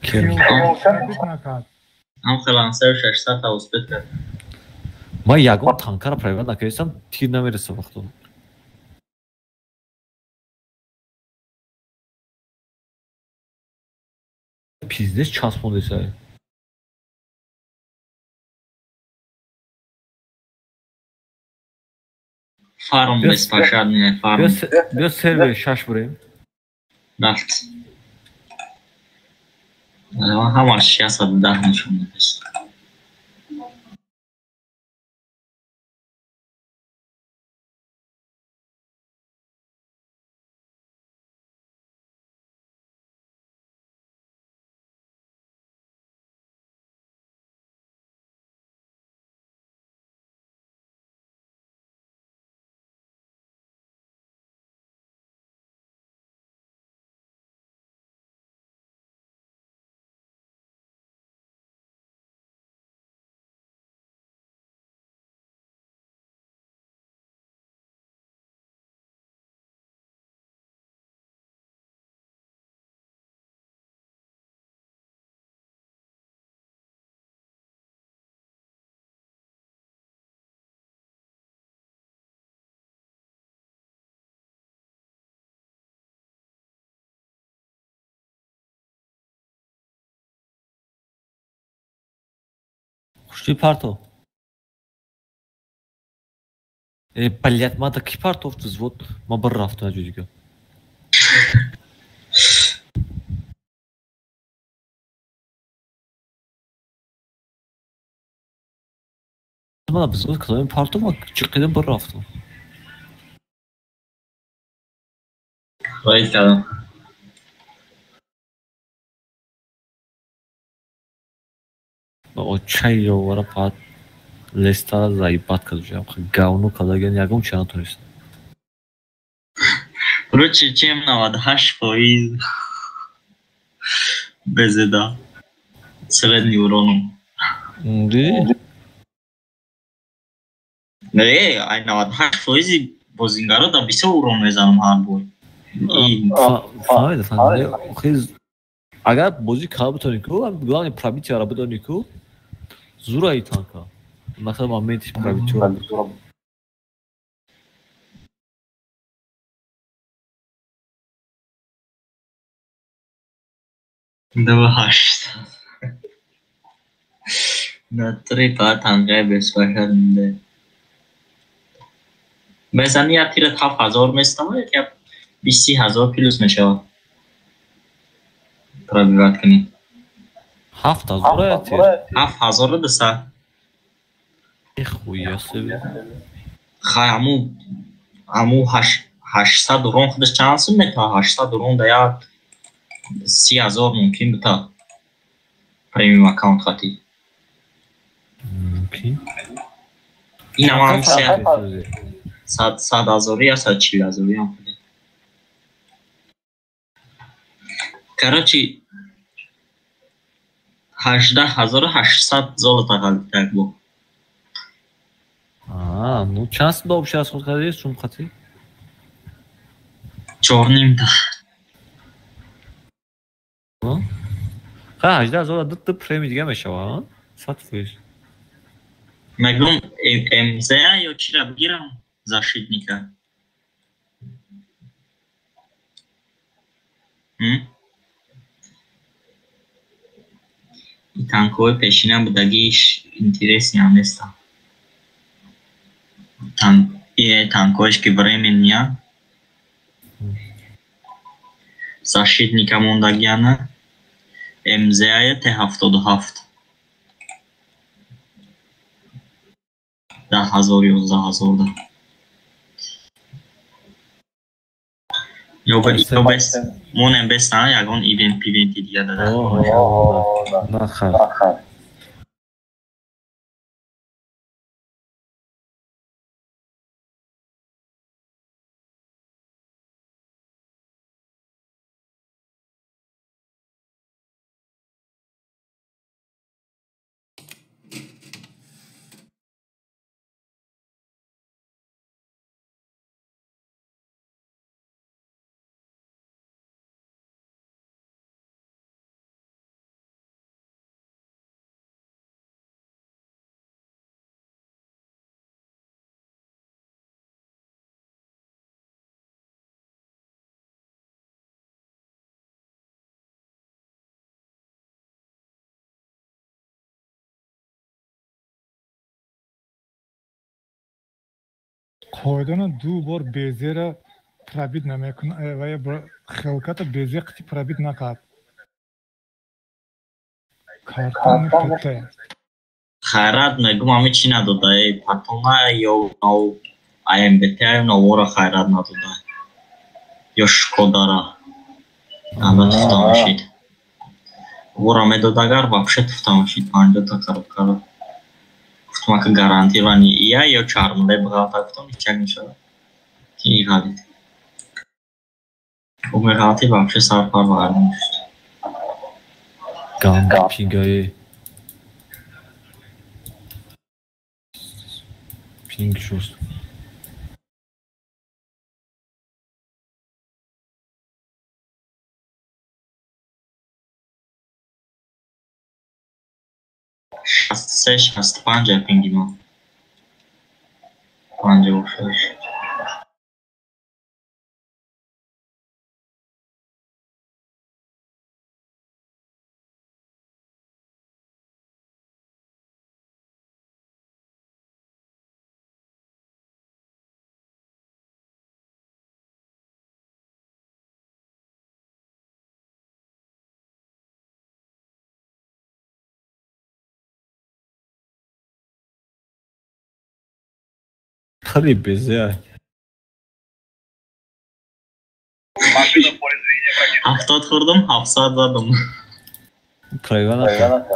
Kerem. Am kalan sev şaşsa ta uspet. Ma yagon tankara pravila na кейсам тир намерesa вахто. Пиздец час мондеса. Farm bezpośrednie, farm. Biraz server şaş buraya. Naft. Hamaş yasadı dahmışım. Kuchli partov. Блядь, man taki partov wzwód. Ma barraftu na dziudziga. Mana wzwód, kto partov ma çıkıda barraftu. Xarid kardam. O çay ovara pat. Lestara zayibat kazacağım. Gavnu kalagen yagam çana turist. Короче, чем 98% без еда. Средний урон. Ndi. Не, ай 98% бозингара да бисёр урон мезанам ҳар бор. Фаҳмида. Хиз агар бозӣ кар битонӣ ку, главне пробитиара бидонӣ ку, зураи танка. Масалан, ман метиш пробитиора. Давай 800. На 3 пар танқаи бесбашар мунде. Мезани як тират 7000 меставад, як 20000 плюс мешавад. Пробиват кунӣ. 7000 я тир. 7200. Нихуя себе. Хай аму 800 урон худаш чанд сум метавад? 800 урон да як 30000 мумкин бита. Премиум аккаунт хати. Мумкин. Инам ҳам 100,000 я 140,000 ям худе. Короче 18800 золота галитак бо. Ну чанд ба обши расход кардӣ сум хати? 4,5 та. Ха 18000 дутта преми дига мешавад. 100%. Мегум МЗ ё чира бигирам защитника. И танковой пешина будагиш интереснее место. Танковочки временные. Защитника Мондагяна. МЗ Т-77. 10,000 11,000 да. Ё бес монем бестан ягон ивенти дига дада. Нахар. Qoidani du bor bezera probit namekun va xilkata beze qiti probit nakat. Karton qita. Хайрат мегум ами чӣ надодаи патона ё нав АМБТ новора хайрат надода ё Шкодара ана туфта мошид вора медодагар вообще туфта мошид 50 та коробкаро гуфтам ака гарантированӣ ия ё чармле бғалта гуфтам чак мешавад ки ғалит уме ғалати вообще сарпар вағар намешуд Ganda pingayı. Ping şust. шаст се шаст панҷа пинги ман 56 خیلی بزه 70 خوردم 700 زدم پرایوان هست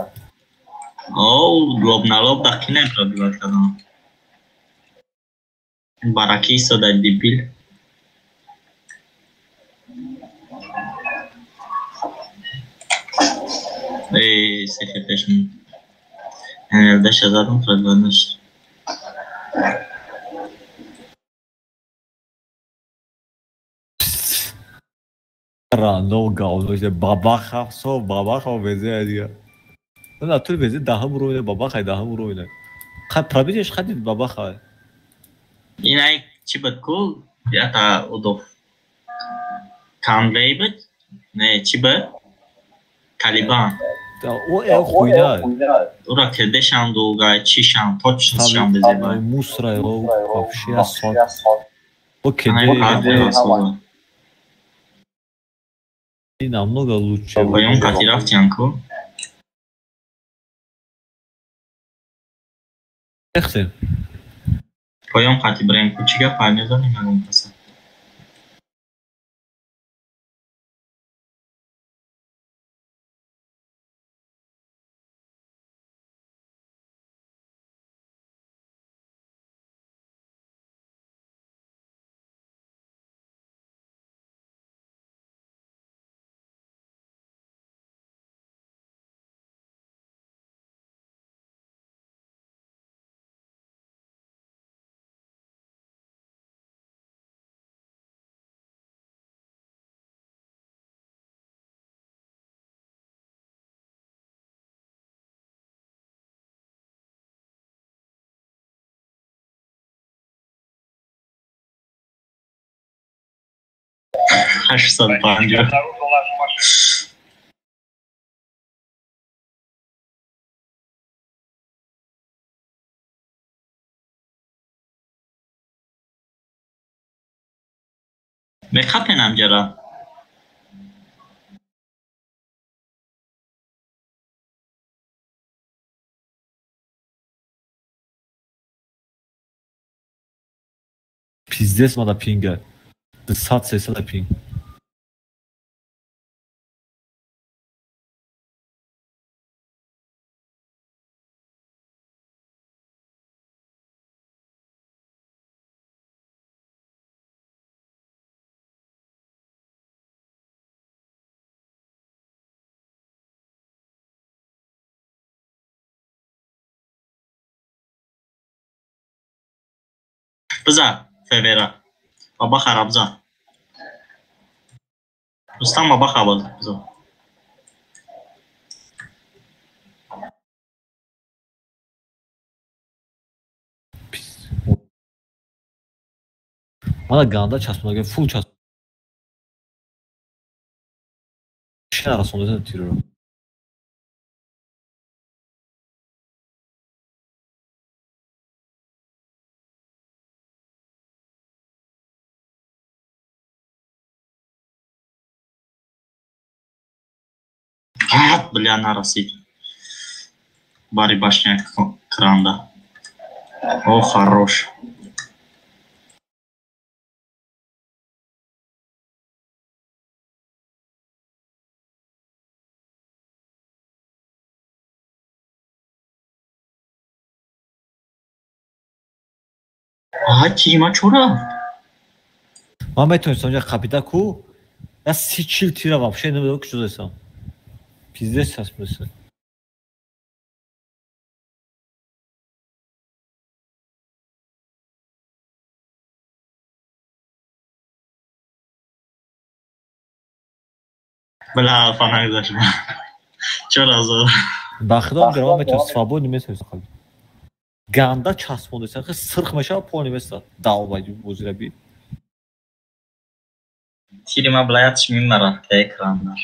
او لب نلب دقیقی نمیتونه بیباد کردم برکی ایستاده دیبیل ای سیخی پیشم انردش زدم پرایوانش راندو گاونوش بابا خفصو بابا خو بزه دیگه نه تو بزه ده هم روینه بابا خی ده هم روینه خب پرابیدش خدید بابا خواهد این ای چی بود کو یا تا او کانوی بود نه چی بود تالیبان او خوینه او را کرده شند و گای چی شند توچ شند بزه باید موس رای او کافشی از سال او همه کده намного лучше поем котировтянку Ехте. поем хати брем кучига пармезан имам паса $800 میخوابنم جرا Пиздец мана пинга. 200 пинг. بذار فیورا بابا خراب زد رستم بابا خراب زد Mana ganda çasmaga full ças. İşin arasında da tiriyorum. бля нарасид бари башня кранда о хорош тима чура Мама это сонja капитаку. Я сичил тира вообще не знаю, что это. Пиздец çasması. бля фанак зашма чура зор Baxıram görəm mən svobodni mesaj xal. Ganda çasmadısan, xı sırxmışa pol investat. Dalbayı bozura bir. تیریما بلایت شمیم مرا که اکرانlar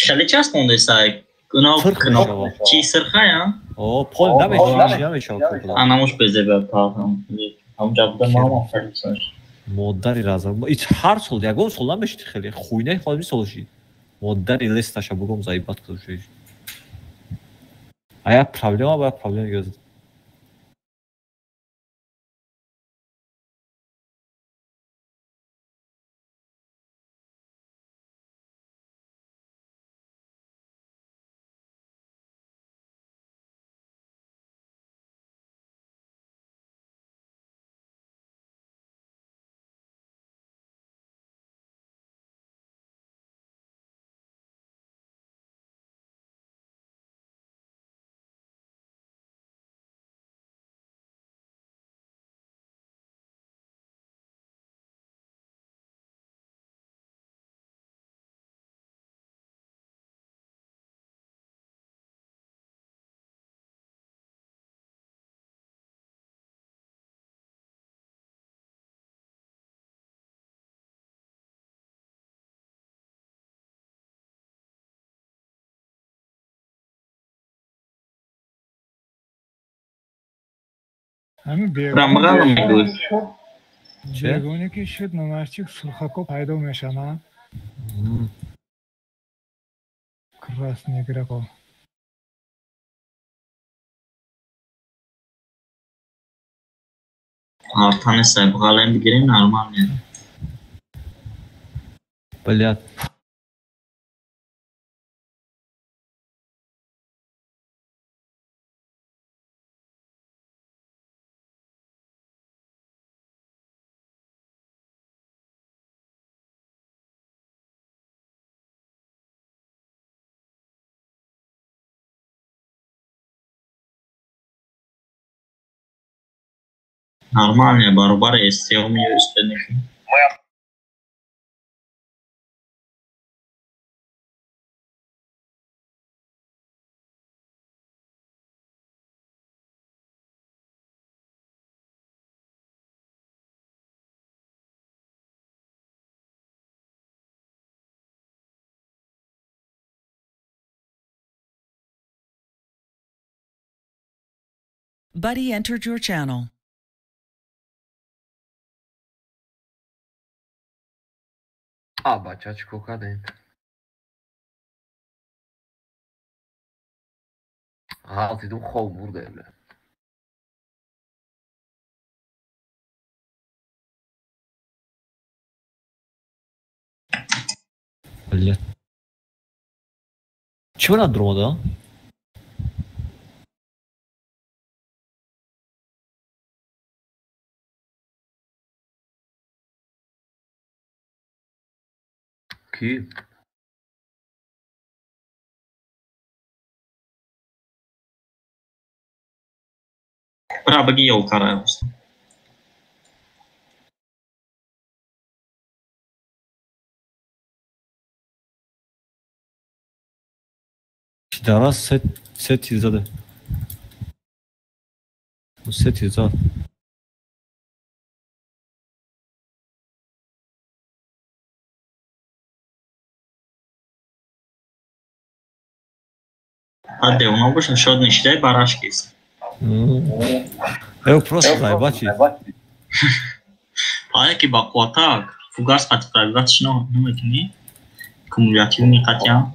خیلی چست مونده سای گناه چی سرخه یا؟ O pol ne meşe ya meşe okula. Anamız beze bir pardon. Amca da mama ferdisan. Modlar razam. İç har sol ya gol soldan meşti xeli. Xuyne xalbi solushi. Modlar iles taşa bugum zayıbat kılışıyor. Aya problema var problem gözü. همین Рамгало мегӯй. بیگونه که شد نمارچیک سرخکو پیدا میشن کراس نگره کو Артани сайбғалем бигирем нормал мед. Блядь. Нормально, барабар СТО меё üstündeki. Buddy entered your channel. Băceaci cadente. Alții de un hol de ele. Блядь. Чего на дроу, да? Ki? Bra, băghi eu care aia asta. Dara set izladı. Bu set izladı. Hadi onu обычно еще одни считай барашки. Eu просто заебачий. Ая ки ба қуата фугас қати правилатиш наметуни кумулятивни қатиям.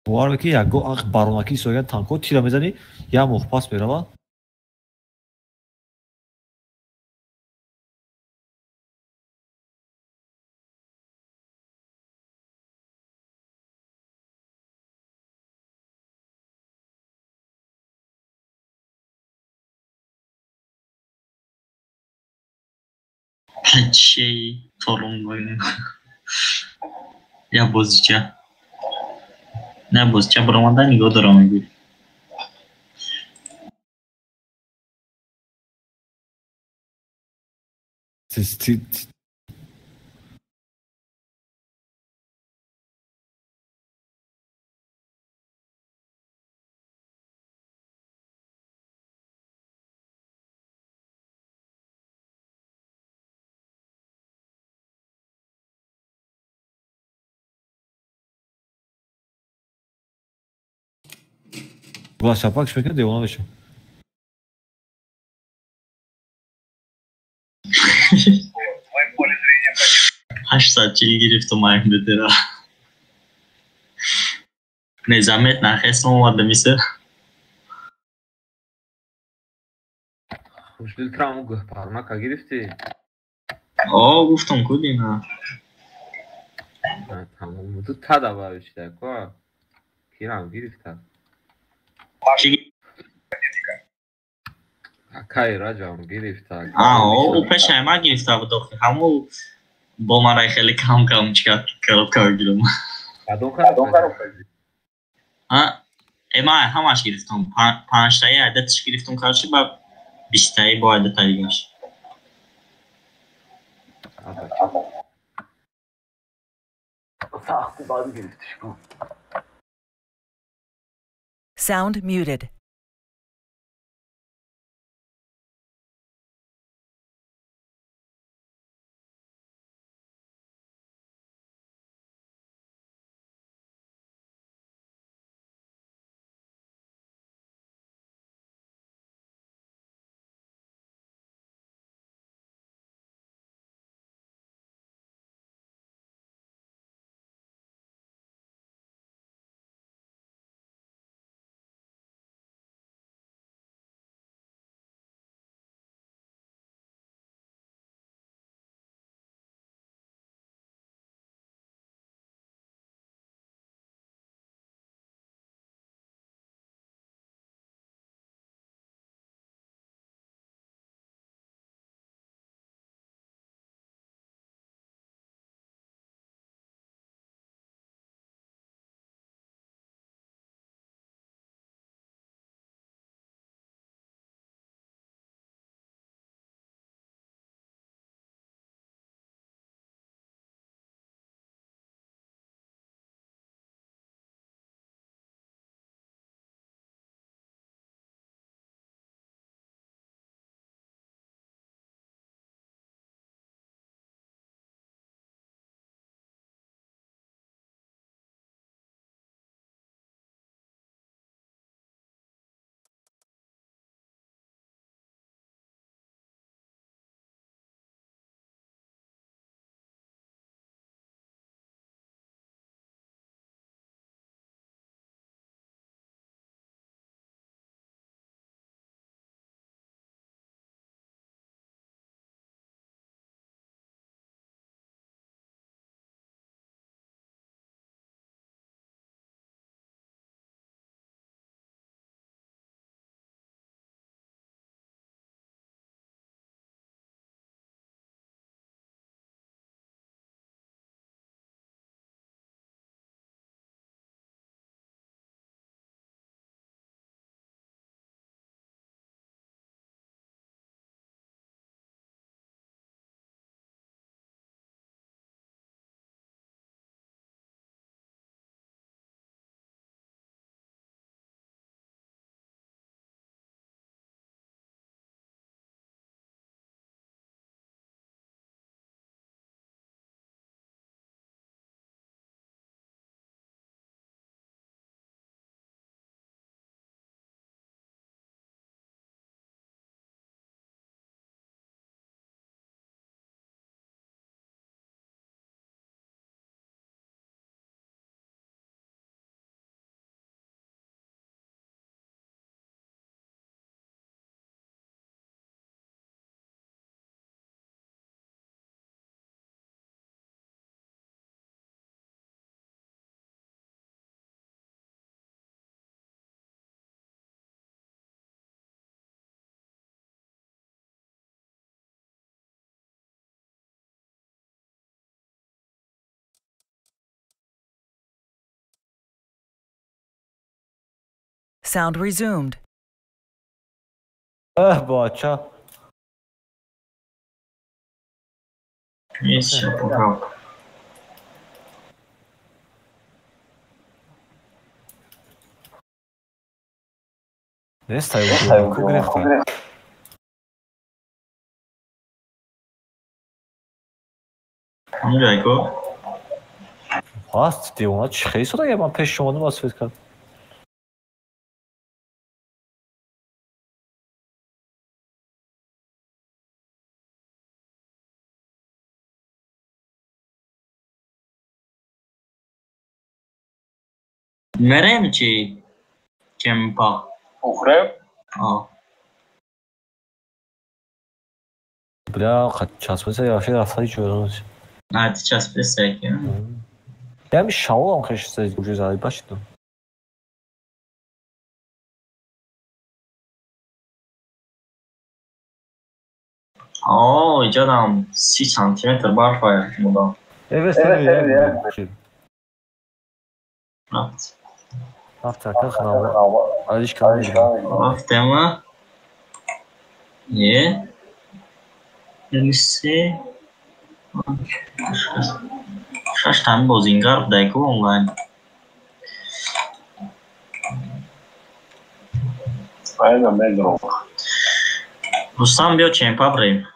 باور که یک گو آخ بارونکی سوگن تانکو تیرا میزنی یا مخپاس میره Şey torun boyun. Ya bozuca. Ne bozuca buradan iyi olur ama bir. Ulan şapak şmekin de ona beşim. Kaç saatçiyi giriftim ayımda dira. Ne zahmet nakes olmadı mısır? 60 لیترمو گهپرناکا گرفتی؟ گفتم کدی نه. تمام بود تا دا باوشته که کیرم گرفته چی؟ اکای راجعم گرفته او پیش ما گرفته بود داخل همو با من رای خیلی کم چکت کار گیرم. کدوم کارو ما همش گرفتم 5 تایی عددش گرفتم کارشی با 20 تایی با عدد تاییش. سخت باید گرفتش کن. Sound muted. Sound resumed. باچا نیست شپوکا نیست تایی کو گرفتن همونجایی که هست دیونا چی خیلی شده یه من پیش شما باز فکر کرد مرم چی؟ کمپا اخرى آه Бля, часпеса яши рафтари чӯраш. А, ти часпеса яке. Ями шаолам хешса уже зади башидо. О, иҷодам 30 сантиметр барф аяд мудом. Рафт. Рафта ханава. Алиш кам. Рафтема. Let me see. Шаштан бозингар дайку онлайн. Aynen belli oldu. Рустам биё чемпа брем.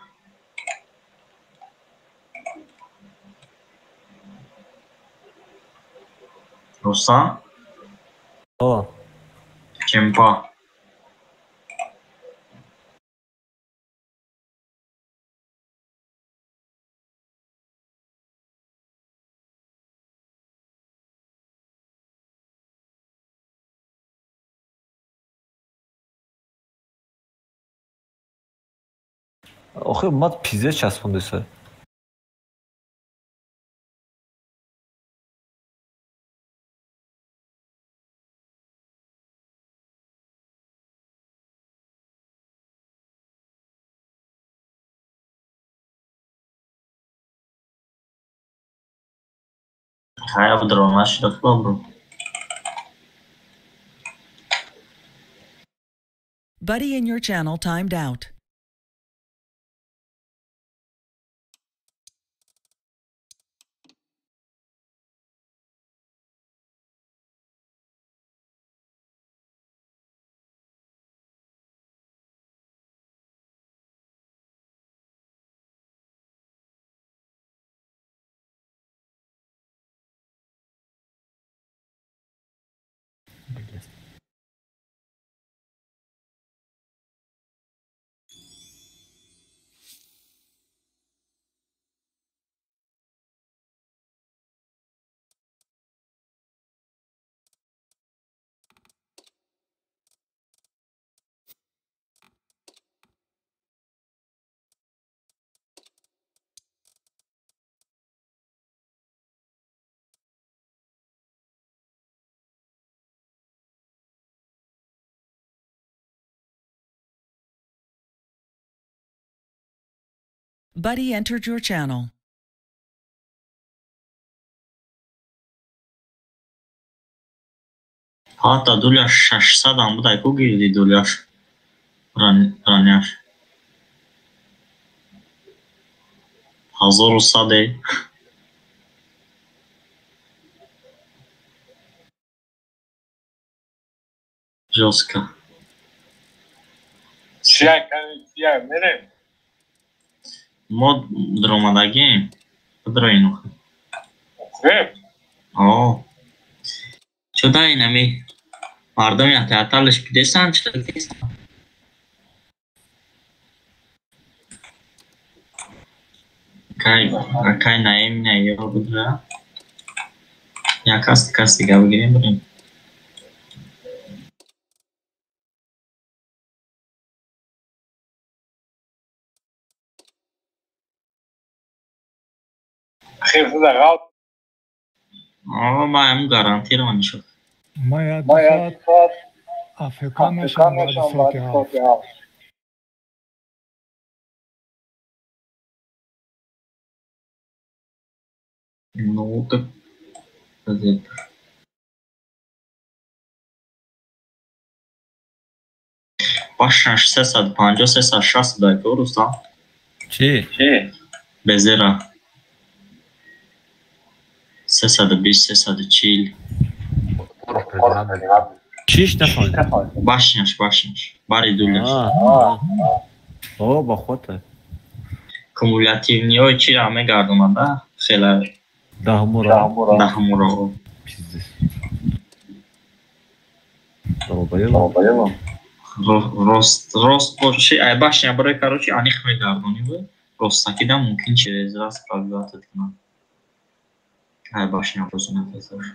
Рустам? О. Чемпа. Охир мат пиза часпондеса. Хая вдруг что добро. Buddy in your channel timed out. Buddy entered your channel. Hatta $600 600 budayku girdi $. Раняш. 1100. Жестко. Сия, мерем. Мод дромадагим. Подроину. О. Чуда инами. Мардам я театралиш пидесан чудесан. Кай наим не yo budra. Я каст гавгирим брим. Geef ze daar uit. Ama ben garantiram şu. Maya saat Afrika meşan badi sote ha. Ну так. Başına 350 60 dayı olursa. Çi? Bezera. 320 340. Чиш нафал. Başlaş. Bari $. О, бахота. Kumulativni o çi rame gardumada. Xela Dahmura. Пиздец. Долбоёб. Рост больше. Ай башня брой, короче, они хмель гардуни бы. Ростаки да мумкин через раз пробивать это надо. Ай башня просто не фазаш.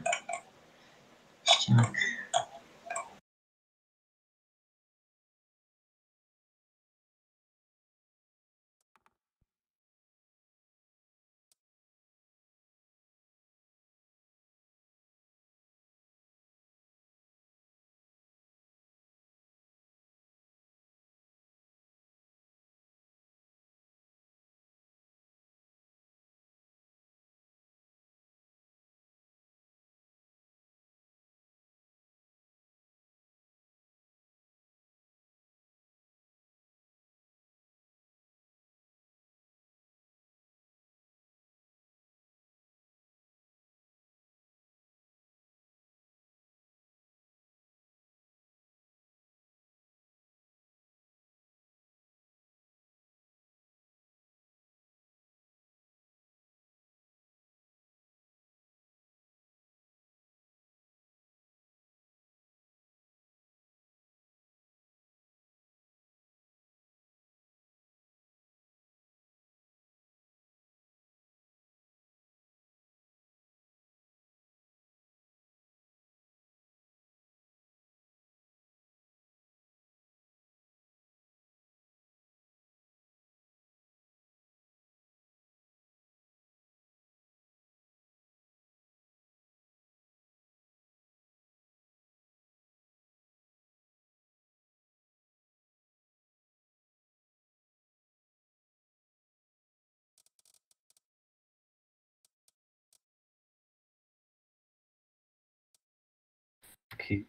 کی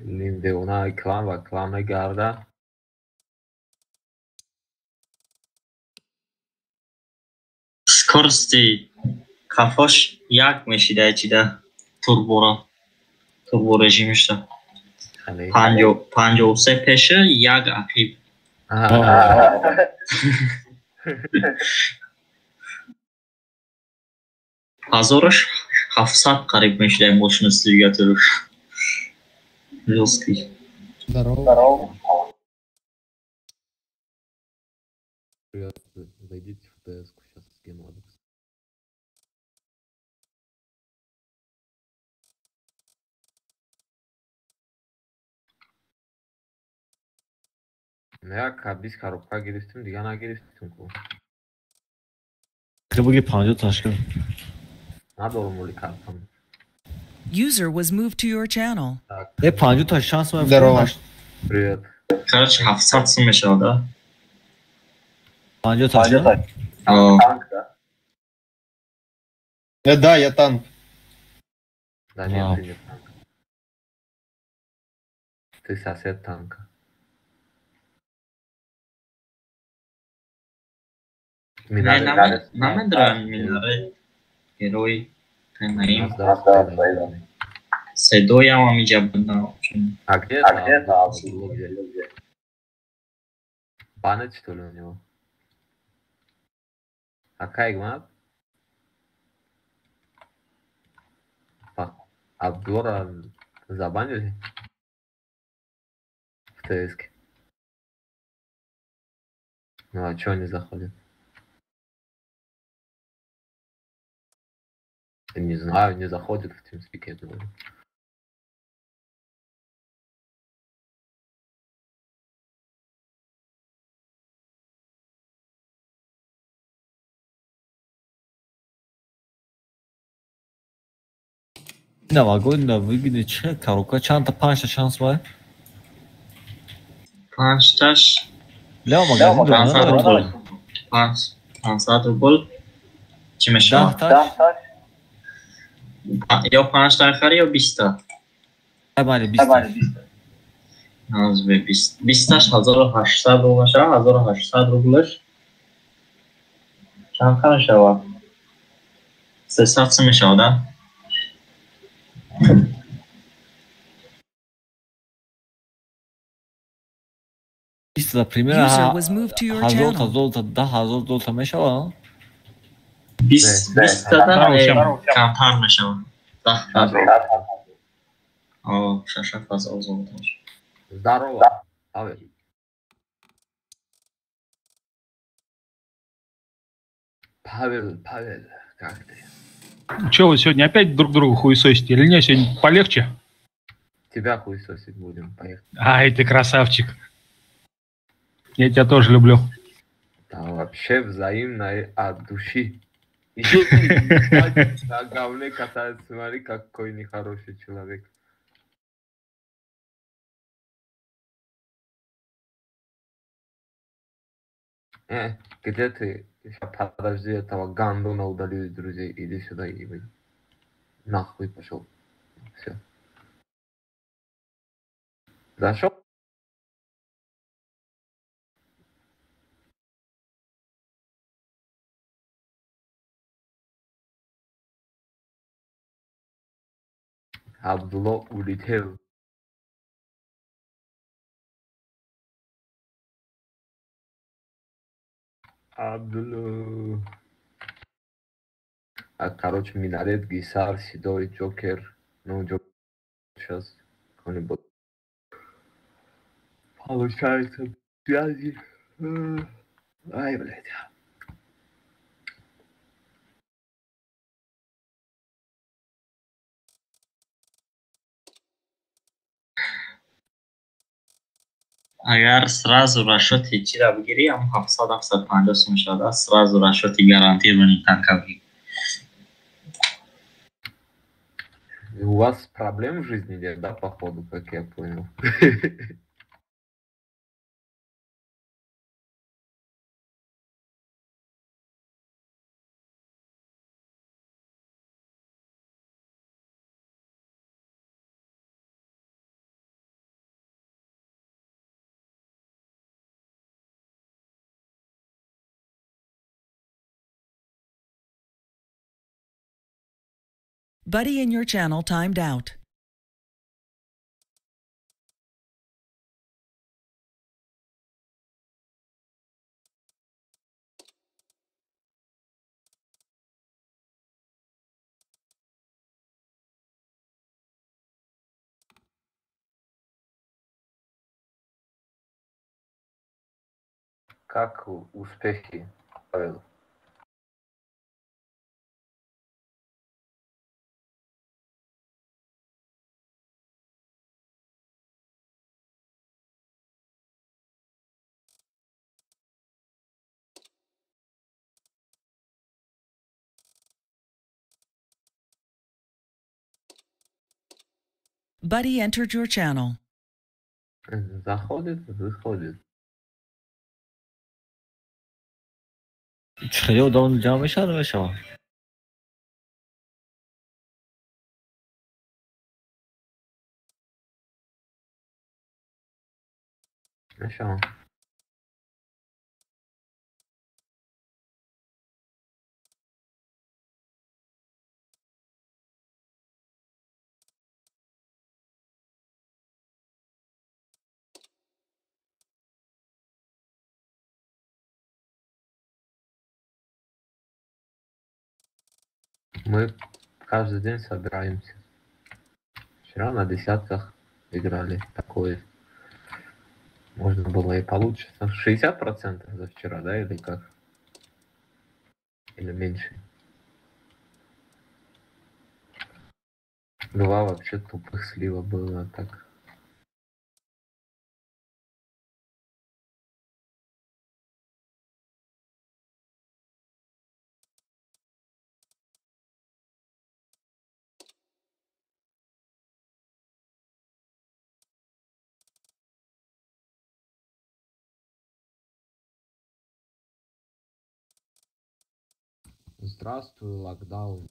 Lindeona klan va klan garda скорости кафош як мешида чида турбо режимишда 53 пеша як ақиб ҳазораш 700 қариб мешида мошинасти двигателуш жёсткий. Здорово. Привет, зайдите в ТС-ку, сейчас скину адрес. Ne biz karupka giriştim, digana giriştim ku. Kıbıgi panca taşkın. Ne doğru mu likartam? User was moved to your channel. Panca taş şans var. Здорово. Привет. Короче, 700 мешал, да? Panca taşkın. Да, я танк. Да нет, Вау. ты не танк. Ты сосед танка. Намедран минаре. Герой. Наим. Седоя мамиджабна. А где это? Банет, что ли, у него? А Кайгмат? Обзора забанили в ТС-ке. Ну а чё они заходят? Не знаю, не заходят в TeamSpeak, я думаю. Ne var golünde выгоды че коробка чанта панча шанс var. Панчташ. Лео магазин да. 500 рубл. Чи мешал? Я 5 та хари я 20 та. Бали 20. Az be 20 taş 1800 rubl şa 1800 rublش چند خرج شوا 300 میشه да? За пример User was moved to your channel. золото да золото мешава. 20 тадан камтар мешава. Да. О, шаша фаза золото. Здорово. Павел. Павел, как ты? Че, вы сегодня опять друг друга хуесосите? Или нет, сегодня полегче? Тебя хуесосить будем, поехали. Ай, ты красавчик. Я тебя тоже люблю. Да, вообще взаимно от души. На говне катается, смотри, какой нехороший человек. Где ты? Подожди, этого гандона удали из друзей. Иди сюда, ебай. Нахуй пошел. Все. Зашел? Абдулла улетел. Абдулла. Короче, Минарет, Гисар, Седой, Джокер. Ну, Джокер сейчас кто-нибудь. Получается, связи. Ай, блядь. اگر сразу расчеты чира бигири ам 700-750 сум шуда сразу расчеты гарантированный танка бигири. У вас проблем в жизни нет, да, походу, как я понял? Buddy in your channel timed out. Как успехи, Павел? Buddy entered your channel. Заходит, выходит. خیلی آدم جمع شده شما. شما Мы каждый день собираемся. Вчера на десятках играли. Такое. Можно было и получше. 60% за вчера, да, или как? Или меньше? 2 вообще тупых слива было так. Здравствуй, локдаун.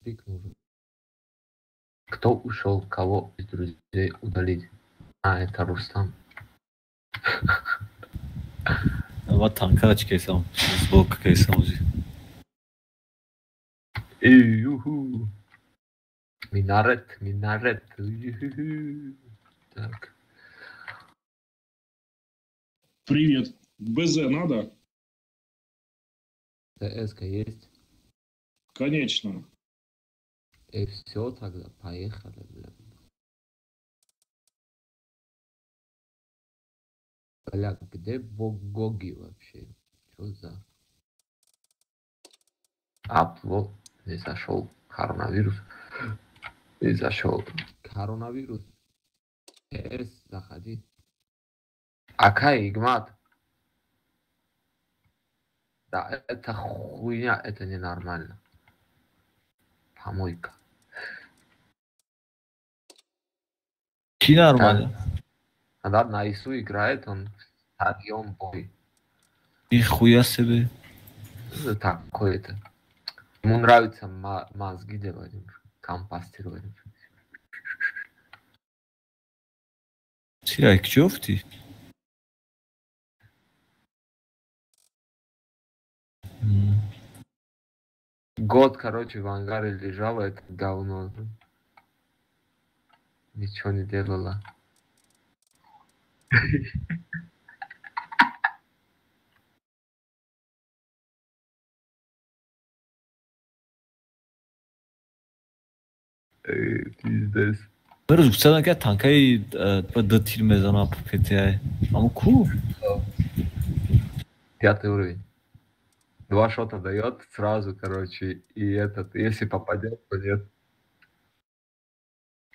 Пик нужен. Кто ушел, кого из друзей удалить? А, это Рустам. Вот танка açıkçası. Сбоку кайсамузи. Юху. Минарет, минарет. Юху. Так. Привет. БЗ надо? ТС-ка есть? Конечно. И все тогда, поехали, блядь. Бля, где Богоги вообще? Что за... Апло, не зашел. Коронавирус. Не зашел. Коронавирус. ТС, заходи. Акай, Игмат. Да, это хуйня, это ненормально. Помойка. Ki нормально? Когда на ИСУ играет, он стадион бой. Нихуя себе. Ну, такое-то. Ему нравится мозги делать, компостировать. Сирай, чё в ты? Год, короче, в ангаре лежало это говно. Ничего не делала. Пиздец. Böyle uçsadan ki tankayı da tilmezana PTI. Ama cool. 5 уровень. 2 шота дает сразу, короче, и этот, если попадет, то нет.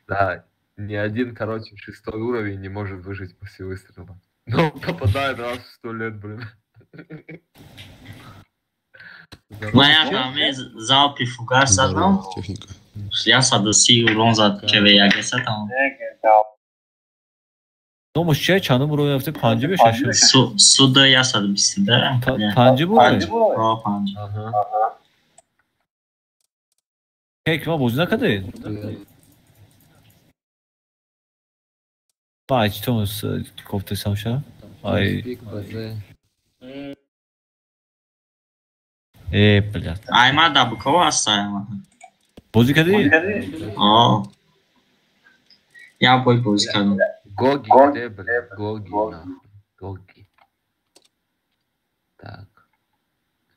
Да, ни один, короче, 6 уровень не может выжить после выстрела. Но попадает раз в 100 лет, блин. Моя família залпи фугас задам. Я саду си урон зад че веяге сатам. No muşçaya çanı buraya yaptı pancı bir şaşırdı. Suda yasadı bizi de. Pancı bu. Pancı. Peki ama bozuna kadar. Bak, что с кофтой сам сейчас? Ай. Блядь. Айма Дабкова Асайма. Бузика değil. О. Я бой Бузика. Гоги, где, блядь? Гоги, нахуй. Гоги. Так.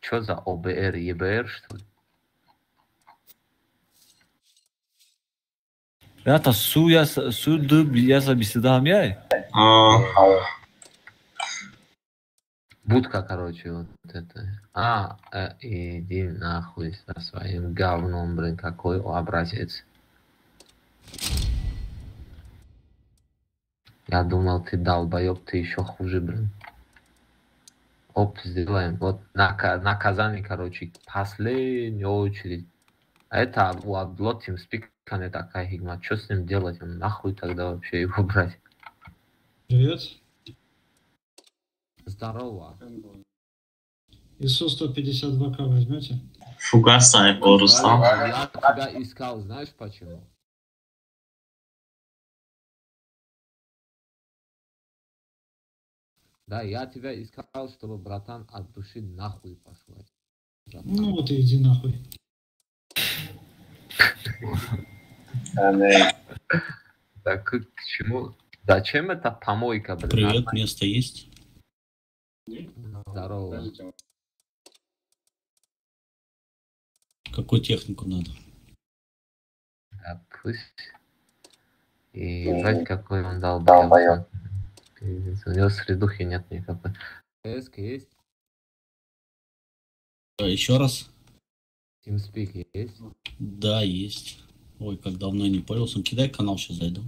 Чё за ОБР? ЕБР, что ли? Это су я беседам я. Будка, короче, вот это. Иди нахуй со своим говном, блин, какой образец. Я думал, ты долбоёб, ты еще хуже, блин. Оп, сделаем. Вот наказание, короче, последнюю очередь. А это у Адло TeamSpeak не такая хигма. Что с ним делать? Он нахуй тогда вообще его брать? Привет. Здорово. ИСУ-152К возьмете? Фугаса и Рустам. Я тебя искал, знаешь почему? Да, я тебя искал, чтобы, братан, от души нахуй послать. Братан. Ну вот и иди нахуй. Так к чему? Зачем это помойка, блин? Привет, место есть? Здорово. Какую технику надо? Да, пусть. И вроде какой он долбоёб. У него средухи нет никакой. ТСК есть? Еще раз? TeamSpeak есть? Да, есть. Ой, как давно не пользовался. Кидай канал, сейчас зайду.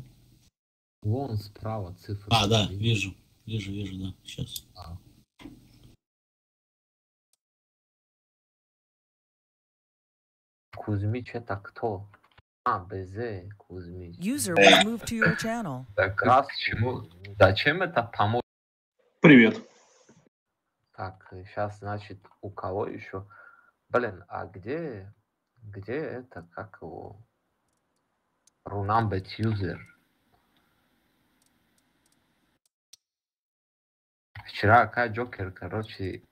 Вон справа цифры. Да, вижу, да, сейчас. Кузьмич это кто? БЗ, Кузьмич. User was moved to your channel. Так раз чему? Зачем это помочь? Привет. Так, сейчас, значит, у кого еще? Блин, а где это, как его? Runambet user. Вчера какая Джокер, короче,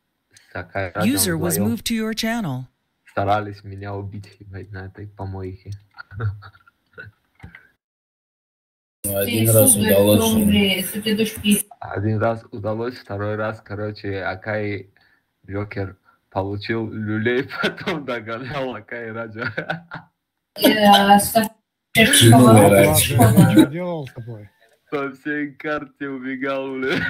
такая User was moved to your channel. Старались меня убить, ебать, на этой помойке. Один раз удалось, второй раз, короче, Акай Джокер получил люлей, потом догонял Акай Раджа. Что делал с тобой? По всей карте убегал, блин.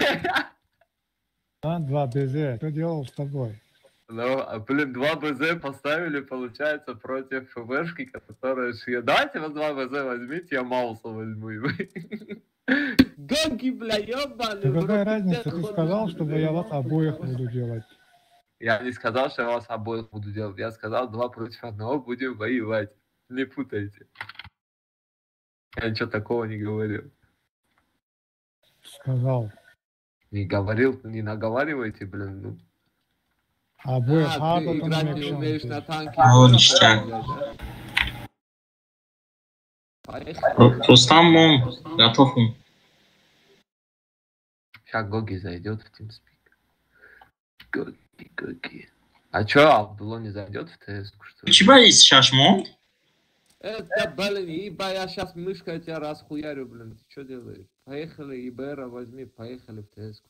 2 БЗ, что делал с тобой? Ну, блин, 2 БЗ поставили, получается, против ФБшки, которая шьет. Давайте вы 2 БЗ возьмите, я Мауса возьму. Гоги, бля, ёбаный. Какая разница? Ты сказал, чтобы я вас обоих буду делать. Я не сказал, что я вас обоих буду делать. Я сказал, 2 против 1 будем воевать. Не путайте. Я ничего такого не говорил. Сказал. Не говорил, не наговаривайте, блин. Ну. Обоих ты играть не умеешь на танке. Ништяк. Рустам, готов. Сейчас Гоги зайдет в TeamSpeak. Гоги. А чё, Абдуло не зайдет в ТС? У тебя есть шашмон? Это, блин, ибо я сейчас мышкой тебя расхуярю, блин. Ты что делаешь? Поехали, ИБР возьми, поехали в ТС.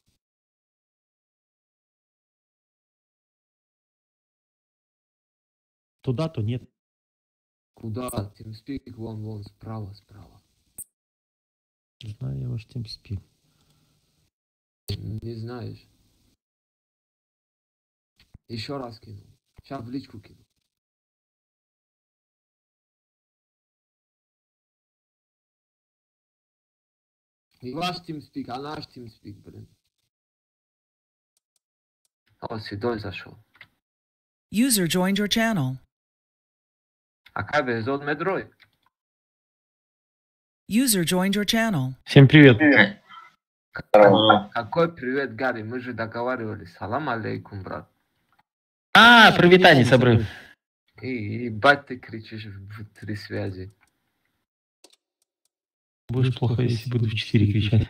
Туда, то нет. Куда? TeamSpeak, вон, справа. Знаю я ваш TeamSpeak. Не знаешь. Еще раз кину. Сейчас в личку кину. Не ваш TeamSpeak, а наш TeamSpeak, блин. О, Седой зашел. User joined your channel. А как бы зовут Медрой? User joined your channel. Всем привет. Какой привет, Гарри? Мы же договаривались. Салам алейкум, брат. Привитание, собры. И бать ты кричишь в 3 связи. Будет плохо, если буду в 4 кричать.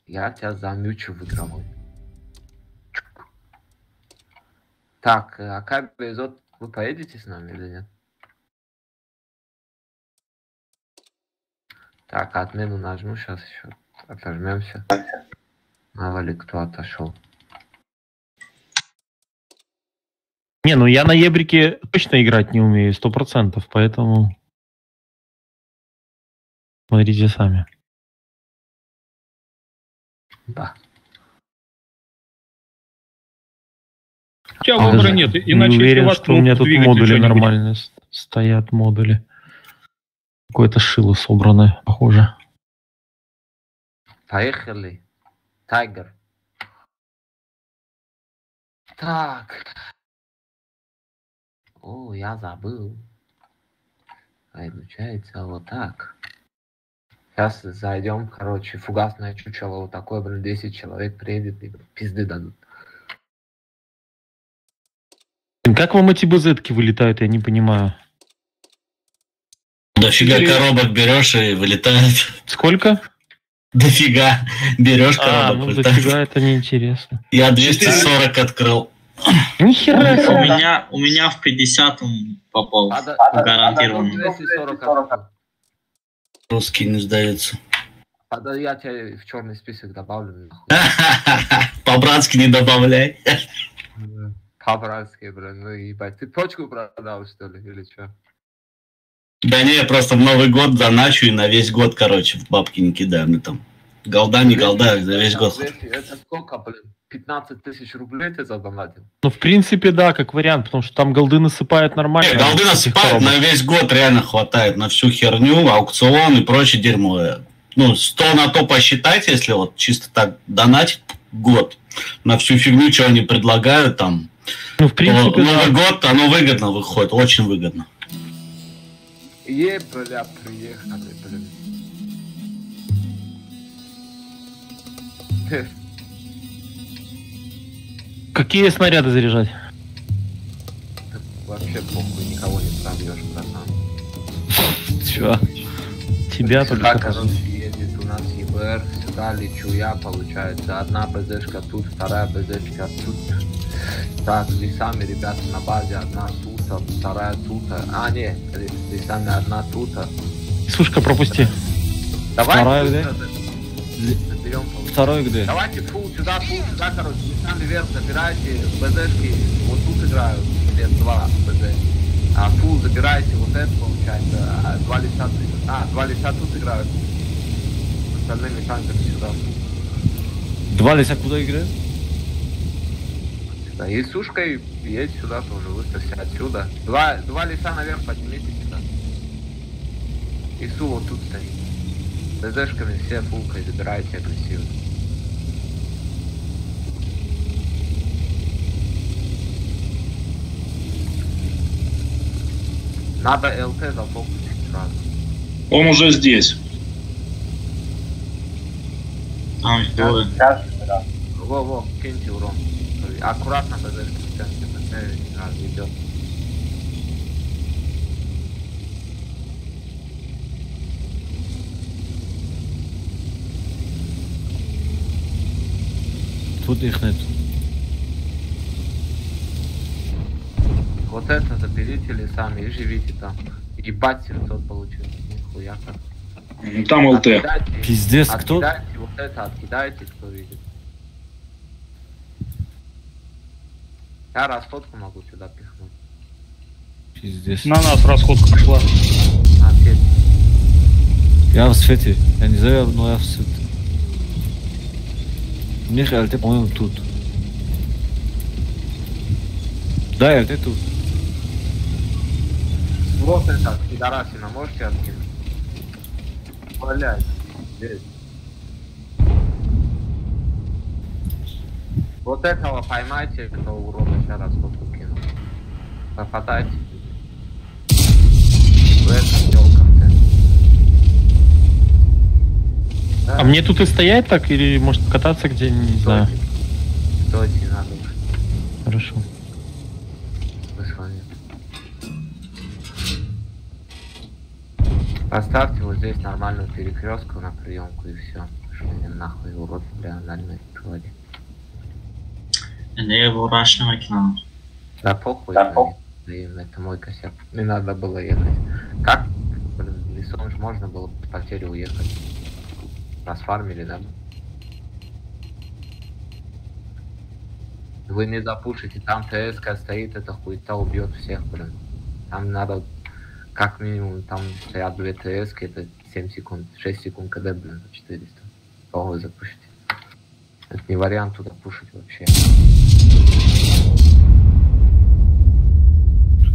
Я тебя замючу в игровой. Так, а как Безот, вы поедете с нами или нет? Так, отмену нажму, сейчас еще отожмемся. Мало ли кто отошел. Не, ну я на ебрике точно играть не умею, 100%, поэтому... Смотрите сами. Да. У тебя выбора нет, Не иначе уверен, если вас что у меня тут двигать модули что-нибудь. нормальные стоят, модули. Какое-то шило собранное, похоже. Поехали. Тайгер. Так. О, я забыл. А изучается вот так. Сейчас зайдем, короче, фугасное чучело вот такое, блин, 10 человек приедет и пизды дадут. Как вам эти бузетки вылетают, я не понимаю. Дофига коробок берешь и вылетает. Сколько? Дофига берешь А, коробок, ну вылетает. дофига это неинтересно. Я 240 открыл. Нихера У себе. меня в 50 он попал. Гарантированно. 240 открыл. Русский не сдается. А я тебя в черный список добавлю. По-братски не добавляй. По-братски, блин, ну ебать. Ты точку продал, что ли, или что? Да не, я просто в Новый год заначу и на весь год, короче, в бабки не кидаю. Мне там голда, не голда, за весь год. Это сколько, блин? 15 тысяч рублей ты задонатил? Ну, в принципе, да, как вариант, потому что там голды насыпают нормально. Не, голды насыпают на весь год, реально хватает на всю херню, аукцион и прочее дерьмо. Ну, 100 на то посчитайте, если вот чисто так донатить год на всю фигню, что они предлагают там. Ну, в принципе, Новый год, оно выгодно выходит, очень выгодно. Бля, приехали, блин. Какие снаряды заряжать? Вообще похуй, никого не пробьешь, братан. Чё? Тебя Сюда, только... короче, едет у нас ЕБР, сюда лечу я, получается. Одна БЗшка тут, вторая БЗшка тут. Так, лесами ребята на базе, одна тута, вторая тута. А, нет, лесами одна тута. Сушка, пропусти. Давай, Вторая где? заберем. Второй где? Давайте фул сюда, короче, лесами вверх забирайте, БЗшки, вот тут играют, лет 2 БЗ. А фул забирайте, вот это получается, а два леса тут играют. Остальные механиками сюда. Два леса куда играют? Да, и сушкой едь сюда тоже, выставься отсюда. Два леса наверх поднимите сюда. И су вот тут стоит. ДЗшками все фулкой забирайте агрессивно. Надо ЛТ зафокусить сразу. Он уже здесь. Там что? Во, киньте урон. Аккуратно БЗшки в центре БЗ разведет. Тут их нет. Вот это заберите лесами и живите там. Ебать 700 получилось. Нихуя как. Там ЛТ. Пиздец, кто? Откидайте вот это, откидайте, кто видит. Я расходку могу сюда пихнуть. Пиздец. На нас расходка пошла. Ответь. Я в свете. Я не знаю, но я в свете. У них ЛТ, по-моему, тут. Да, ЛТ тут. Вот это, пидорасина, можете откинуть? Блядь, здесь. Вот этого поймайте, этого урода, сейчас расходку кину. Попадайте. В этом дело контент. А мне тут и стоять так, или может кататься где, не знаю. Стойте, надо. Хорошо. Мы с вами. Поставьте вот здесь нормальную перекрестку на приемку и все. Что мне нахуй урод реально говорит. Не уğraşma makina. Да похуй, блин, это мой косяк. Не надо было ехать. Как, блин, лесом же можно было по потере уехать. Расфармили, да? Вы не запушите, там ТСК стоит, эта хуета убьет всех, блин. Там надо, как минимум, там стоят 2 ТСК, это 7 секунд, 6 секунд КД, блин, за 400. Кого вы запушите? Это не вариант туда пушить вообще.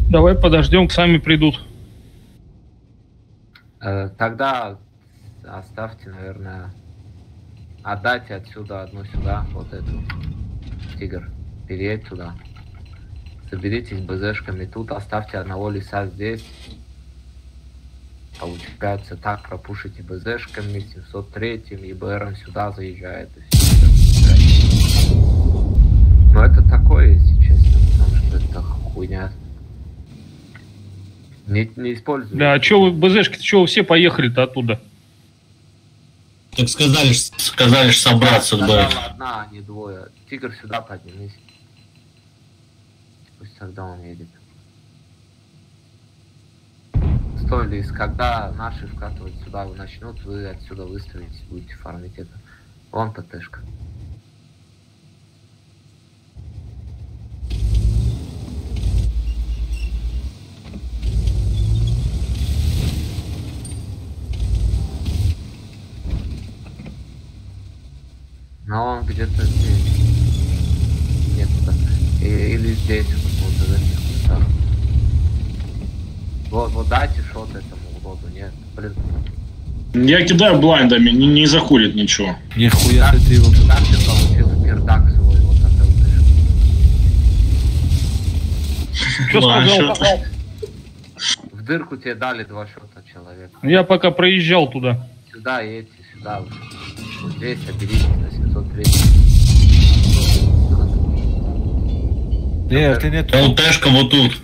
Давай подождем, сами придут. Тогда оставьте, наверное, отдайте отсюда одну сюда, вот эту. Тигр, переедь туда. Соберитесь БЗшками тут, оставьте одного лиса здесь. Получается, так пропушите БЗшками, 703-м, ЕБРом сюда заезжает. И все. Но это такое, если честно, потому что это хуйня. Не используйте. Да, а чё вы, БЗшки, чё вы все поехали-то оттуда? Так сказали, что собраться. Да, одна, а не двое. Тигр, сюда поднимись. Пусть тогда он едет. Стой, Лис, когда наши вкатывать сюда начнут, вы отсюда выставите, будете фармить это. Вон ПТшка. Но он где-то здесь. Нет, или здесь, вот в этих местах. Вот дайте шот этому уроду, нет, блин. Я кидаю блайндами, не заходит ничего. Нихуя ты его. Как ты получил пердак свой вот от Что сказал? В дырку тебе дали 2 шота человека. Я пока проезжал туда. Сюда едьте, сюда. Вот здесь соберитесь на 703. Нет, ты нет. ЛТшка вот тут.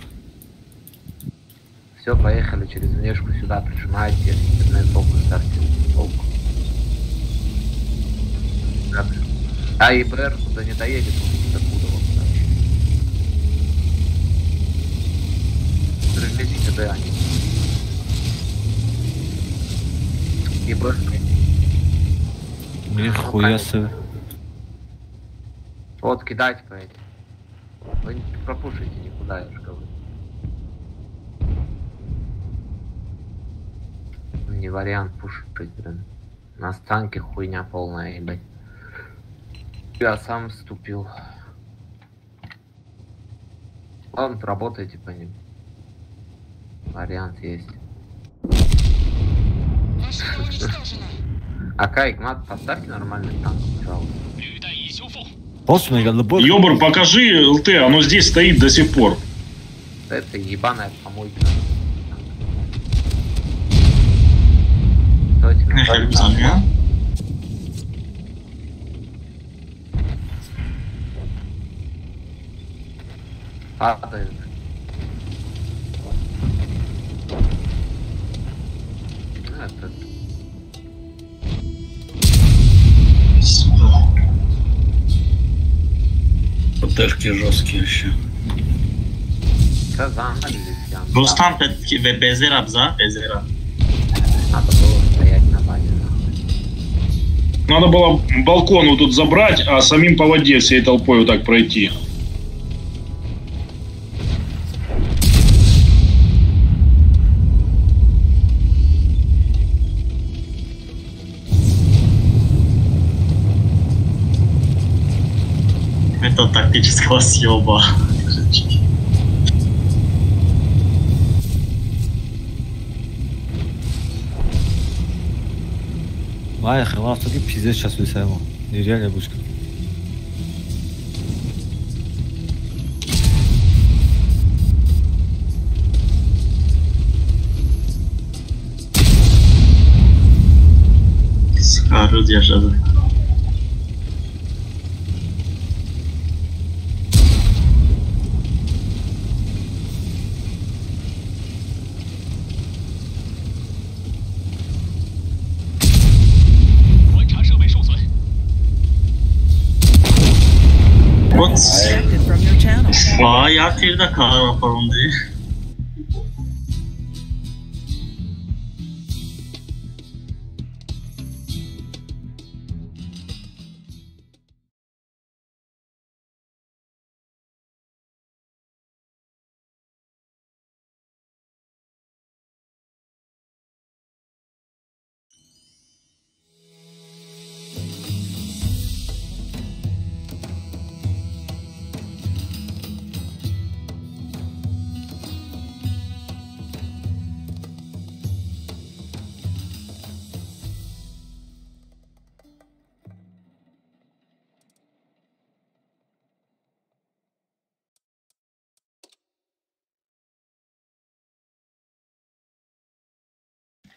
Все, поехали через внешку сюда, прижимайте интернет-толку, ставьте толку. А ИБР туда не доедет, он докуда вот вообще. Стрелите КД они. ИБР. Нихуя себе. Вот, кидайте по этим. Вы не пропушите никуда, я же говорю. Не вариант пушить, блин. На станке хуйня полная, ебать. Я сам вступил. Ладно, работайте по ним. Вариант есть. А Кайгмат, поставьте нормальный танк, пожалуйста. Ёбар, покажи ЛТ, оно здесь стоит до сих пор. Это ебаная помойка. Падают. Это... ПТшки жесткие еще. Rustam ve Bezerab za, Bezerab. Надо было стоять на базе. Надо было балкон вот тут забрать, а самим по воде всей толпой вот так пройти. Метод тактического съеба. Vay хрена, таки пиздец сейчас висаем. Нереальная бучка. Sıkarız yaşadık. disconnected from your channel. Aa, jak bir de karar bakalım diye.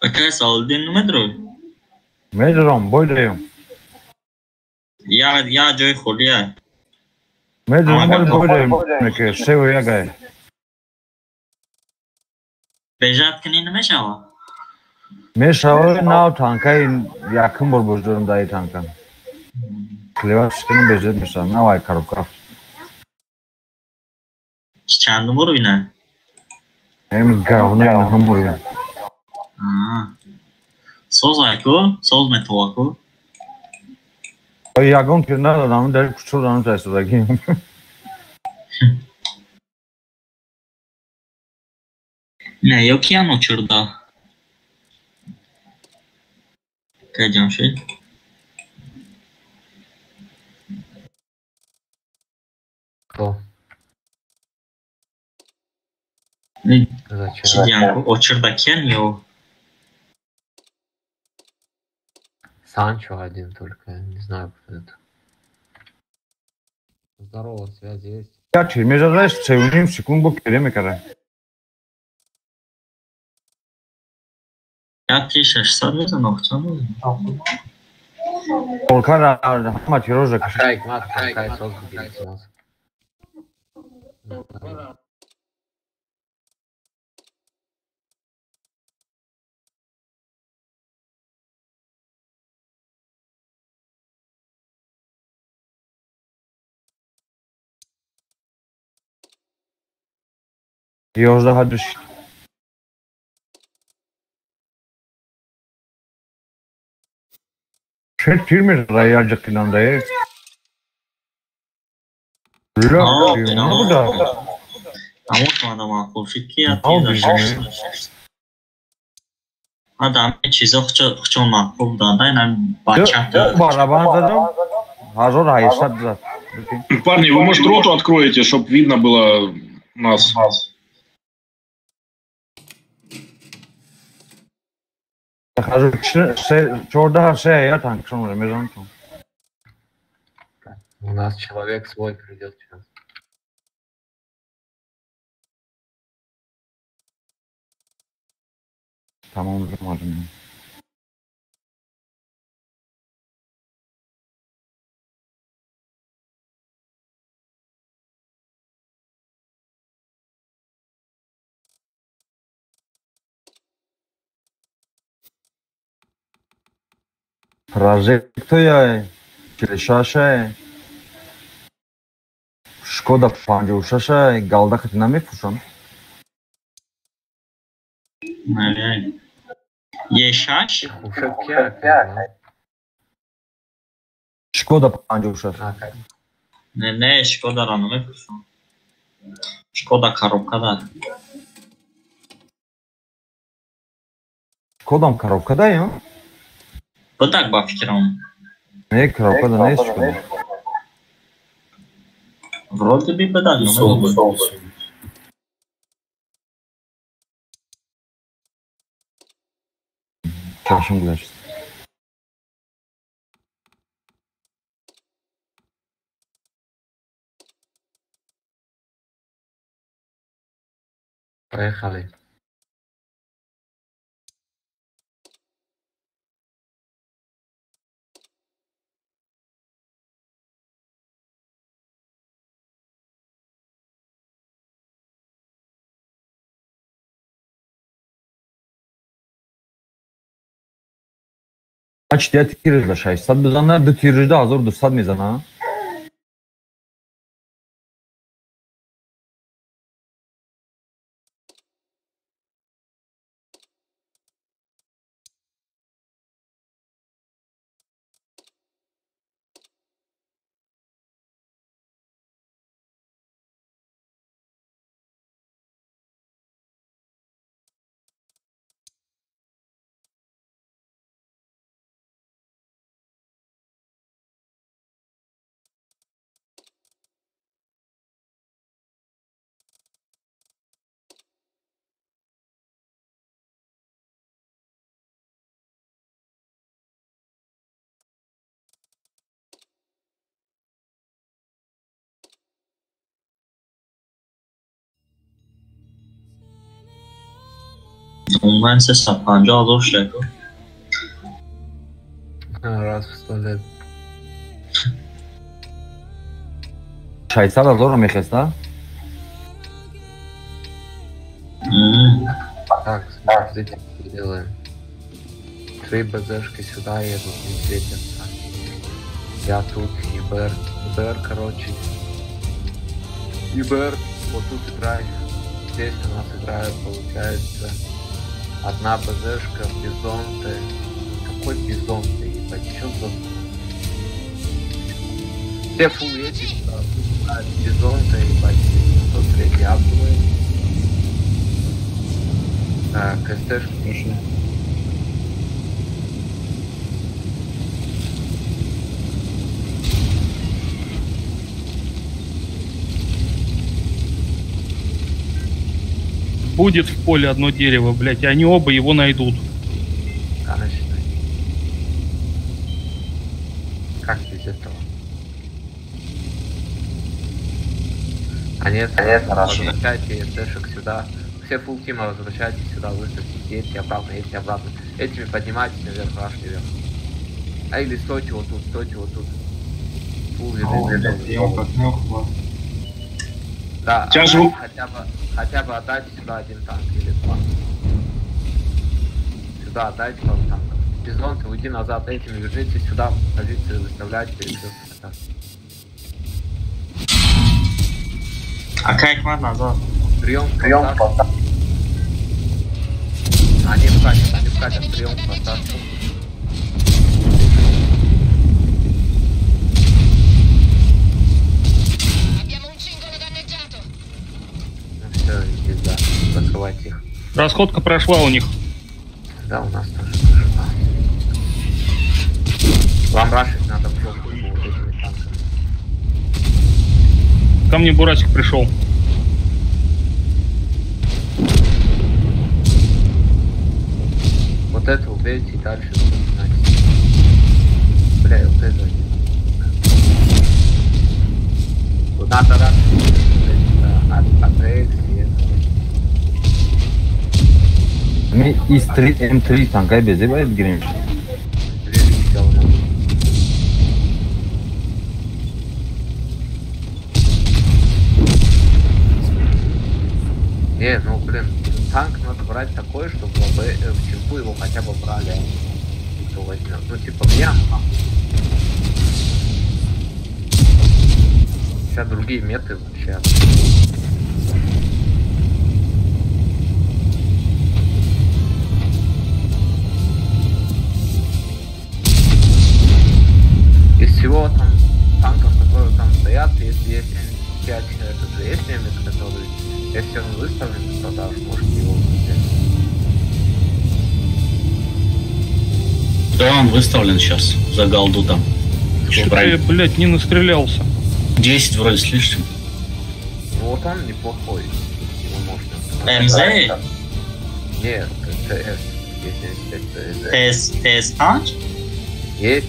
Okej, saldın mı Medro? Medrom, boydayım. Ya joy kholiya. Medrom, boydayım. Peki, seviye gay. Bejat kini nime şava? Meşağı nav tankayın yakın borbozdurum dayı tankan. Kliva sistemi bezetmişler. Ne var karukaf? Çandım vur yine. Hem gavuna yanım vuruyor. Soz ayku, soz metovaku. O yakın kirnar adamı deri kuçurdanı testi bakayım. Ne yok yan uçurda. Kayacağım şey. Зачем? Очердакен его. Санчо один только, не знаю, кто это. Здорово, связь есть. Ya çirmecada sevdiğim sıkın bu kelime kadar. Ya tişeş sarıyorsa noktalı. Volkan ama tiroz da Кайк, мат, кайк, сос будет. Diyoruz daha düş. Şey filmi rayacak filan dayı. Yok, ne bu da? Ama sonra makul fikri yatıyor. Adam çizi çok makul da yani bача. Bu arabanı da hazır hayırsat da. Парни, вы, может, роту откроете, чтобы видно было нас? Hazır çorda şey ya tank sonra mezon. У нас человек свой придет сейчас. Tamam durmadım. Proiectul Kilișașa, Șkoda Panjaușașa, Galda câtina mi fușon. Yeşaş. Șkoda Panjaușașa. Ne Şkoda ranımı fușon. Şkoda karopka da. Škodam karovkada ya. Bıdak bak fikrim. Ne karovkada ne Škoda? Вроде бы быdak mı? Çarşım güler. Поехали. Kaç diye tükürüz de şey. Sad bizanlar da tükürüz de hazır da sad mizana. Ondan ise sapancı alır şey. Раз в 100 лет. Шайсара здорово мехеста. Так, смотрите, что делаем. 3 БЗшки сюда едут, не светятся. Я тут, ИБР. ИБР, короче. ИБР вот тут играет. Здесь у нас играет, получается, одна БЗшка, бизонты. Какой бизонты, ебать, чё за... Все фул эти, бизонты, ебать, 103 апдует. Так, СТшки пошли. Будет в поле одно дерево, блядь, и они оба его найдут. Конечно. Как без этого? А нет, возвращайте СТшек сюда. Все фулл тима возвращайтесь сюда, выставьте эти обратно, эти обратно. Этими поднимайтесь наверх, аж наверх. А или стойте вот тут, стойте вот тут. Фулл да, хотя бы отдайте сюда один танк или два. Сюда отдайте пару танков. Бизонты, уйди назад, этими вернитесь сюда, позиции выставляйте и все. А как можно назад? Прием, поставь. Они вкатят, прием, поставь. Все, пизда, закрывайте их. Расходка прошла у них. Да, у нас тоже прошла. Вам рашить надо в жопу вот этими танками. Ко мне Бурасик пришел. Вот это убейте и дальше начинайте. Бля, вот это. Вот надо рашить. Мы из 3 М3 танка без этого грим. Ну блин, танк надо брать такой, чтобы в чемпу его хотя бы брали. Кто возьмет. Ну типа мне. Сейчас другие меты вообще. Из всего там танков, которые там стоят, если есть 5, это же есть немец, который, если он выставлен на продажу, можете его взять. Да, он выставлен сейчас за голду там. Что-то я, блядь, не настрелялся. 10 вроде с лишним. Ну вот он неплохой. Его можно. МЗ? Нет, ТС. Есть ТС Панч? Есть.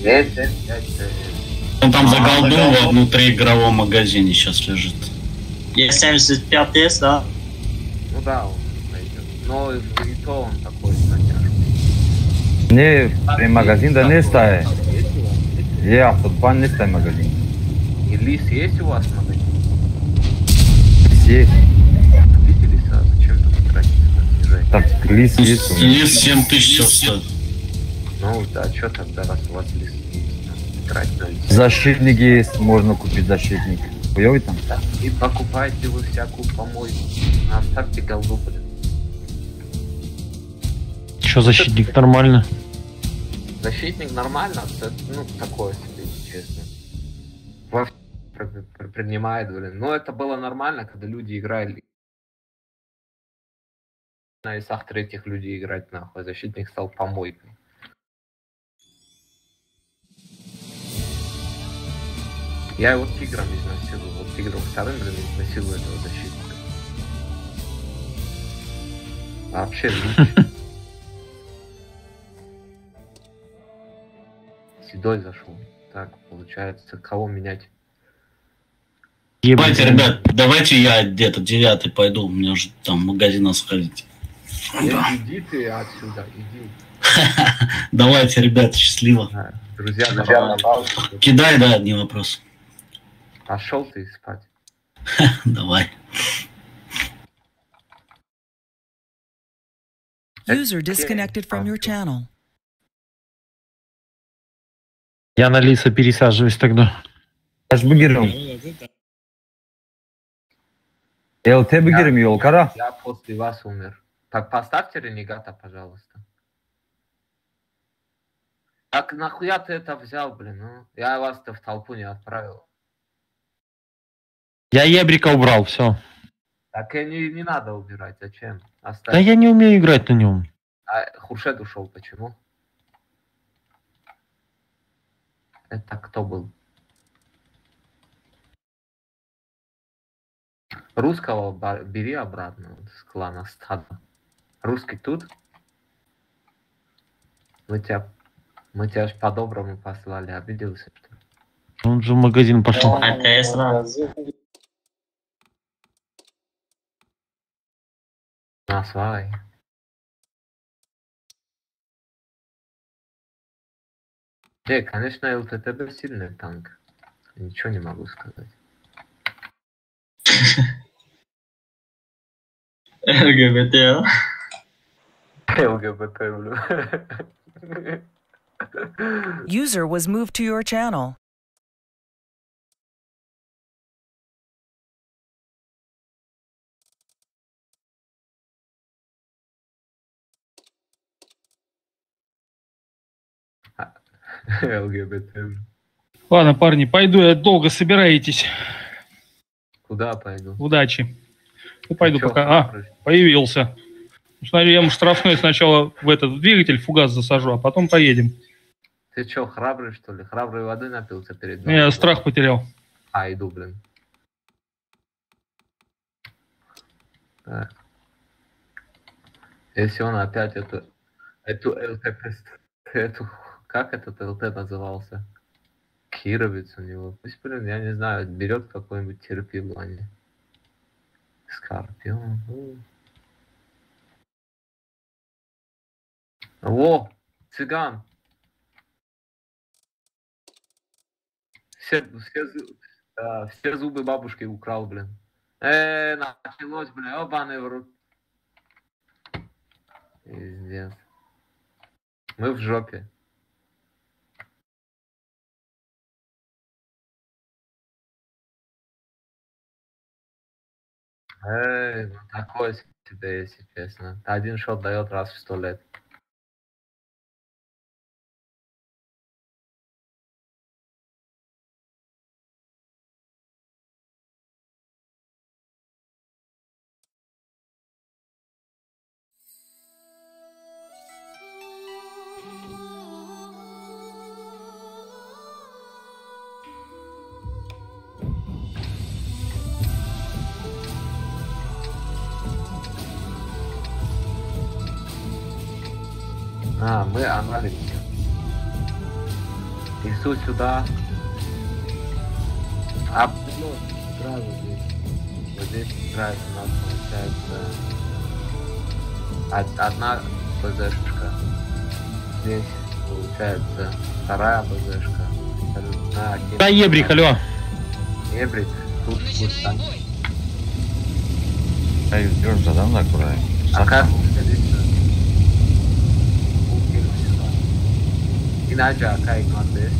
Он там за голду во внутриигровом магазине сейчас лежит. Есть 75 ТС, да? Ну да, он найдет. Но и то он такой натяжный. Не, при магазин да не стая. Я футбол не стая магазин. И лис есть у вас в магазине? Есть. Купите лиса, зачем тут тратить на снижение? Так, лис есть. Лис 7000 стоит. Ну да, что тогда, раз у вас лис есть, тратить на лис? Защитник есть, можно купить защитник. Хуёвый там? Да. И покупайте вы всякую помойку. Оставьте голду, блин. Что защитник нормально? Защитник нормально, ну такое себе, честно. Во принимает, блин. Но это было нормально, когда люди играли. На исах третьих людей играть нахуй. Защитник стал помойкой. Я его тигром изнасилую. Вот тигром вторым, блин, изнасилую этого защитника. А вообще лучше. Седой зашел. Так, получается, кого менять? Давайте, ребят, давайте я где-то 9 пойду. Мне уже там в магазин сходить. Иди ты отсюда, иди. Давайте, ребята, счастливо. Друзья, на Кидай, да, не вопрос. Пошел ты спать. Давай. User disconnected from your channel. Я на Лиса пересаживаюсь тогда. Kaç bu girim? LT bu girim yol kara. Я после вас умер. Поставьте ренегата, пожалуйста. Так нахуя ты это взял, блин? Ну, я вас-то в толпу не отправил. Я ебрика убрал, все. Так и не надо убирать, зачем? Оставь. Да я не умею играть на нем. А Хуршед ушел, почему? Это кто был? Русского бери обратно с клана стада. Русский тут? Мы тебя ж по-доброму послали, обиделся, что ли? Он же в магазин пошел. Насвай. Конечно, ЛТТБ сильный танк. Ничего не могу сказать. ЛГБТ, а? ЛГБТ, блю. User was moved to your channel. ЛГБТ. Ладно, парни, пойду, я долго собираетесь. Куда пойду? Удачи. Ну, пойду пока. Появился. Смотри, я ему штрафной сначала в этот двигатель фугас засажу, а потом поедем. Ты чё, храбрый, что ли? Храброй воды напился перед нами? Я страх потерял. Иду, блин. Так. Если он опять эту ЛТ, как этот ЛТ назывался? Кировец у него. Пусть, блин, я не знаю, берет какой-нибудь терпилу, а не Скорпион. Во, цыган. Все зубы бабушки украл, блин. Началось, блин, ебаный в рот. Пиздец. Мы в жопе. Ну такое себе, если честно. Один шот дает раз в 100 лет. Мы аналитики. Несу сюда. Сразу здесь. Вот здесь играет у нас получается одна БЗшка. Здесь получается вторая БЗшка. Да, ебрик, алло. Ебрик. Тут танк. Ждешь, задам аккуратно. А как здесь? Иначе какая игноты?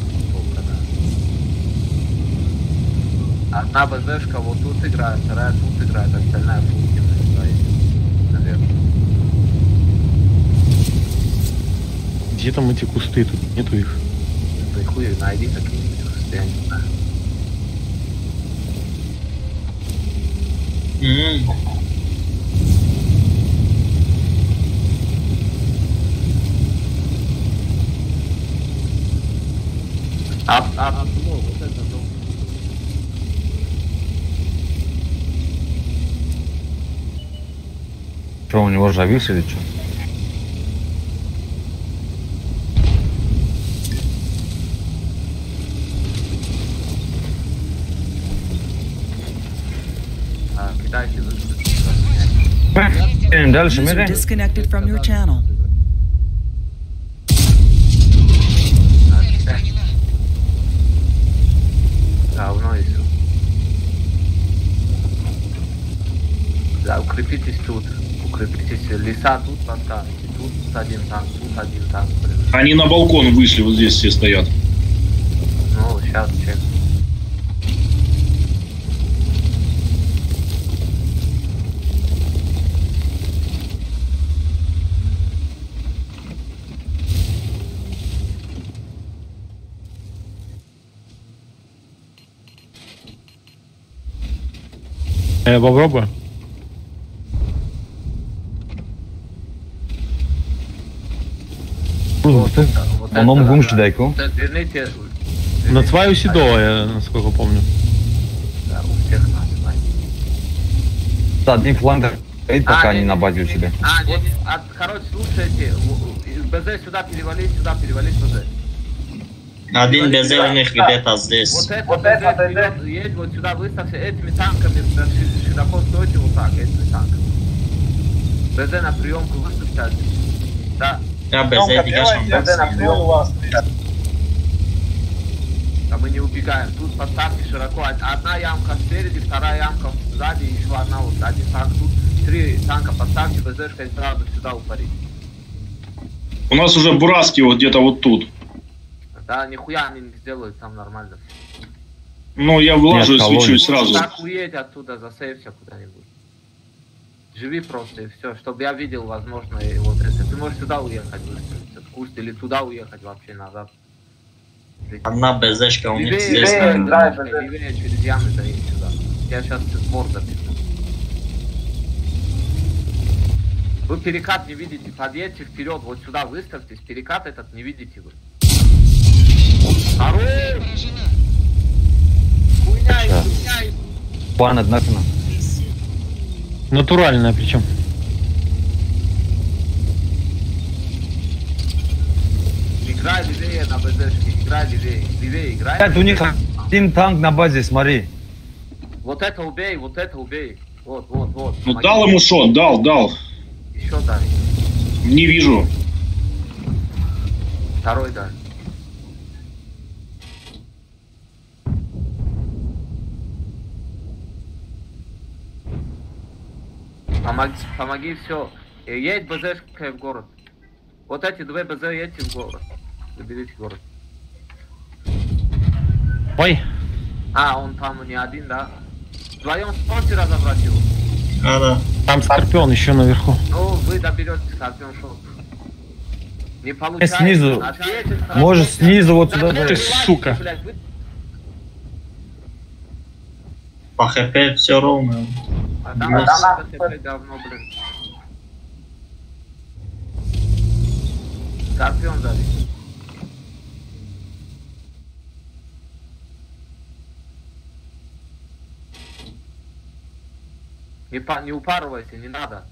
Одна БЗшка вот тут играет, вторая тут играет, остальная фулкина играет, наверное. Где там эти кусты? Тут нету их. Ты хуй, найди какие-нибудь кусты, я не знаю. Вот это дом. Что, у него завис или что? Кидайте, Дальше User мы disconnected from your channel. Равно и все. Да, укрепитесь тут. Укрепитесь. Леса тут поставьте. Тут один танк, тут один танк. Они на балкон вышли, вот здесь все стоят. Ну, сейчас чек. Попробую. Оном гумш дайку. Верните. На свою седого, я насколько помню. Да, у всех нас. Да, один фланг стоит, пока они на базе у тебя. Вот, короче, слушайте, БЗ сюда перевали, БЗ. Один БЗ у них где-то здесь. Вот это БЗ есть, вот сюда выставьте этими танками, широко стойте вот так, этими танками. БЗ на приемку выставьте. Да. Я БЗ дигашем. БЗ на прием у вас. А мы не убегаем. Тут поставьте широко. Одна ямка спереди, вторая ямка сзади, еще одна вот один танк. Тут 3 танка поставьте, БЗшкой сразу сюда упарить. У нас уже бураски вот где-то вот тут. Да, нихуя они не сделают, там нормально. Ну, я влажу и свечусь сразу. Так уедь оттуда, засейвся куда-нибудь. Живи просто и все, чтобы я видел, возможно, и вот если ты можешь сюда уехать, в курсе, или туда уехать вообще назад. Одна БЗшка у них здесь. Левее через ямы доедь сюда. Я сейчас сбор запишу. Вы перекат не видите, подъедьте вперед, вот сюда выставьтесь, перекат этот не видите вы. Хорош! Хуйня. План однако. Натуральная причем. Играй левее на БЗшке, играй левее, играй. Это у них один танк на базе, смотри. Вот это убей. Вот. Ну дал ему шот, дал. Еще дай. Не вижу. Второй дай. Помоги, все. Едь БЗшкой в город. Вот эти 2 БЗ едьте в город. Заберите город. Ой. Он там не один, да? Вдвоем сможете разобрать его? Да. Там Скорпион еще наверху. Ну, вы доберете Скорпион шоу. Не получается. Снизу. Может снизу вот сюда. Ты сука. По ХП все ровно. А там ХП говно, блин. Скорпион давит. Не упарывайся, не надо.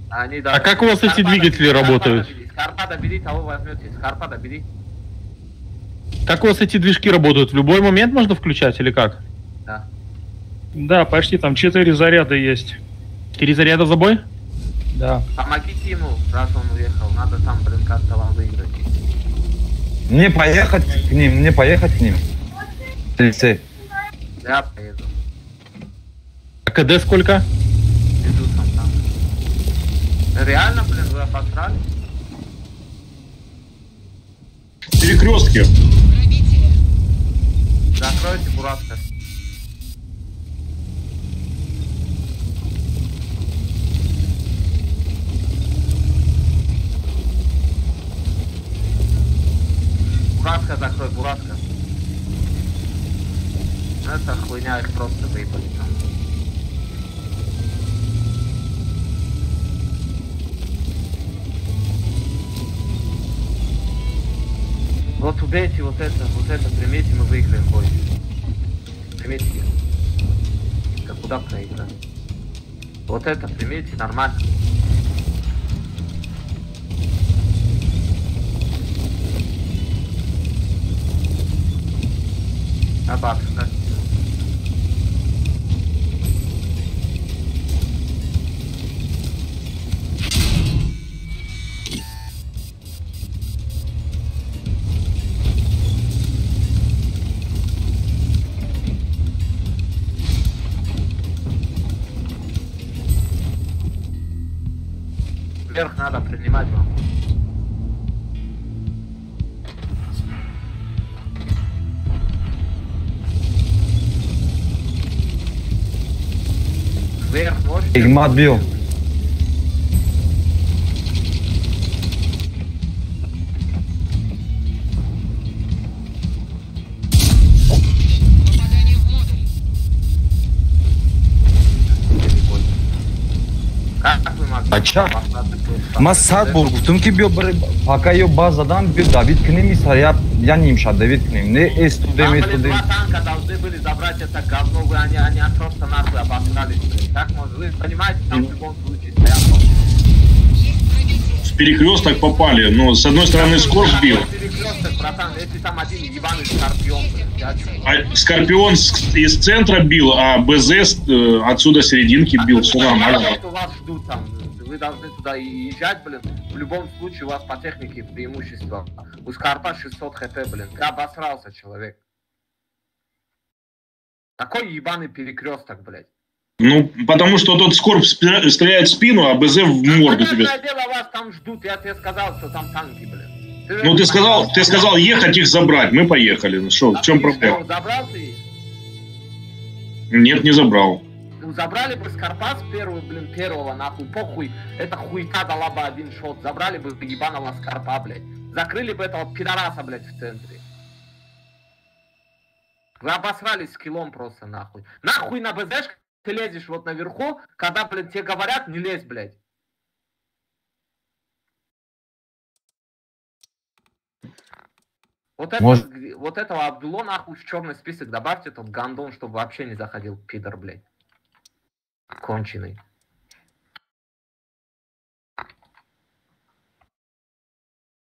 А как у вас эти двигатели работают? Скарпа бери, того возьмете. Скарпа бери. Как у вас эти движки работают? В любой момент можно включать или как? Да. Да, почти там 4 заряда есть. 4 заряда за бой? Да. Помогите ему, раз он уехал. Надо там, блин, как-то вам выиграть. Мне поехать к ним. Лицей. Я поеду. А КД сколько? Иду там. Реально, блин, вы обосрали? Перекрестки. Закройте, бураска. Бураска закрой, бураска. Это хуйня, их просто выебали там. Вот убейте вот это, примите, мы выиграем бой. Примите. Как куда проиграть? Вот это примите, нормально. обсуждать. Вверх надо принимать вам. Вверх можете? Игма отбил. Как вы могли? Ача. Мас сад бол гуфтум ки биё пока ё базадан биё Давид кунем я нимшад Давид кунем не эстудем Два танка должны были забрать это говно, они просто нахуй обосрались. Так может, вы понимаете, там в любом случае стоят. В перекресток попали, но с одной стороны Скорб бил. Перекресток, братан, если там один ебаный Скорпион, А Скорпион из центра бил, а БЗ отсюда серединки бил, все нормально. Вас ждут там, вы должны туда и езжать, блин. В любом случае у вас по технике преимущество. У Скорпа 600 хп, блин. Ты обосрался, человек. Какой ебаный перекресток, блядь. Ну, потому что тот Скорб стреляет в спину, а БЗ в морду тебе. Дело, вас там ждут, я тебе сказал, что там танки, блин. Ну, ты сказал ехать их забрать, мы поехали. Ну что, в чем проблема? Забрал ты их? Нет, не забрал. Ну, забрали бы Скорпа с первого, нахуй, похуй. Это хуйта дала бы один шот. Забрали бы ебаного Скорпа, блядь. Закрыли бы этого пидораса, блядь, в центре. Вы обосрались скиллом просто, нахуй. Нахуй на БЗшке ты лезешь вот наверху, когда, блядь, тебе говорят, не лезь, блядь. Вот этого Абдуло, нахуй, в черный список добавьте, тот гандон, чтобы вообще не заходил, пидор, блядь. Конченый.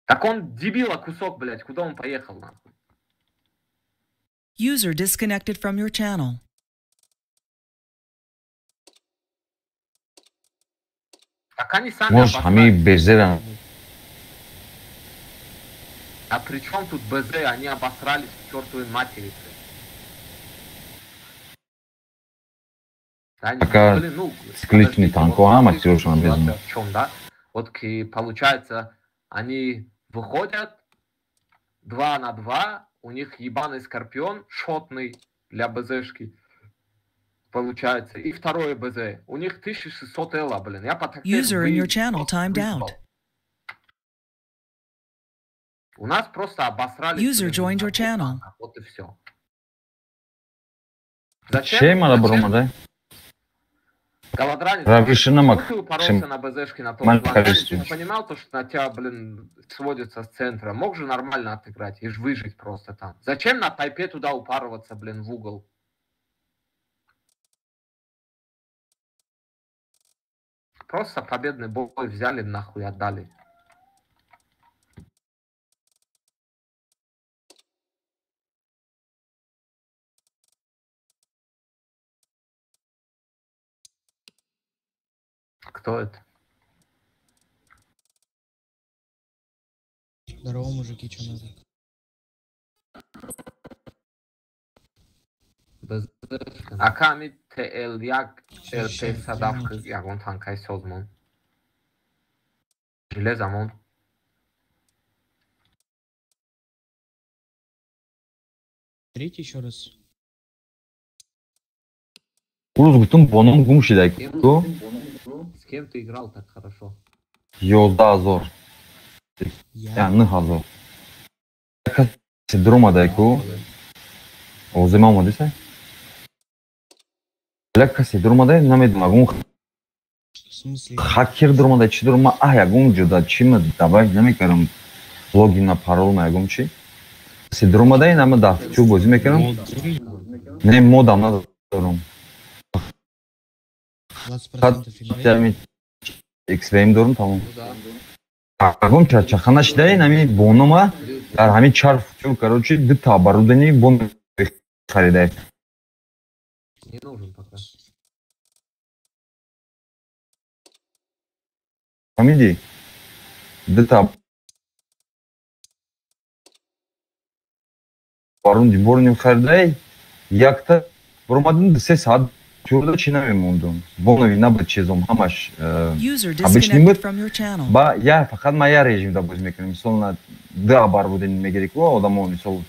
Так он дебила кусок, блядь, куда он поехал, нахуй? User disconnected from your channel. Так они сами Может, они бездельно. А при чем тут БЗ? Они обосрались к чертовой матери. Така скличный танк, ама Сережа без меня. В чем, да? Вот получается, они выходят 2 на 2, у них ебаный Скорпион, шотный для БЗшки. Получается. И второе БЗ. У них 1600 элла, блин. Я по таким User in your channel timed out. У нас просто обосрали. User joined your channel. Вот и все. Зачем надо было, да? Голодранец, ты упоролся на БЗшке на том плане. Ты понимал, то, что на тебя, блин, сводится с центра. Мог же нормально отыграть и выжить просто там. Зачем на тайпе туда упарываться, блин, в угол? Просто победный бой взяли, нахуй отдали. Кто это? Здорово, мужики, что надо? Аками ТЛ як ЛП садавка ягон танкай созмон. Железамон. Третий еще раз. Узгутун боном гумшидай. С кем ты играл так хорошо? Yolda Azor. Yani Hazor. Durmadayku. O zaman mı dese? Lekasi durmaday namedum agum. Хакер durmaday чи durma agum juda чим давай намекарам логин на парол магум чи. Си durmaday нама да чу бози мекарам. Не модам надорум. 20% X-Ray дорум тамом. Агум чаханаш дай нами бонома дар ҳамин чарф чу короче ду табарудани бон Харидай. Не нужен пока. Фамилии? Да Барун диборним харидай. Як-то Ромадин да 3 saat Türkçe çiğnemem ondan. Bunu vina bıçezom hamaş. Обычный mıt. Ba ya fakat maya rejimde bozmekrim. Sonra da bar bu denilme gerek var. O da mı sol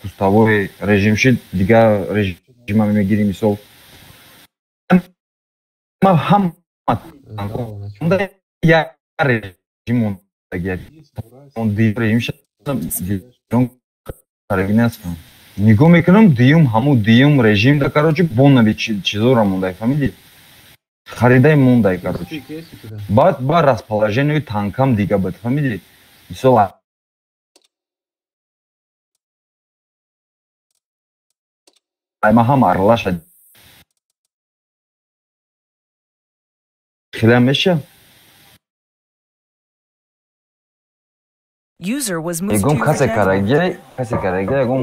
kustavoi rejim şey diga rejimime gireyim sol. Ama ham onda ya rejim onda gel. On değil rejim şey. Карагинасом. Нигом эконом диюм хаму диюм режим да короче боннави чизора мундай фамилия. Харидай мундай короче. Бат ба расположению танкам дига бат фамилия. Мисола. Айма хам арлаша. Хиламеша. User was moved to Егом your касе channel. караге, егом.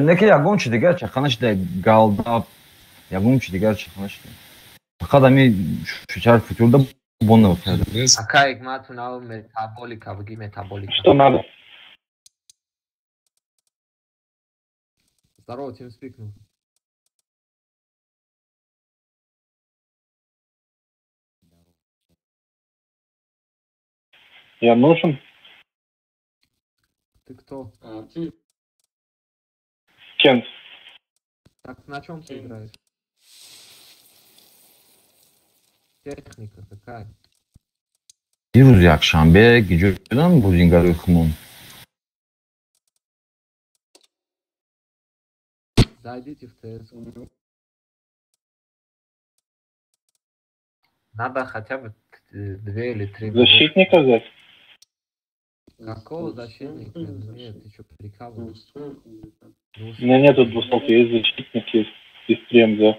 Неки ягом чи дигар чаханашда галда. Ягом чи дигар чаханашда. Фақат ами шучар футурда бонна бафад. Акай гмату нау метаболика, вги метаболика. Что надо? Здорово, TeamSpeak. Я нужен? Ты кто? Ты. Кент. Так на чем ты играешь? Техника какая? Diyoruz ya akşambe gidiyordan bu zingarı хмун. Зайдите в ТС. Надо хотя бы 2 или 3. Защитника взять? Какого защитника? Нет, ты что, прикалываешься? У меня нету 200, есть защитник, есть прем, да.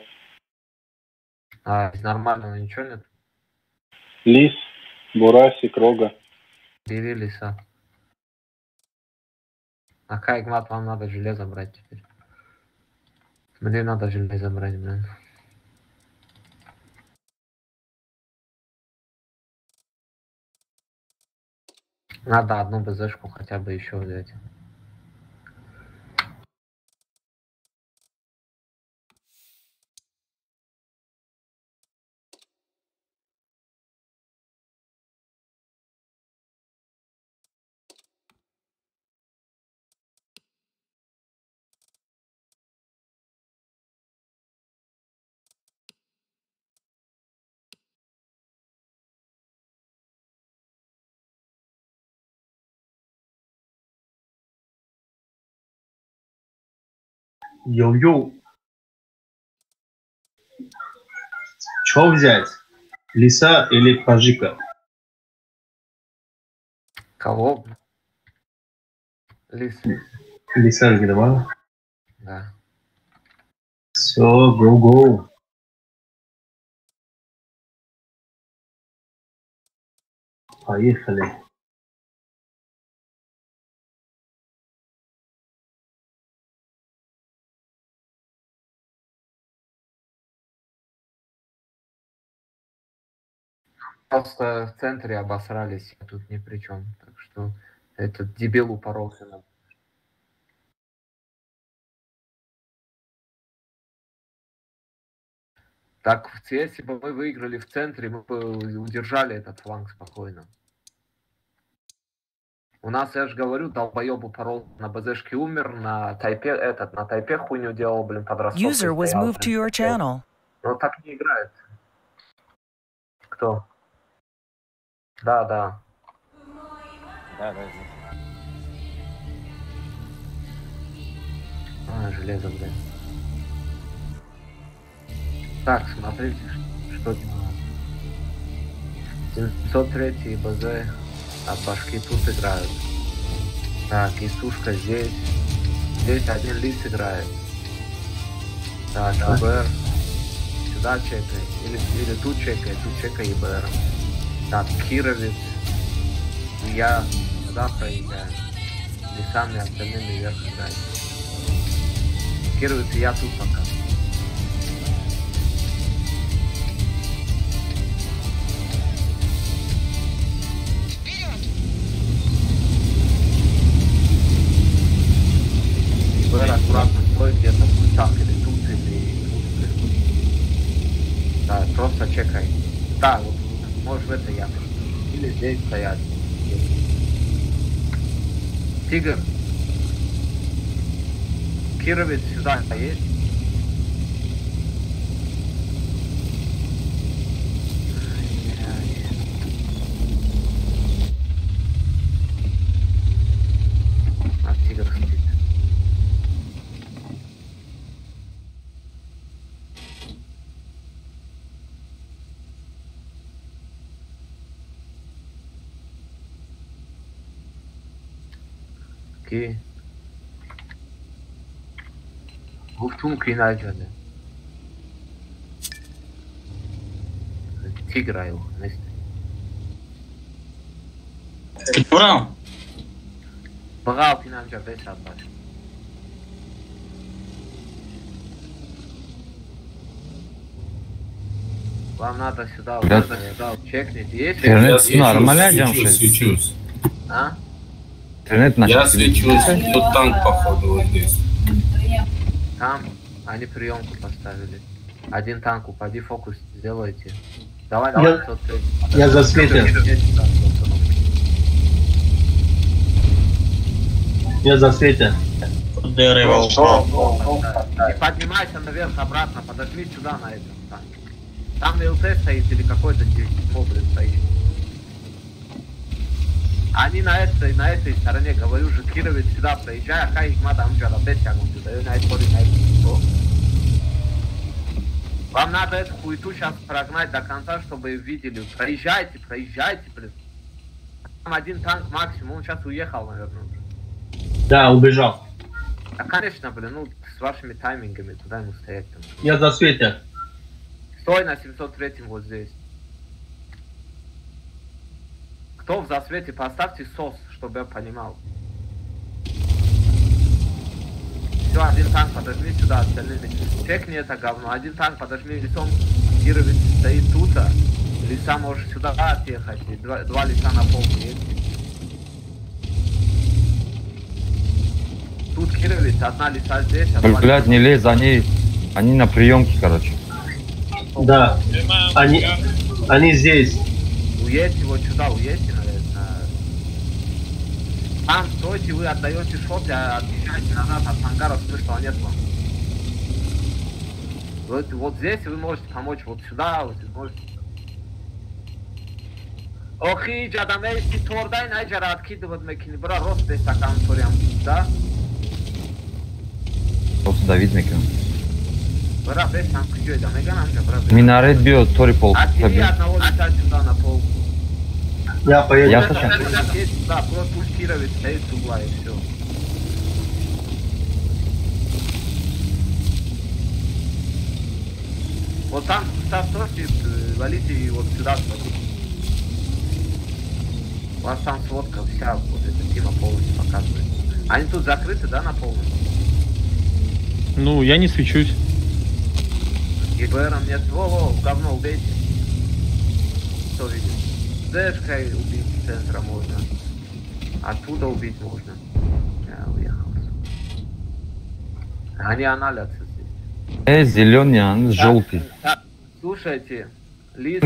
А, из нормального ничего нет? Лис, Бурасик, Рога. Бери лиса. А Кайгмат, вам надо железо брать теперь. Мне надо железо брать, блин. Надо одну БЗшку хотя бы еще взять. Йоу-йоу. Что взять? Лиса или Пажика? Кого? Лис. Лиса где-то? Да. Все, go-go. Поехали. Просто в центре обосрались, я тут ни при чем. Так что этот дебил упоролся на... Так, если бы мы выиграли в центре, мы бы удержали этот фланг спокойно. У нас, я же говорю, долбоеб упорол на БЗшке умер, на тайпе на тайпе хуйню делал, блин, подростковый. User was moved to your channel. Ну так не играет. Кто? Да. Да. А, железо, блядь. Так, смотрите, что 703 БЗ от башки тут играют. Так, и сушка здесь. Здесь один лис играет. Так, ИБР. Сюда чекай. Или тут чекай ИБР. Так, Кировец. И я сюда проиграю. Лисами остальными вверх играть. Кировец, я тут пока. БР аккуратно стой где-то в кустах или тут, или тут. Да, просто чекай. Да, вот можешь в это яме. Или здесь стоять. Тигр. Кировец сюда есть? А тигр спит. Окей. Гуфтум кинаджане. Тигра его вместе. Ты брал? Брал кинаджа без отбаш. Вам надо сюда, чекните. Есть? Интернет нормально, свечусь. А? Интернет начал. Я свечусь, тут танк походу вот здесь. Там они приемку поставили. Один танк, упади, фокус сделайте. Давай, Я засветил. Я засветил. Не поднимайся наверх обратно, подожди сюда на этом танке. Там ЛТ стоит или какой-то блин, стоит. Они на этой стороне, говорю же, Кировец сюда проезжай, а как их надо амджара без тягом сюда, и на это Вам надо эту хуету сейчас прогнать до конца, чтобы видели. Проезжайте, блин. Там один танк максимум, он сейчас уехал, наверное. Да, убежал. Да, конечно, блин, ну, с вашими таймингами туда ему стоять. Там. Я засветил. Стой на 703 вот здесь. Кто в засвете, поставьте СОС, чтобы я понимал. Все, один танк подожми сюда, остальными. Чекни это говно. Один танк подожми лицом. Кировец стоит тут. Лиса может сюда отъехать. Два лиса на полке есть. Тут Кировец, одна лиса здесь. Блядь, не лезь, они на приемке, короче. Да. Они здесь. Уедьте вот сюда, уедьте, наверное. Там стойте, вы отдаете шот, отъезжаете назад от ангара, смысла нет вам. Вот здесь вы можете помочь, вот сюда, вот можете. Охи, джадамейси тордай, найджара откидывать мекини, бра, рост здесь такам торям, да? Просто Давид мекин. Бра, без там кучой, да, меган амджа, бра. Минарет био, тори пол. Отведи одного летать сюда на пол. Я поеду. Я хочу. Да, просто пусть Кировец стоит с угла и все. Вот там стойте, валите и вот сюда сходите. У вас там сводка вся, вот эта тима полностью показывает. Они тут закрыты, да, на полном? Ну, я не свечусь. ГБРом нет. Во, говно убейте. Кто видит? Дэшкой убить с центра можно. Оттуда убить можно. Я уехал. Они аналятся здесь. Зеленый, желтый. Слушайте, Лиз,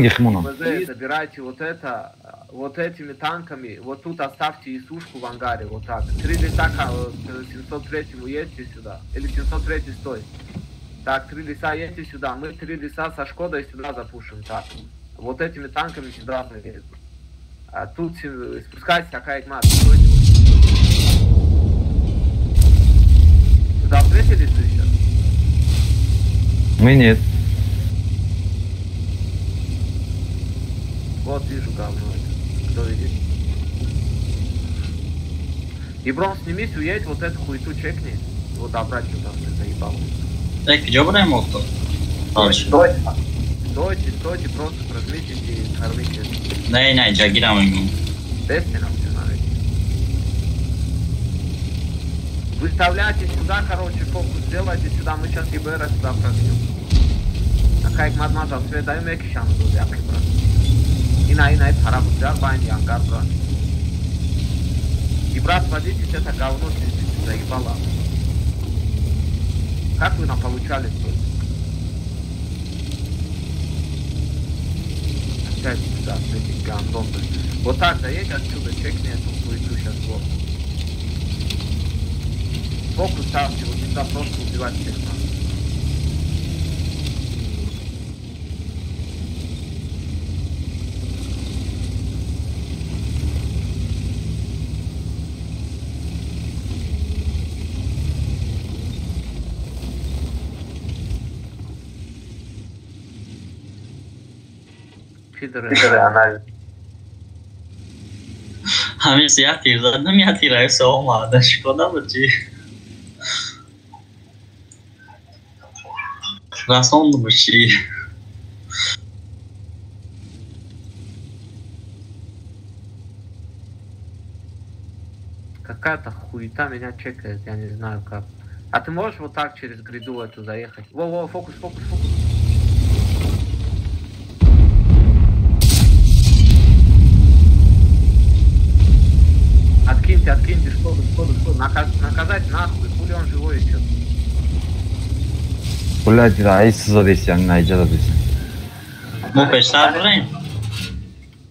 забирайте вот это, вот этими танками, вот тут оставьте ИСушку в ангаре, вот так. 3 лиса 703-му едьте сюда. Или 703-й стой. Так, 3 лиса едьте сюда. Мы 3 лиса со Шкодой сюда запушим. Так. Вот этими танками сюда едут. А тут спускайтесь, такая игма. Сюда встретились еще? Мы нет. Вот вижу говно это. Кто видит? Иброн, снимись, уедь, вот эту хуету чекни. Вот обратно там ты заебал. Так, где брать мог-то? Стойте, просто прожмите и кормите. Не, джагирам ему. Десте нам все навіть. Выставляйте сюда, короче, фокус сделайте сюда, мы сейчас ИБР сюда пробьем. Такая мадмаза, все даем экшан, друзья, брат. И на тарабу взял бани, ангар, брат. И, брат, садитесь, это говно сидите, заебало. Как вы нам получали тут? Опять сюда, с этим гандом. Вот так заедь отсюда, чекни эту хуету сейчас блок. Фокус ставьте, вот сюда просто убивать всех надо. Пидоры анализ. Hamiz ya tirzadım ya tirayı soğumadı. Şkoda mı ci? Rasondu bu şey. Какая-то хуета меня чекает, я не знаю как. А ты можешь вот так через гряду эту заехать? Во-во, фокус, фокус, фокус. Откиньте, сходу. Наказать нахуй, хули он живой еще. Блядь, айсыза десең, найжада десең. Bu peşler burayı.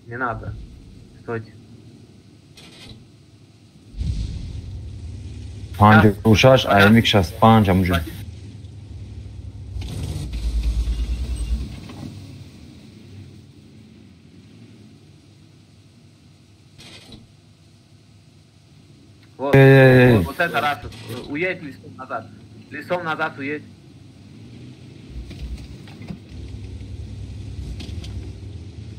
Не надо. Стойте. Pancı uşaş, ayımik şas, panca mujur. Вот, вот это раз. Уедь листом назад. Листом назад уедь.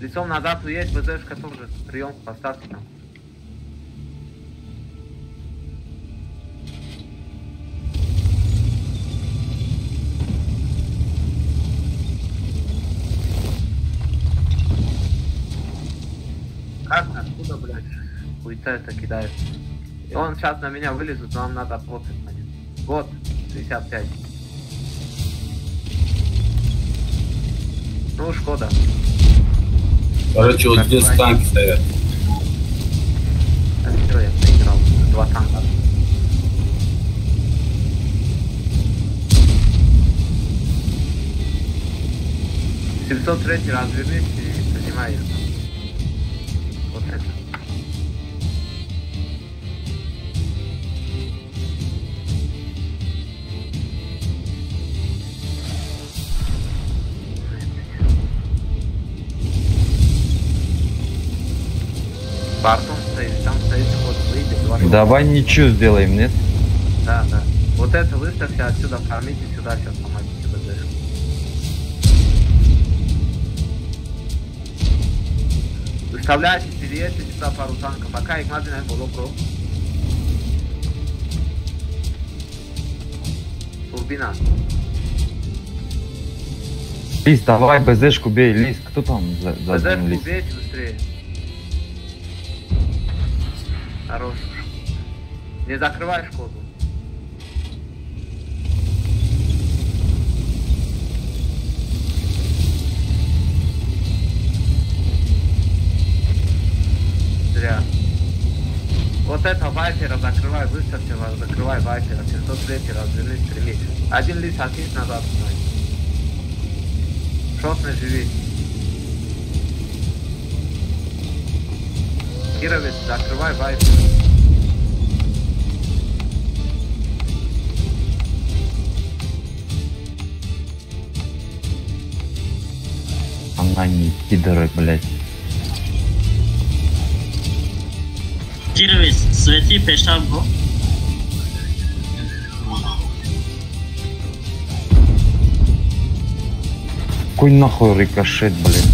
Лицом назад уедь, БЗшка тоже. Приемку поставьте там. Как? Откуда, блядь? Хуйта это кидает. И он сейчас на меня вылезет, но нам надо отводить по ним. Вот, 65. Ну, Шкода. Короче, вот здесь танки стоят. А все, я проиграл. 2 танка. «703 развернись и поднимай их. Вот это. Бартон стоит, там стоит ход, выйдет. Давай ничего сделаем, нет? Да. Вот это выставьте отсюда, фармите сюда, сейчас помогите БЗ. Выставляйте, переедьте сюда пару танков, пока их надо было про. Турбина. Лиз, давай БЗшку бей, Лиз, кто там за БЗшку Лиз? бейте быстрее. Хорош. Не закрывай Шкоду. Зря. Вот это вайпера закрывай, выставьте вас, закрывай вайпера. 703 развернись, стрели. Один лист откинь назад. Шотный живи. Кировец, закрывай вайпер. Она не пидоры, блядь. Кировец, свети пешавку. Какой нахуй рикошет, блядь.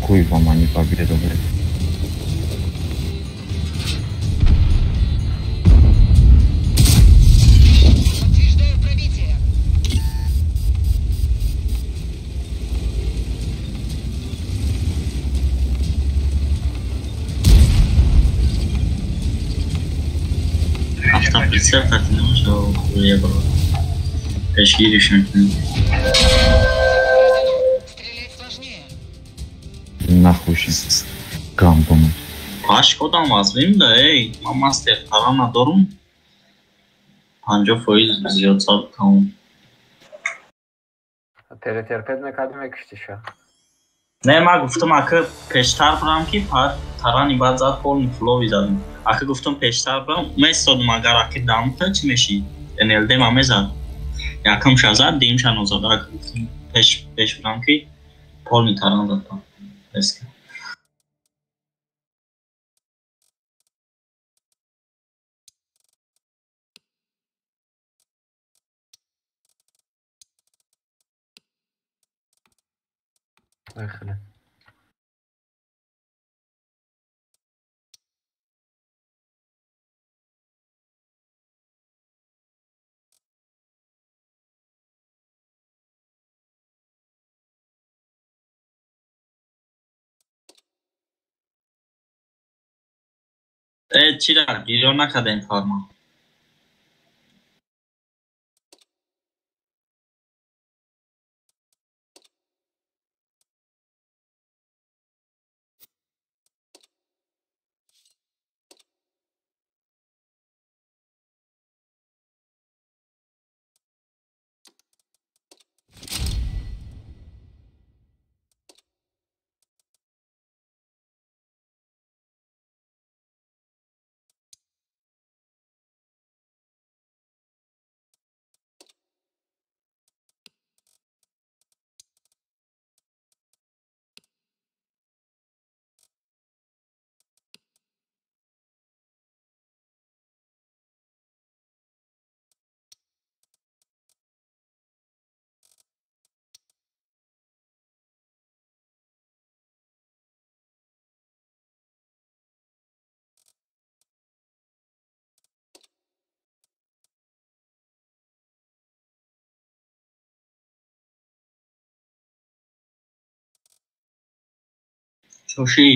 Хуй вам, а не победа, блядь. Представь, как ты начал евро. Пешки решим. Нахуй сейчас. Кампом. Пашкодан возьмем, да, эй, мастер, тарана дорум. 50% زیاد سال تموم. ترپد میکردیم یکیش شد. نه من گفتم اگه پیشتر برم که ترانی بعد زد پول فلوی زدم. اگه گفتم پیشتر برم میستادم اگر اگه دامتا چی میشی؟ NLD ما میزد. یکم شازد دیم شانو زد. اگه گفتم پیش برم که پول میتران دادم. اسکه. Поехали. چرا گیرو نکرده این کارما؟ Sushi.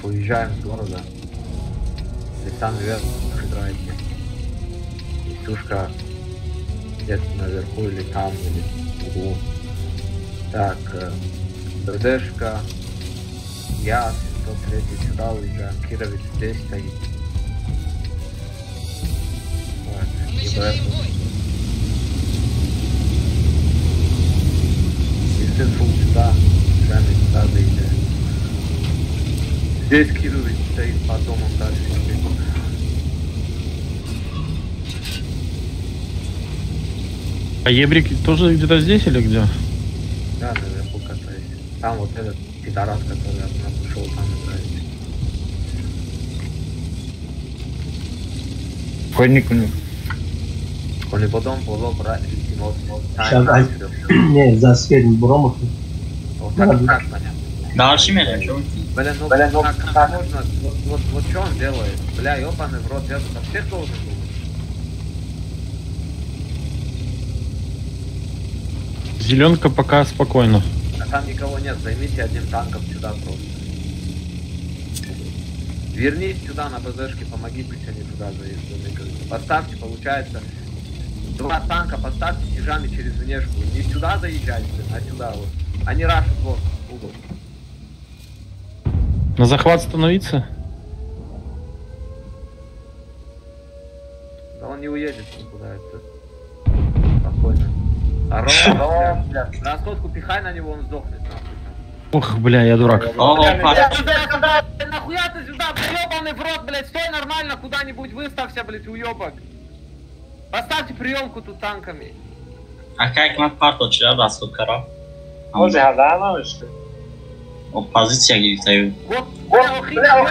Уезжаем с города. Если там вверх играете. Несушка где-то наверху или там, или в углу. Так, ДДшка, я, 103 сюда уезжаем, Кирович здесь стоит. Вот, ИБР. Если фул сюда, сами сюда заезжаем. Здесь Кирович стоит по дому дальше. А ебрики тоже где-то здесь или где? Да, наверху катаюсь. Там вот этот пидорас, который от нас ушел, там играет. Конник. Коли потом было брать, вот. Сейчас, не, за средний бромах. Вот так понятно. Дальше меня, что? Бля, ну как можно, вот что он делает? Бля, ёбаный в рот, я тут всех должен был. Зеленка пока спокойно. А там никого нет, займите одним танком сюда просто. Вернись сюда на БЗшке, помоги, пусть они туда заедут. Поставьте, получается, 2 танка поставьте тяжами через внешку. Не сюда заезжайте, а сюда вот. Они рашат вот, угол. На захват становиться? Да он не уедет никуда, это спокойно. А Рома, на сотку пихай на него, он сдохнет нахуй. Ох, бля, я дурак. Нахуя ты сюда, ебаный в рот, блядь, стой нормально куда-нибудь, выставься, блядь, уебок. Поставьте приемку тут танками. А как над парточlar da sukara? Može Hadanović. Opozicija gitaju. Вот, бля,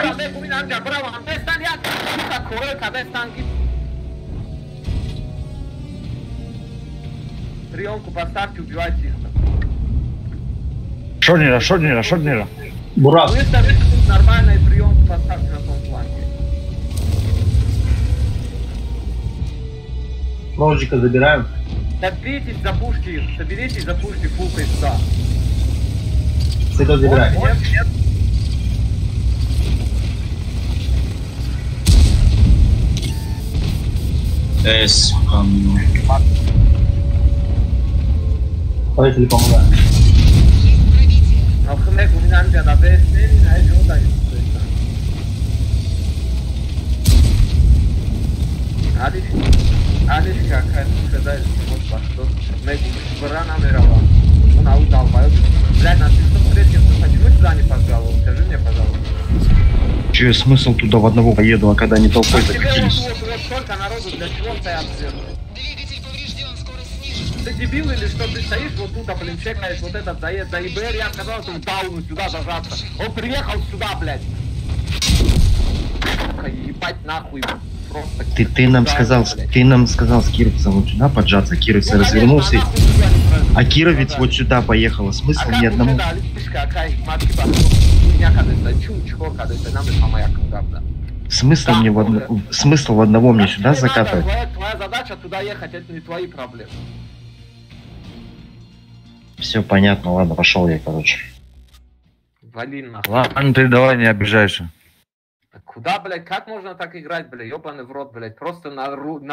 браво, стань я, сука, корека, без танки. Приемку поставьте, убивайте их. Шорнера. Бурак. Выставите тут нормальную приемку, поставьте на том фланге. Ножика забираем. Добейтесь, запушьте их, соберитесь, запушьте, фулкой сюда. Сюда забираем. Нет. Поехали, помогаем. Алхимек, у меня на БСН, на Эджода. Алиш какая-то сказать, вот пошел. Мэйку бра намерова. Он аудал, блядь, на 603 почему сюда не позвал? Скажи мне, пожалуйста. Че смысл туда в одного поеду, а когда они толпой закатились? Вот сколько народу, для чего стоят? Ты дебил или что? Ты стоишь вот тут, блин, чекаешь вот этот заезд за ИБР, я сказал, что дауну сюда зажаться. Он приехал сюда, блядь. Сука, ебать нахуй. Просто... Ты нам сказал с Кировцем вот сюда поджаться, Кировец развернулся, а Кировец вот сюда поехала, смысл ни одному. Смысл в одного мне сюда закатывать? Твоя задача туда ехать, это не твои проблемы. Все понятно, ладно, пошел я, короче. Вали нахуй. Ладно, ты давай не обижайся. Куда, блядь, как можно так играть, блядь, ебаный в рот, блядь, просто на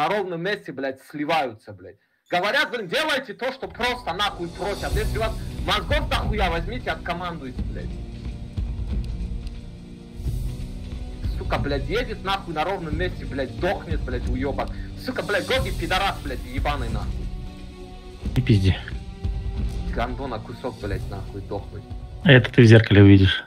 ровном месте, блядь, сливаются, блядь. Говорят, блин, делайте то, что просто нахуй просят. Если у вас мозгов нахуя, возьмите, откомандуйте, блядь. Сука, блядь, едет нахуй на ровном месте, блядь, дохнет, блядь, уебок. Сука, блядь, Гоги пидорас, блядь, ебаный нахуй. Не пизди. Гандона кусок, блядь, нахуй, дохнуть. Это ты в зеркале увидишь.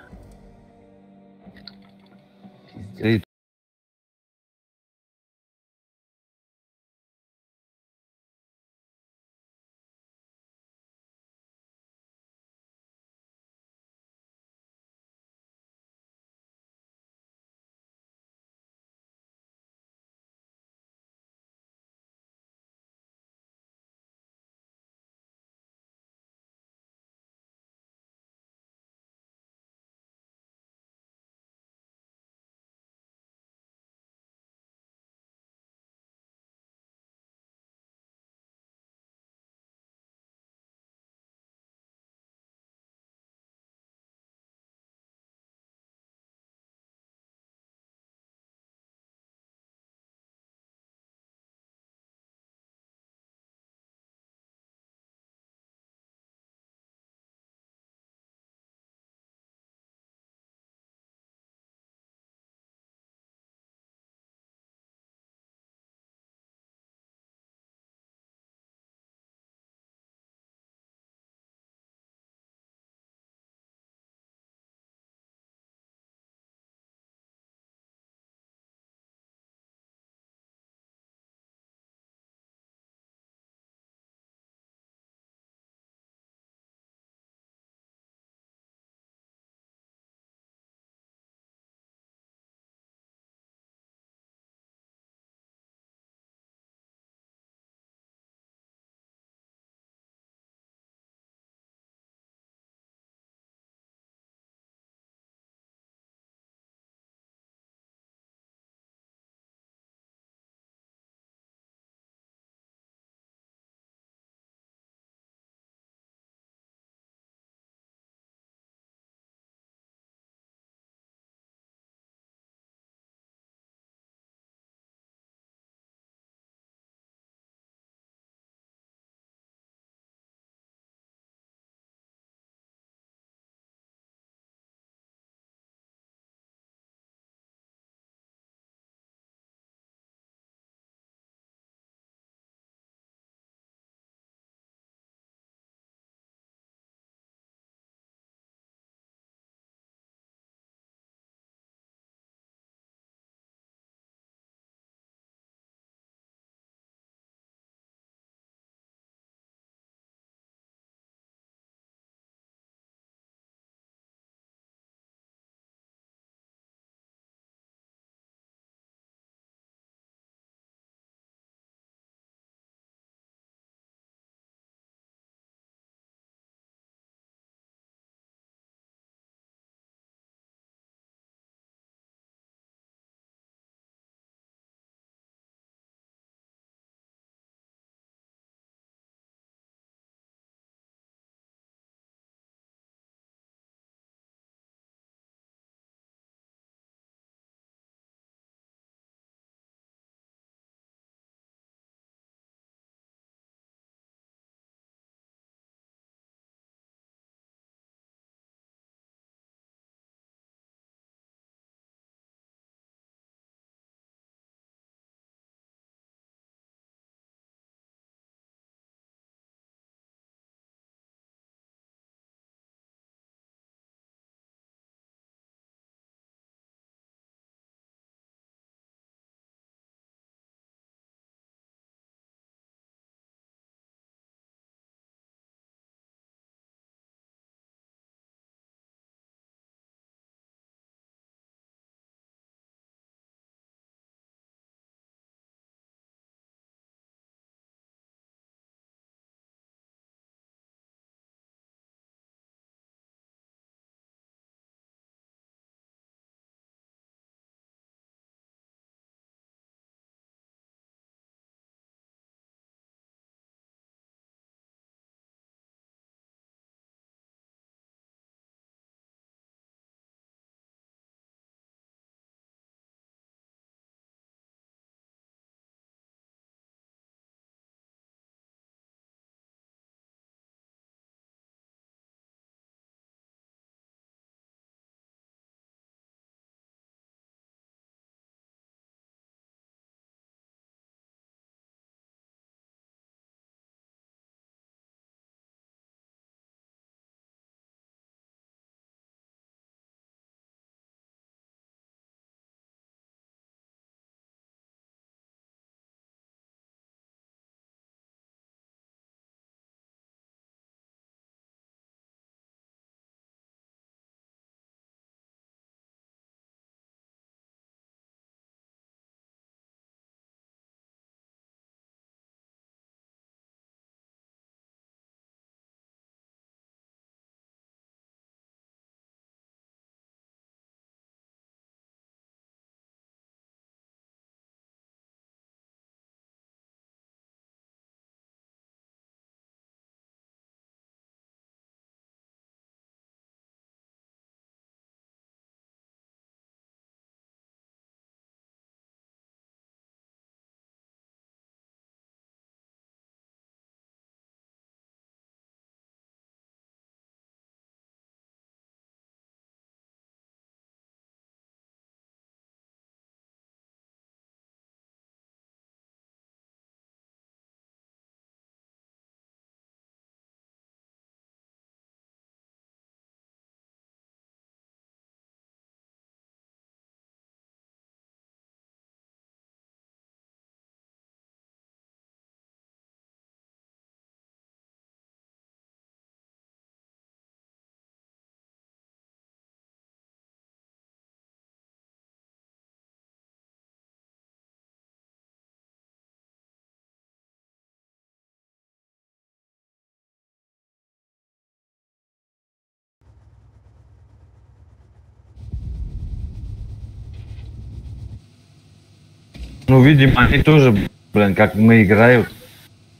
Ну, видимо, они тоже, блин, как мы играют,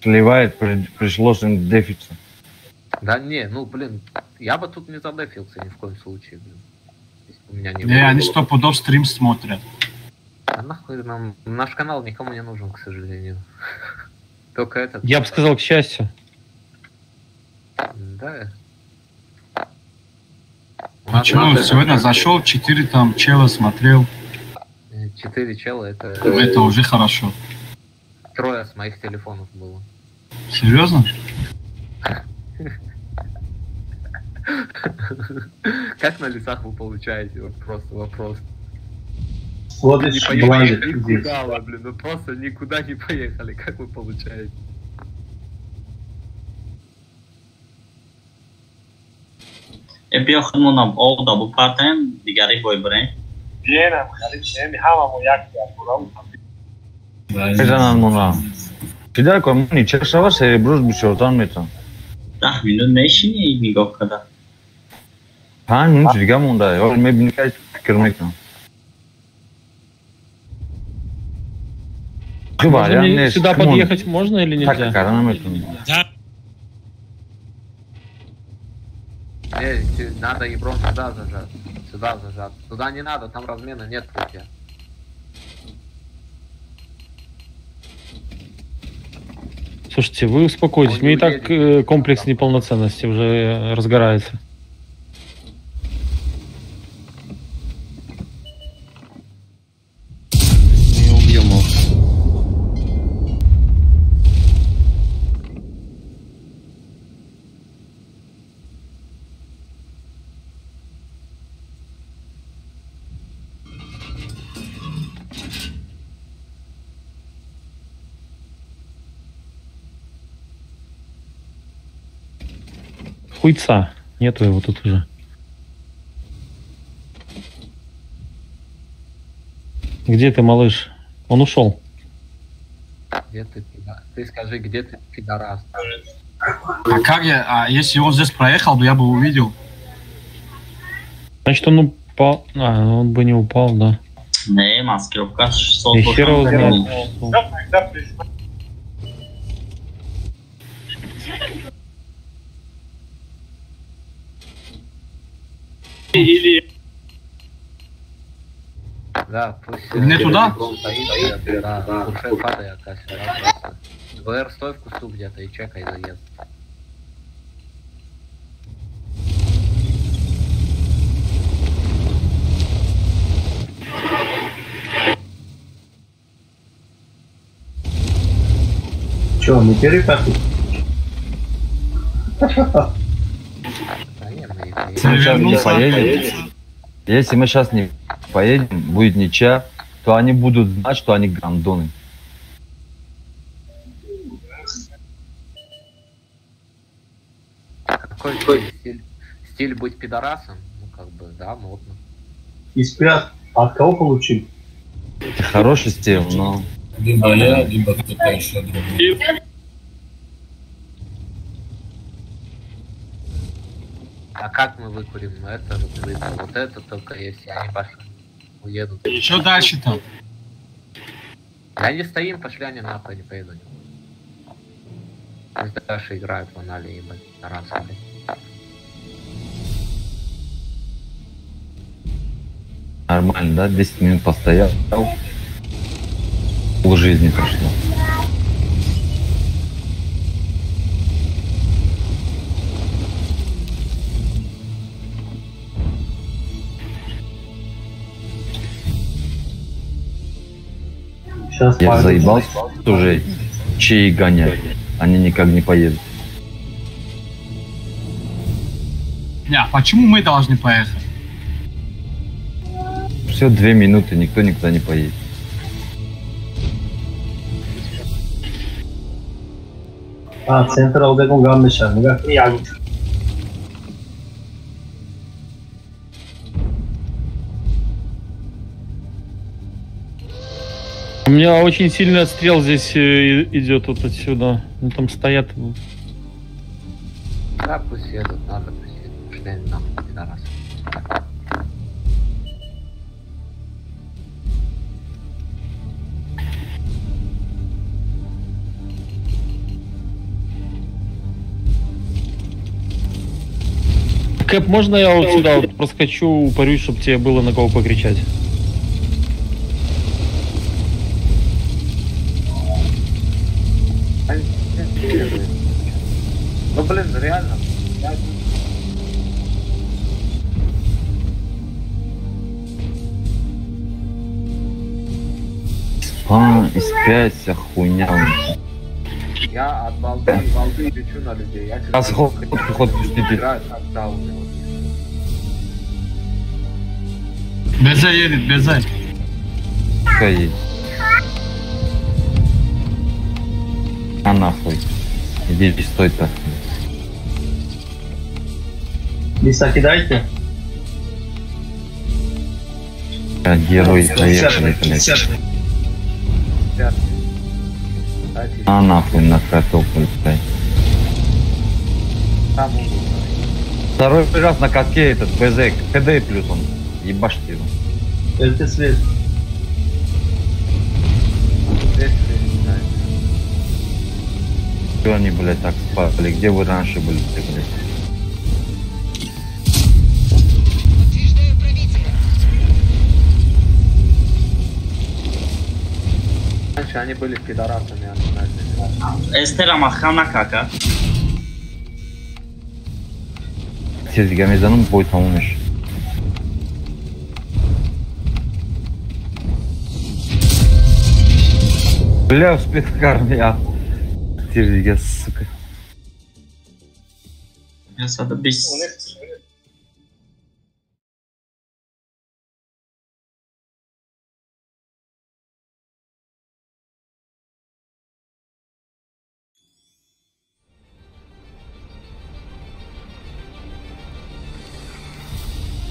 сливает, пришлось им дефиться. Да не, ну блин, я бы тут не задефился ни в коем случае, блин. У меня не Не, они 100 пудов стрим смотрят. А нахуй нам... Наш канал никому не нужен, к сожалению. Только этот... Я бы сказал, к счастью. Да. Почему? Сегодня зашел, 4 там чела смотрел. 4 чела, это... Это уже хорошо. 3 с моих телефонов было. Серьезно? Как на лесах вы получаете? Вот просто вопрос. Вот не здесь поехали блажик никуда, блин, ну просто никуда не поехали. Как вы получаете? بیا خودمونم آب دابو پرتم دیگری بای بریم بیانم خرید شمی هممون یک Пежанан муна. Кидай коммуни, чешава се брус бишортан метан. 10 минут нешینی نگاه کده 5 минут دیگه مونده. حالا میبینی که فکر میکنم. Сюда подъехать можно или нельзя? Надо Еброн сюда зажать. Сюда зажать. Туда не надо, там размена нет у тебя. Слушайте, вы успокойтесь. Мне и так комплекс неполноценности уже разгорается. Не убьем его. Хуйца. Нету его тут уже. Где ты, малыш? Он ушел. Где ты, пидорас? Ты скажи, где ты, пидорас? А как я? А если он здесь проехал, бы я бы увидел. Значит, он упал. А, он бы не упал, да. Не, маскировка. И хер его знает. Или... Да, пусть... Не туда? Да, уже падает, оказывается. ВР, стой в кусту где-то и чекай заезд. Че, не перекатывай? Если мы сейчас не поедем, будет ничья, то они будут знать, что они гандоны. Какой стиль? Стиль быть пидорасом? Ну, как бы, да, модно. И спят. А от кого получил? Хороший стиль, но... Либо я, либо кто-то еще другой. А как мы выкурим? Это вот это только если они пошли, уедут. И что дальше там? Да не стоим, пошли они нахуй, не поедут. Пусть дальше играют в анале, ебать, раз, блядь. Нормально, да? 10 минут постоял. Пол жизни прошло. Сейчас я заебался уже чаи гонять. Они никак не поедут. Не, а почему мы должны поехать? Все 2 минуты, никто никуда не поедет. А, центр алдагон гаммешан. У меня очень сильный отстрел здесь идет вот отсюда. Ну там стоят. Да, пусть едут, надо пусть едут. Пошли они нахуй, пидорас. Кэп, можно я вот сюда вот проскочу, упорюсь, чтобы тебе было на кого покричать? Ну блин, реально. Из 5 хуйня. Я от балды кричу на людей. Я Ход пустите. Беза едет, беза. Пускай едет. А нахуй. Иди, стой так. Лиса кидайте. Герой, поехали, блядь. А нахуй на каток, блядь. Второй раз на катке этот БЗ, КД плюс он. Ебашь его. Это свет. Что они, блядь, так спали? Где вы раньше были, блядь? Раньше они были пидорасами. Estera Mahana Kaka. Tezgahımızdan boy tamammış. Бля, успех кармия. Тезгah, сука. Я сада без...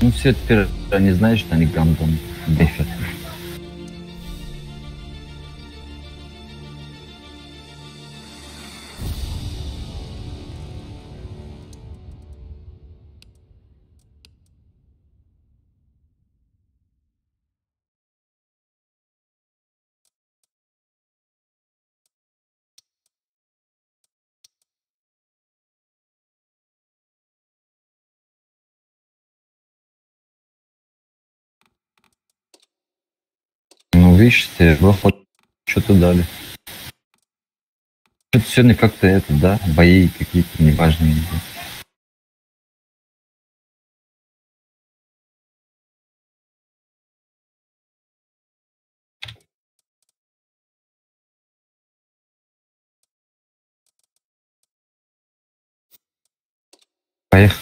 Ну все теперь они знают, что они гандон дефят. Ну видишь, тебе хоть что-то дали. Что-то сегодня как-то это, да, бои какие-то неважные. Поехали.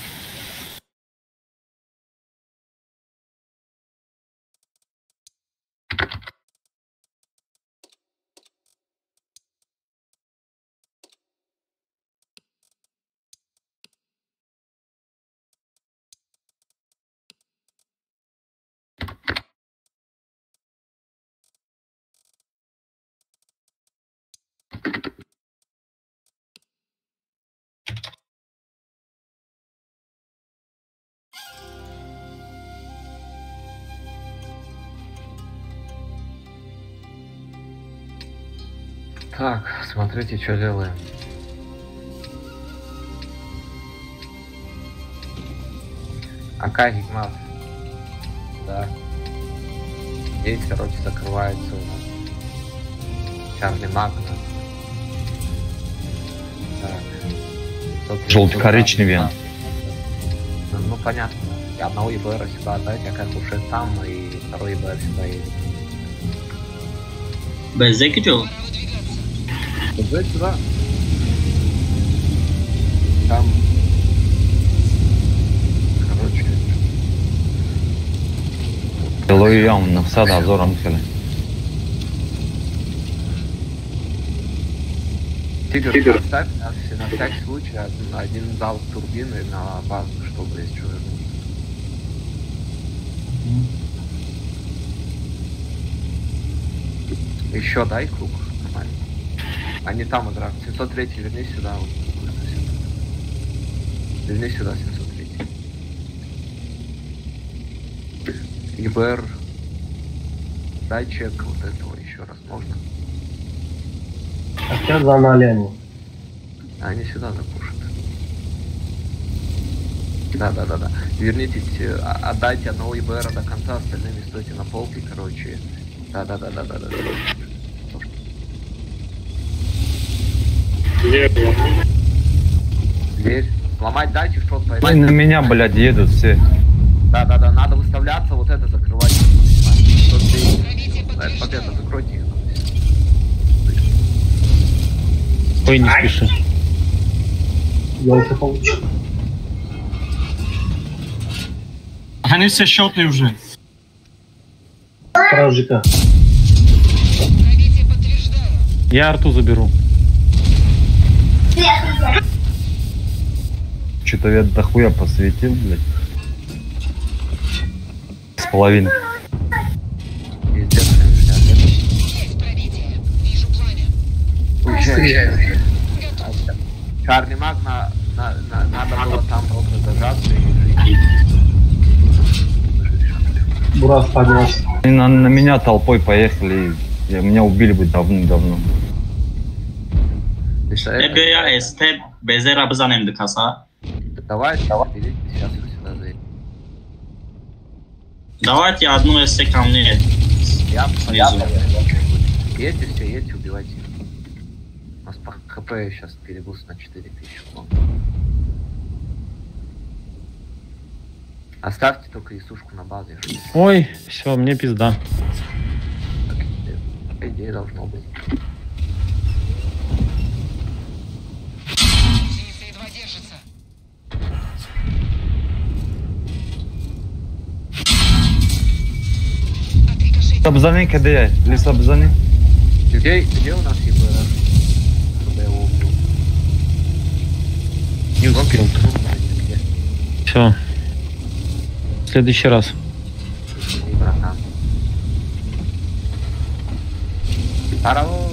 Так, смотрите, что делаем. Ака Гигмат. Да. Здесь, короче, закрывается у нас Чарли Магна. Так. Желто-коричневый. Ну, понятно. И одного ЕБР сюда отдать, а как уже там, и второй ЕБР сюда едет. БЗ gidiyor. БЗ сюда. Там. Короче. Лоям на всада азором хеле. Тигр, поставь на всякий случай один зал турбины на базу, чтобы если что вернуть. Еще дай круг. Нормально. Они там играют. 703 верни сюда. Вот. Верни сюда 703. ИБР. Дай чек вот этого еще раз. Можно? А сейчас загнали они. Они сюда запушат. Да. Вернитесь, отдайте одного ЕБР до конца, остальными стойте на полке, короче. Да. Дверь. Сломать дайте в шот поймать. На меня, блядь, едут все. Да, надо выставляться, вот это закрывать. Это победа, закройте их. Ой, не спеши. Я это получил. Они все счетные уже. Стражика. Я арту заберу. Что-то я дохуя посветил, блядь. С половиной. Чарли Маг надо было там просто зажаться и Бурас поднялся. Они на меня толпой поехали. Меня убили бы давным-давно. Бея эсте безера бзанем дикаса. Давайте, сейчас вы сюда заедете. Давайте одну эсте ко мне. Едьте, убивайте. У нас по ХП сейчас перебус на 4000. Оставьте только Исушку на базе. Ой, все, мне пизда. По идее должно быть. Сабзаны, где? Или Сабзаны? Где у нас ЕБР? Чтобы я его убил. Не успел. Все. В следующий раз. И братан. Паровоз.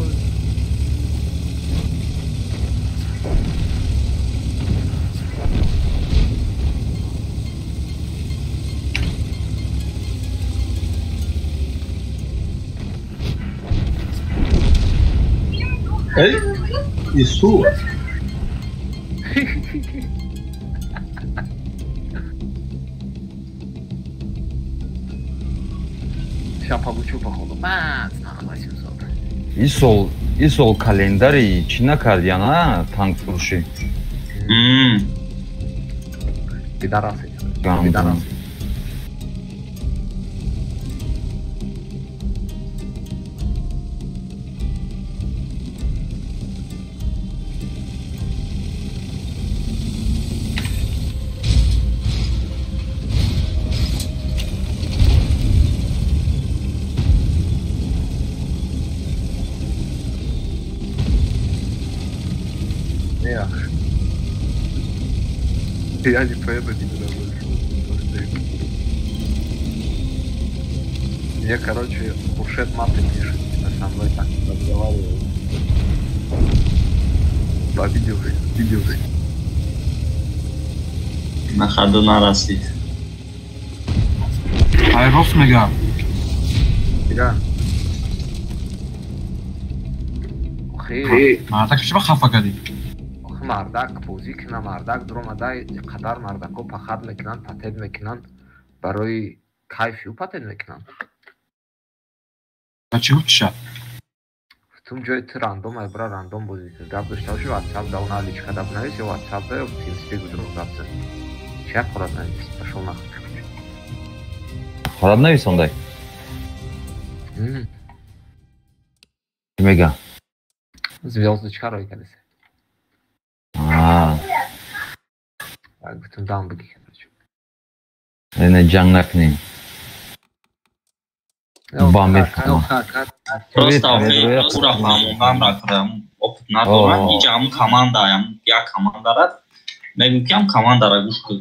Эй, Ису. Сейчас получу, походу. На 800. Исол календарь Чина кардиана танк фурши. Пидорасы. Пидорасы. Я не поеду никуда больше. Мне, короче, Буршет маты пишет, типа со мной так разговаривает. Обиделся. На ходу нарастит. Айрос мега. Да. Так что хафа кади. Мардак, пузикна мардак, дромадай, қадар мардако пахад мекунанд, патед мекунанд, барои кайфи патед мекунанд. Чӣ чиша? В том ҷои ту рандом айбра рандом бозида. Гап дошта боши WhatsApp да уна личка да бинависи WhatsApp да TeamSpeak гудро гапза. Чӣ қорад навис? Пошел нахуй. Қорад навис ондай? Мега. Звездочка рой кадеси. Так, bütün дамбы короче. Эне ҷангнакнем. Бамбет. Просто ура ҳамон ракрам опыт надорам. Инҷа ҳам командаям, як командарад. Мегӯям командара гӯш кӯ.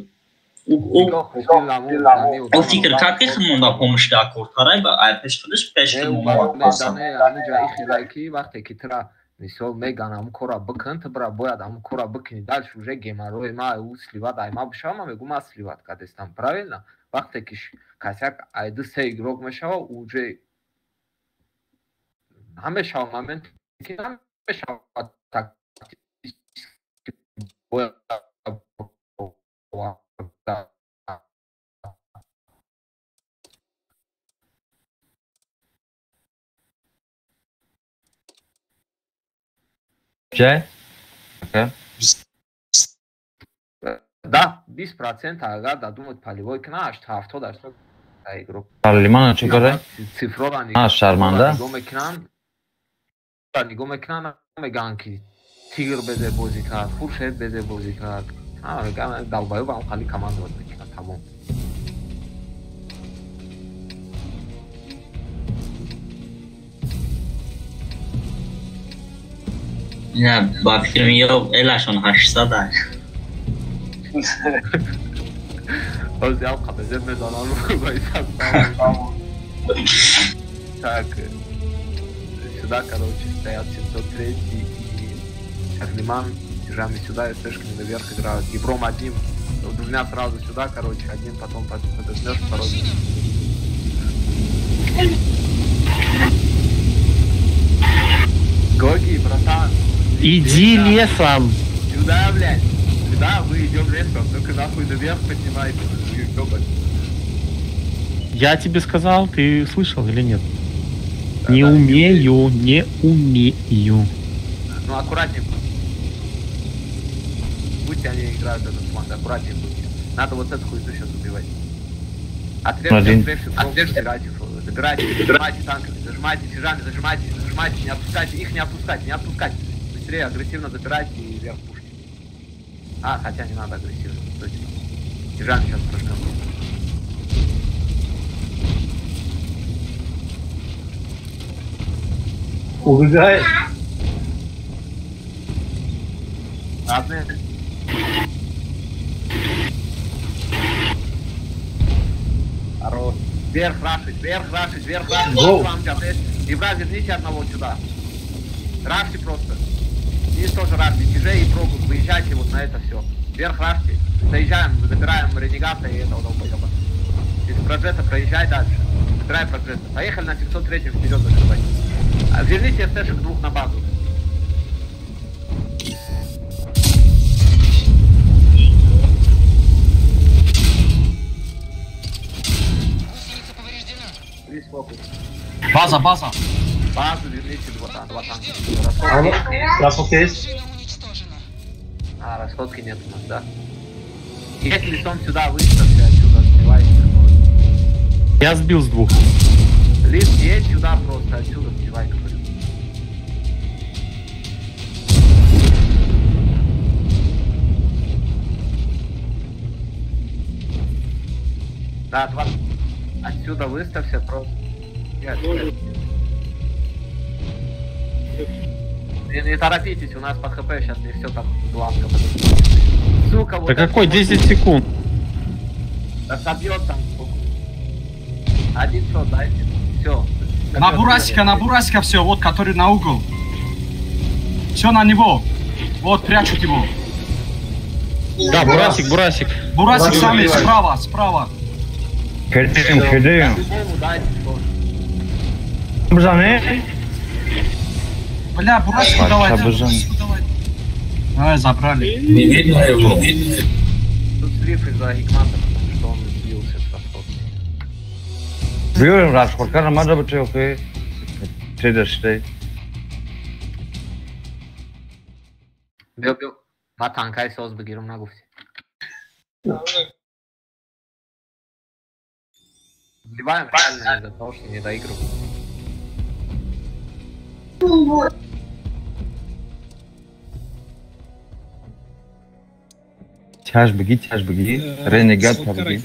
Ӯ фикр кард ки химонда помошда кортарай ба айпеш қилиш пеш медан анҷа ихилайки вақте ки тра мисол меган ам кора бикин ты бра бояд ам кора бикини дальше уже геморрой ма у сливат айма бушама мегу ма сливат кадестам правильно вақте ки касяк айду се игрок мешава уже намешава момент ки намешава так бояд Че? Да, 10% ага, да думать полевой кнаш, авто да что игру. Паралимана чекаре? Цифрование. Шарманда? Ниго мекнан меган тигр безе бозӣ кард, хуршед безе бозӣ кард. Меган далбаёбам хали командовать мекунад тамом. نه با فکر میگم الاشون 800 Ось я قبل میدانم وایساد. Так. Сюда, короче, стоят 703 и Армиман, тяжами сюда и сэшками наверх играют. Гибром один, двумя сразу сюда, короче, один потом подожмешь, второй. Гоги, братан. Иди лесом. Сюда, блядь. Сюда мы идем лесом, только нахуй наверх поднимайте. Я тебе сказал, ты слышал или нет? Да, не умею, не умею. Ну, аккуратнее. Будьте они играют этот план, аккуратнее будьте. Надо вот эту хуйню сейчас убивать. Отрежьте, забирайте танками, зажимайте фижами, зажимайте, не отпускайте, их не отпускать. Быстрее, агрессивно забирайте и вверх пушки. Хотя не надо агрессивно, точно. Фижами сейчас прожмем. Убегает. Одны. Хорош. Вверх рашить. И брать, верните одного сюда. Рашьте просто. Здесь тоже рашьте. Тяжей и прогу. Выезжайте вот на это все. Вверх рашьте. Доезжаем, забираем ренегата и этого долбоеба. Из проджета проезжай дальше. Забирай проджета. Поехали на 703 вперед закрывать. Верните СТшек двух на базу. База. Базу верните два танка. Расходки есть? Расходки нет у нас, да. Если лицом сюда выставьте, отсюда сбивайте. Я сбил с двух. Лист есть сюда просто, отсюда сбивай, говорю. Да, два. Отсюда выставься просто. Не торопитесь, у нас по хп сейчас не все так гладко. Сука, вот. Да какой 10 секунд? Да собьет там. Один шот дайте. Все. На Бурасика все, вот который на угол. Все на него. Вот прячут его. Да, Бурасик. Бурасик сами справа. Кидаю. Бжаны. Бля, Бурасику давай. Давай, забрали. Не видно его. Тут слив из-за Хикмата, потому что он сбился с расхода. Biliyorum Rashford'dan ama da bu çok iyi. Şey. Бил. Два танка и сос бегиром на гуфте. Вливаем реально из-за того, что не доигрываем. Тяж беги. Ренегат беги.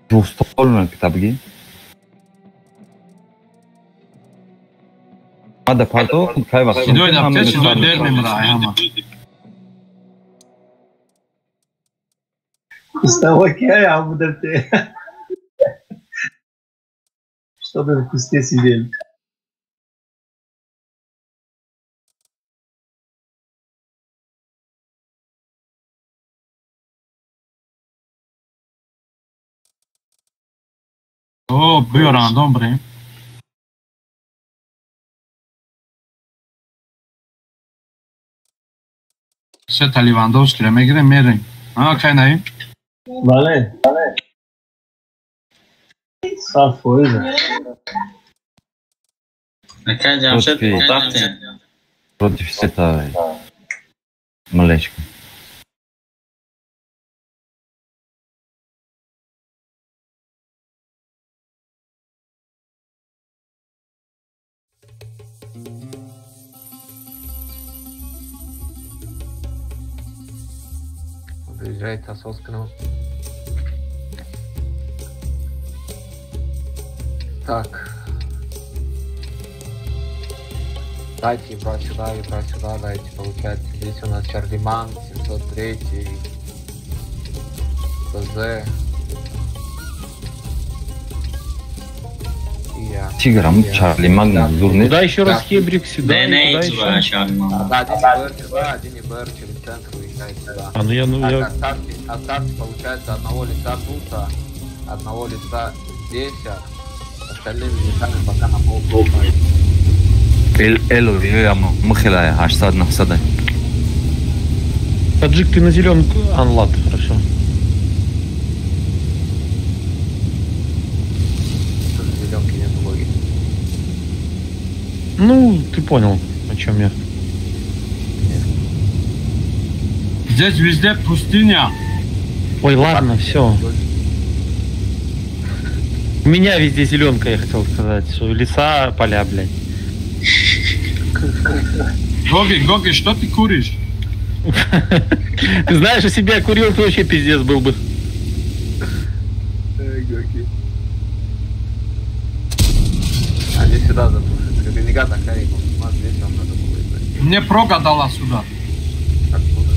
Двухствольный беги. Надо пардон, кай вақт. Сидой на аптечке, сидой дернем райама. Кустава я буду те. Чтобы в кусте сидели. О, Бюран, добрый. Seta Lewandowski, remegre mere. Cai aí. Vale. Só foi, velho. Aqui já против света млечка. Заезжает Ососканов. Так. Дайте брать сюда, дайте, получается. Здесь у нас Чарлиман, 703, ТЗ. И я. Тиграм, Чарлиман, Зурнет. Куда еще раз Хебрик сюда? Не, Чарлиман. Да, один ИБР через центр уезжает сюда. А, ну я... Остатки, получается, одного лица тут, одного лица здесь, остальными лицами пока на пол. Элу, я махилая, аж садна садай. Таджик, ты на зеленку. Анлад, хорошо. Зеленки нет логи. Ну, ты понял, о чем я. Здесь везде пустыня. Ой, ладно, все. У меня везде зеленка, я хотел сказать. Что леса, поля, блядь. Гоги, что ты куришь? Ты знаешь, если бы я курил, то вообще пиздец был бы. Они сюда запушат. Наверняка такая, у нас здесь вам надо было. Мне прога дала сюда. Откуда?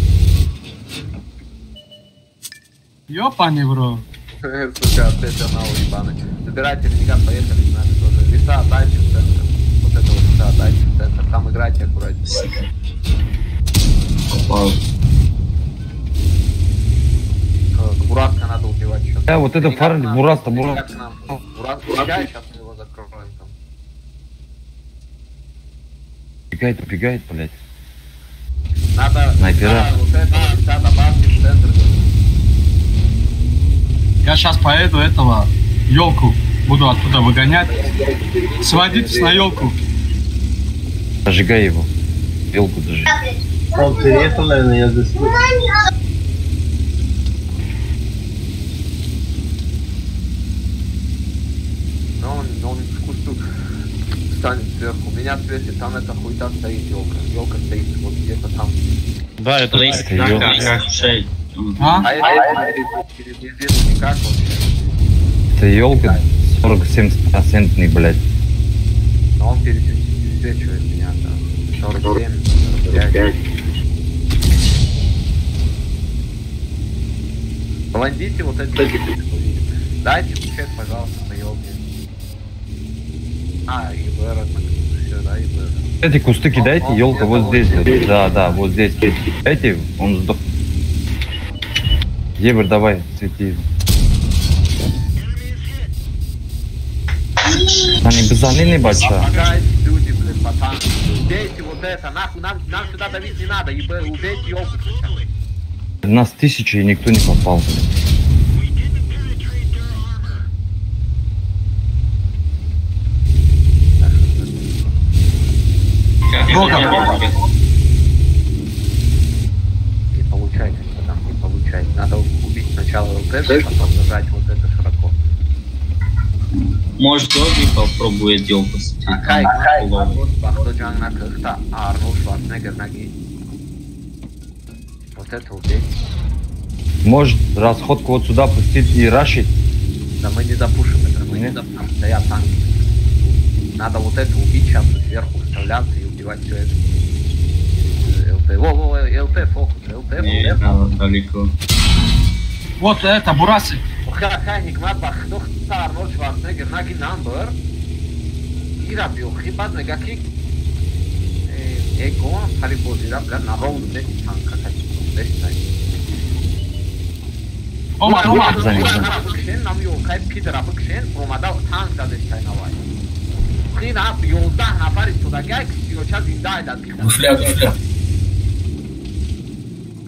Ёпани, бро. Сука, опять она уебаны. Забирайте ренегат, поехали с нами тоже. Леса, дальше в центр. Вот это вот леса, дальше в центр. Там играйте аккуратнее. Попал. Бураска надо убивать еще. Да, вот это фарли, Бураста. Бурас, убегай, сейчас мы его закроем там. Пигает, блядь. Надо снайпера. Вот этого леса добавьте в центр. Я сейчас поеду этого елку буду оттуда выгонять. Сводитесь на елку. Зажигай его. Елку даже. Он переехал, наверное, я здесь. Но он в кусту станет сверху. У меня светит, там эта хуйта стоит, елка. Елка стоит вот где-то там. Да, это как шесть. А это через резину никак вообще. Это елка 47%, блядь. Но он пересвечивает меня, да. 47, 45. Блондите вот эти. Дайте чек, пожалуйста, на елке. И БР, все, да, и БР. Эти кусты кидайте, елка вот здесь. Да, вот здесь. Дайте, он сдох. Ебер, давай, свети его. Они беззаменные бача. Помогайте, люди, блин, пацаны. Убейте вот это, нахуй, нам сюда давить не надо, убейте елку сначала. Нас 1000 и никто не попал. Не получайте, там не получайте. Надо убить сначала вот это, потом нажать вот это широко. Может, Гоги попробует елку светить. Арнольд Шварценеггер ноги. Вот это убейте. Может расходку вот сюда пустить и рашить? Да мы не запушим это, мы не запушим. Да я танк. Надо вот это убить, сейчас сверху вставляться и убивать все это. ЛТ. Во, ЛТ, фокус, ЛТ. Не, надо далеко. Вот это, бурасы. Хай, Гладбах, doch Arnold Schwarzenegger, Nagi Number. Ирабио, хибад негакик. Эго, халибози, рабга, нарол, дети, танка, дестай. Омар. Нам ё, кай пидра быкшен, промадал танк да дестай навай. Хина, 11 нафари тудагак, сиоча зинда да. Гуфля.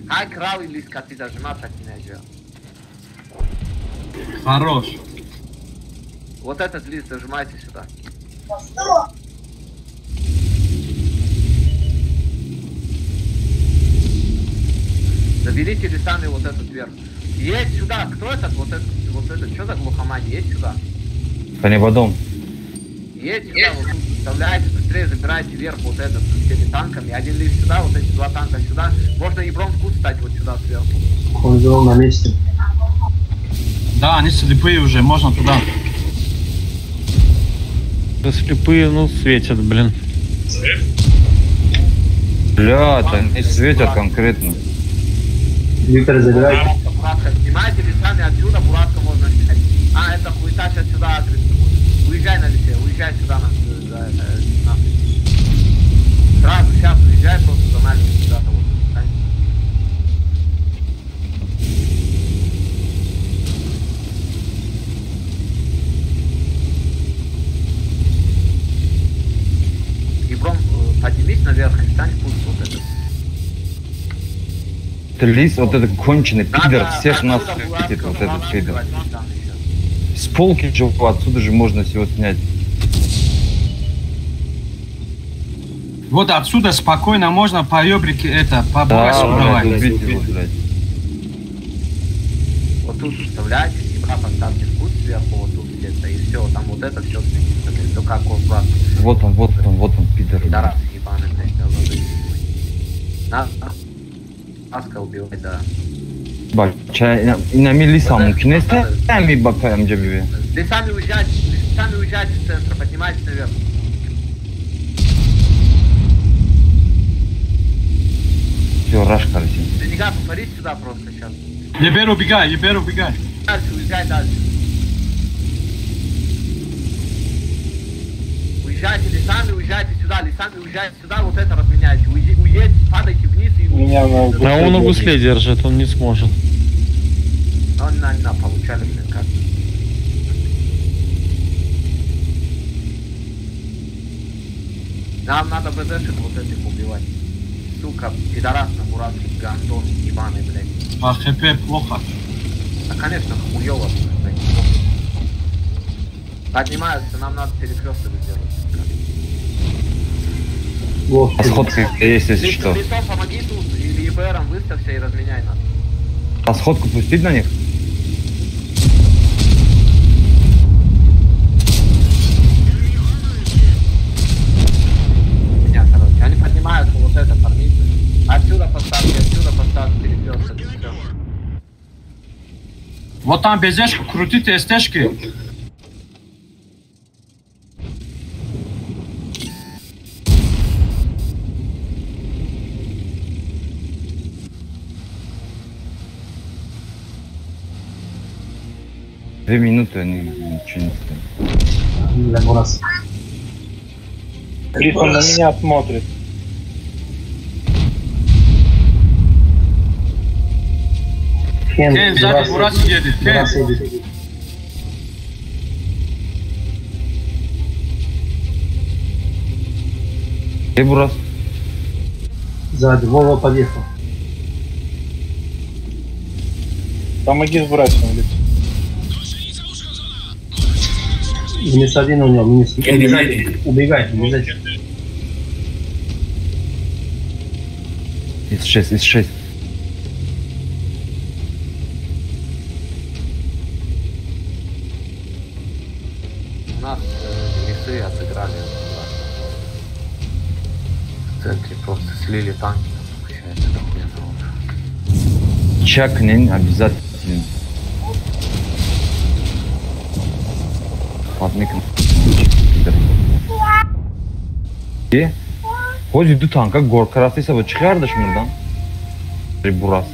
Хай крави лискати да жмата кинежа. Хорош. Вот этот лист зажимайте сюда. Заберите ли сами вот этот вверх. Едь сюда. Кто этот? Вот этот. Что за глухомань? Едь сюда. По небодом. Едь сюда, вот тут вставляйте, быстрее забирайте вверх вот этот с теми танками. Один лишь сюда, вот эти два танка сюда. Можно и бронку ставить вот сюда сверху. Он был на месте. Да, они слепые уже, можно туда. Да слепые, ну, светят, блин. Бля, они светят конкретно. Виктор, забирайте. Буратка, снимайте ли сами отсюда, Буратка можно снять. А, это хуета сейчас сюда адрес будет. Уезжай на лесе, уезжай сюда на. Сразу сейчас уезжай, просто за нами куда-то вот. Встань. Ибром, поднимись наверх и встань пусть вот этот. Это лис, вот этот конченый пидор, всех нас видит, вот этот пидор. С полки же отсюда же можно всего снять. Вот отсюда спокойно можно по ребрике это, по Да, давать. Вот тут вставляйте, ебра поставьте скут сверху, вот тут где-то, и все, там вот это все светится, блядь, только аккурат. Вот он, пидор. Пидорас ебаный, блядь, да, надо. Аска убивать, да. Bak, inami lisam mümkün ise ben bir bakayım amca gibi. Сами уезжайте с центра, поднимайтесь наверх. Все, раш, короче. Денега, повторись сюда просто сейчас. Ебер убегай. Дальше, уезжай дальше. Уезжайте лесами, уезжайте сюда, вот это разменяйте. Уедьте, падайте вниз и... А он на гусле держит, он не сможет. На, получали, блин, как. Нам надо БЗшек вот этих убивать. Сука, пидорас на буратский гандон ебаный, блядь. А ХП плохо. Да, конечно, хуёво, блядь. Поднимаются, нам надо перекресток сделать. А сходка есть, если что. Лисом помоги тут, или ИБРом выставься и разменяй нас. А сходку пустить на них? Меня, короче, они поднимаются, вот это, формицы. Отсюда поставьте перекресток, и всё. Вот там безешку крутите, СТшки. Две минуты, они ничего не стоят. Для бурас. Крис, он на меня смотрит. Кен, сзади бурас едет. Где бурас? Сзади, Вова подъехал. Помоги сбрать он лицо. Минус один у него, минус. Убегайте. Из 6. У нас лесы отыграли. В центре просто слили танки, получается, дохуя народу. Чакнин обязательно. Fatmik'in. Хоть иду танка, гор красный вот çıkardış buradan. Бурас.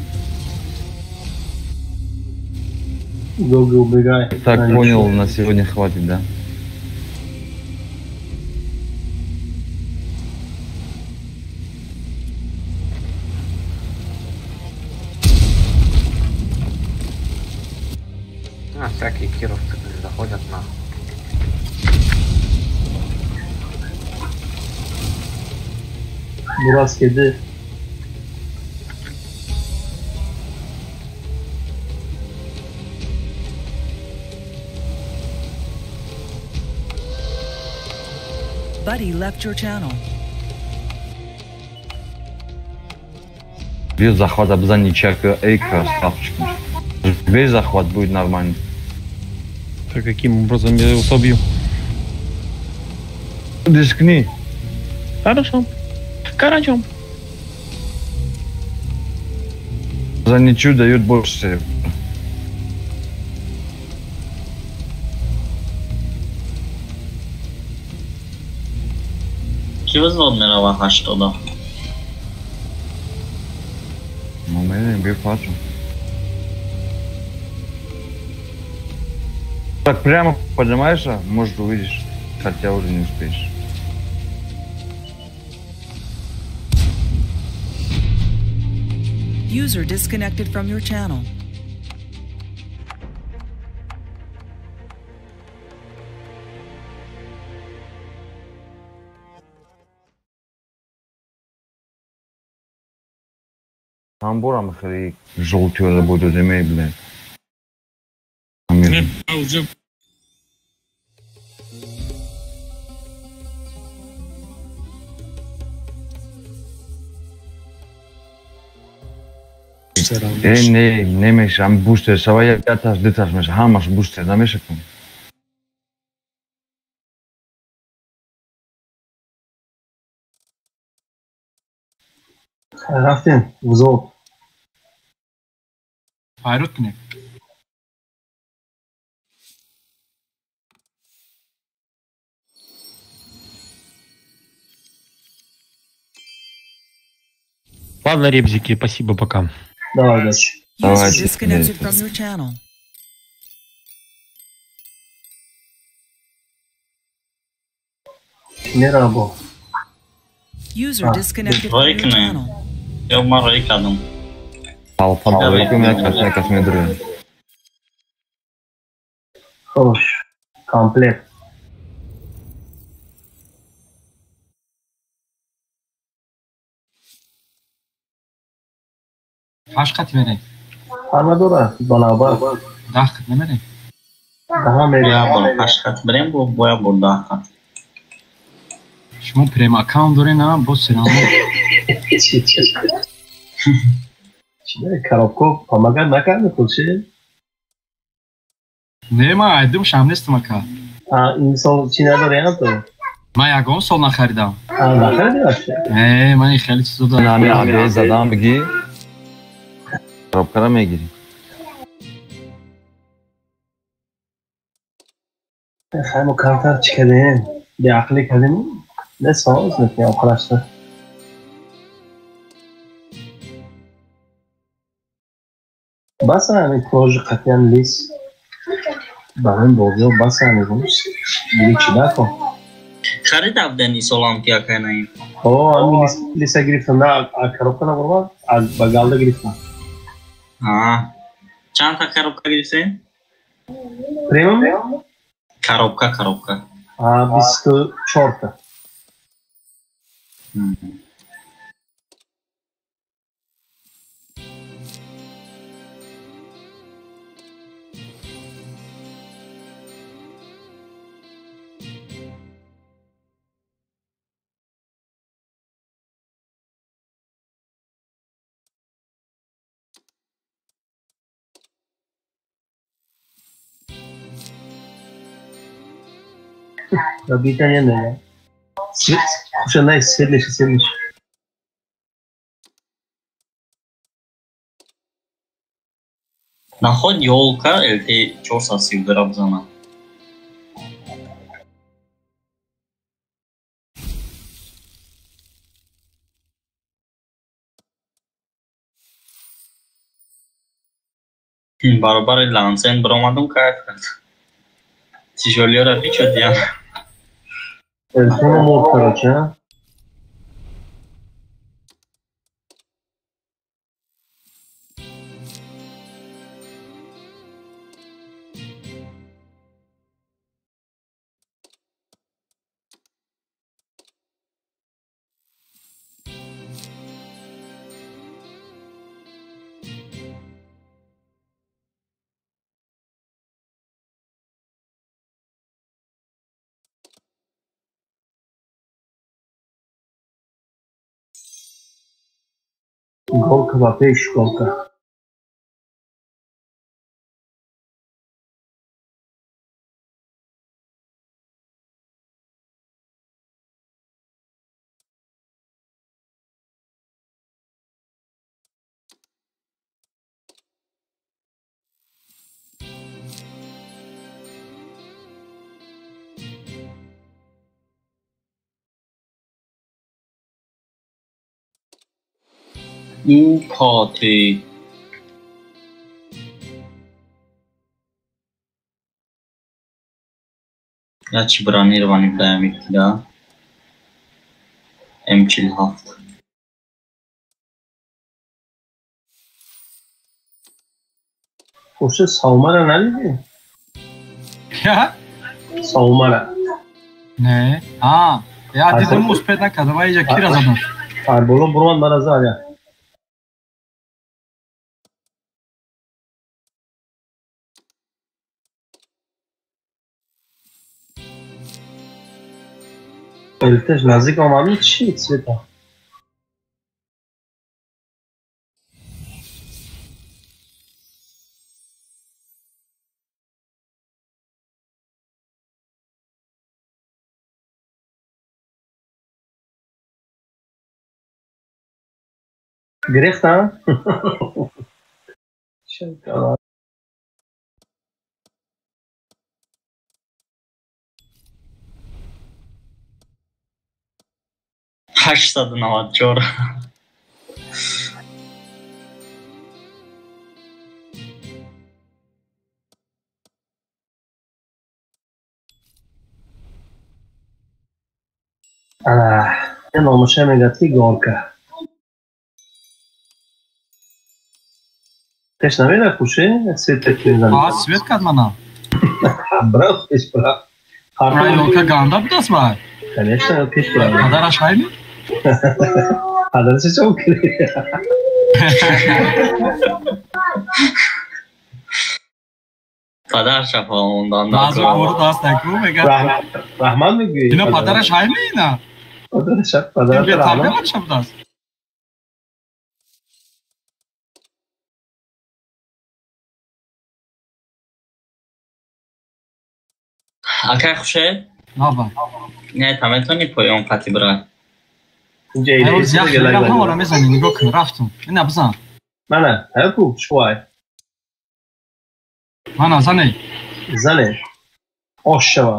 Долго убегай. Так, понял, на сегодня хватит, да? Всякие кировцы заходят нахуй. Бурас kedi. Buddy left your channel. Без захвата обязательно чека эйка ставочку. Без захват будет нормально. Так каким образом я его побью? Рискни. Хорошо. Хорошо. За ничью дают больше. Чего злобного хаштода? Ну, мы не плачу. Так прямо поднимаешься, может увидишь, хотя уже не успеешь. User disconnected from your channel. Тамбуром хрей желтый буду демей, блядь. Уже Ne mesh am booster savaya yatas detas mesh hamas booster na meshakun. رفتیم وزود Hayrut ne? Ладно, ребзики, спасибо, пока. давай дальше. User disconnected from your channel. Nereye bu? User disconnected from your channel. Eu moro aí, cada um. Alfa ya kasme duruyor. Hoş. Komplet. Kaç kat vereyim? Armadura. Bana bak. Daha kat ne vereyim? Daha meri. Boia, kaç kat vereyim bu boya burada kat. Şunu prema account oraya bu selamı. Şimdi Karabkov pomaga nakarmi kulşi. Нема, айдем шамнестма ка. А, инсол чинада вариант. Ман ягон сол нахаридам. А, нахариди? Ман хеле чизо дорам. Нами аби задам бги. Коробкара мегири. Хаймо картар чикадем. Beaqli kadimi? Ne sağız ne ki arkadaşlar? Bas yani proje katiyen list. Bakın bozuyor bas yani bunu. Bir içiler ko. Xaridab deni solam ki akanayım. Ami lise giriftim da karobkana vurma. Bagalda giriftim. Ha. Çand ta karobka girifsin? Premium? Karobka. A, biz tu çorta. Robita nie nie. Muszę najść sydlisz. Nahod yolka elde çoğsa sivdirab zaman. Барабар лансен бромадум кайф кард. Тяжелее пичо диан. Это мод, короче, а? Golka va pesh golka. U party. Я чи бронированный прямик, да? M47. O'sha savmara naligi? Ya? Savmara. Ne? Ha. Ya dedim uspeda kadava iyice kiraz adam. Ha, bolon burman baraza ya. Eltež nazik omadın çi Sveta. Gerecht ha? Şaka. Haşladı navatçor. Ja no możemy gati gorka. Też na wiele kuszy? Svet kad mana. Bravo, ispravo. Rajlonka ganda bu das var. Конечно, пешком. Kadar aşağı mı? Adresi çok iyi. Padar şafa ondan da. Nazım orada dastek bu mega. Rahman mı güyü? Yine padar aşağı mı yine? Padar şap, padar Bir Rahman. tabi açam das. Akay kuşe? Nava. Ne tamam to nie poją pati bra. Evo zjah verem hamara mezanin nigah kن رفتم. نه بزن. منه هکو شوای. من زنه. زنه. آشوا.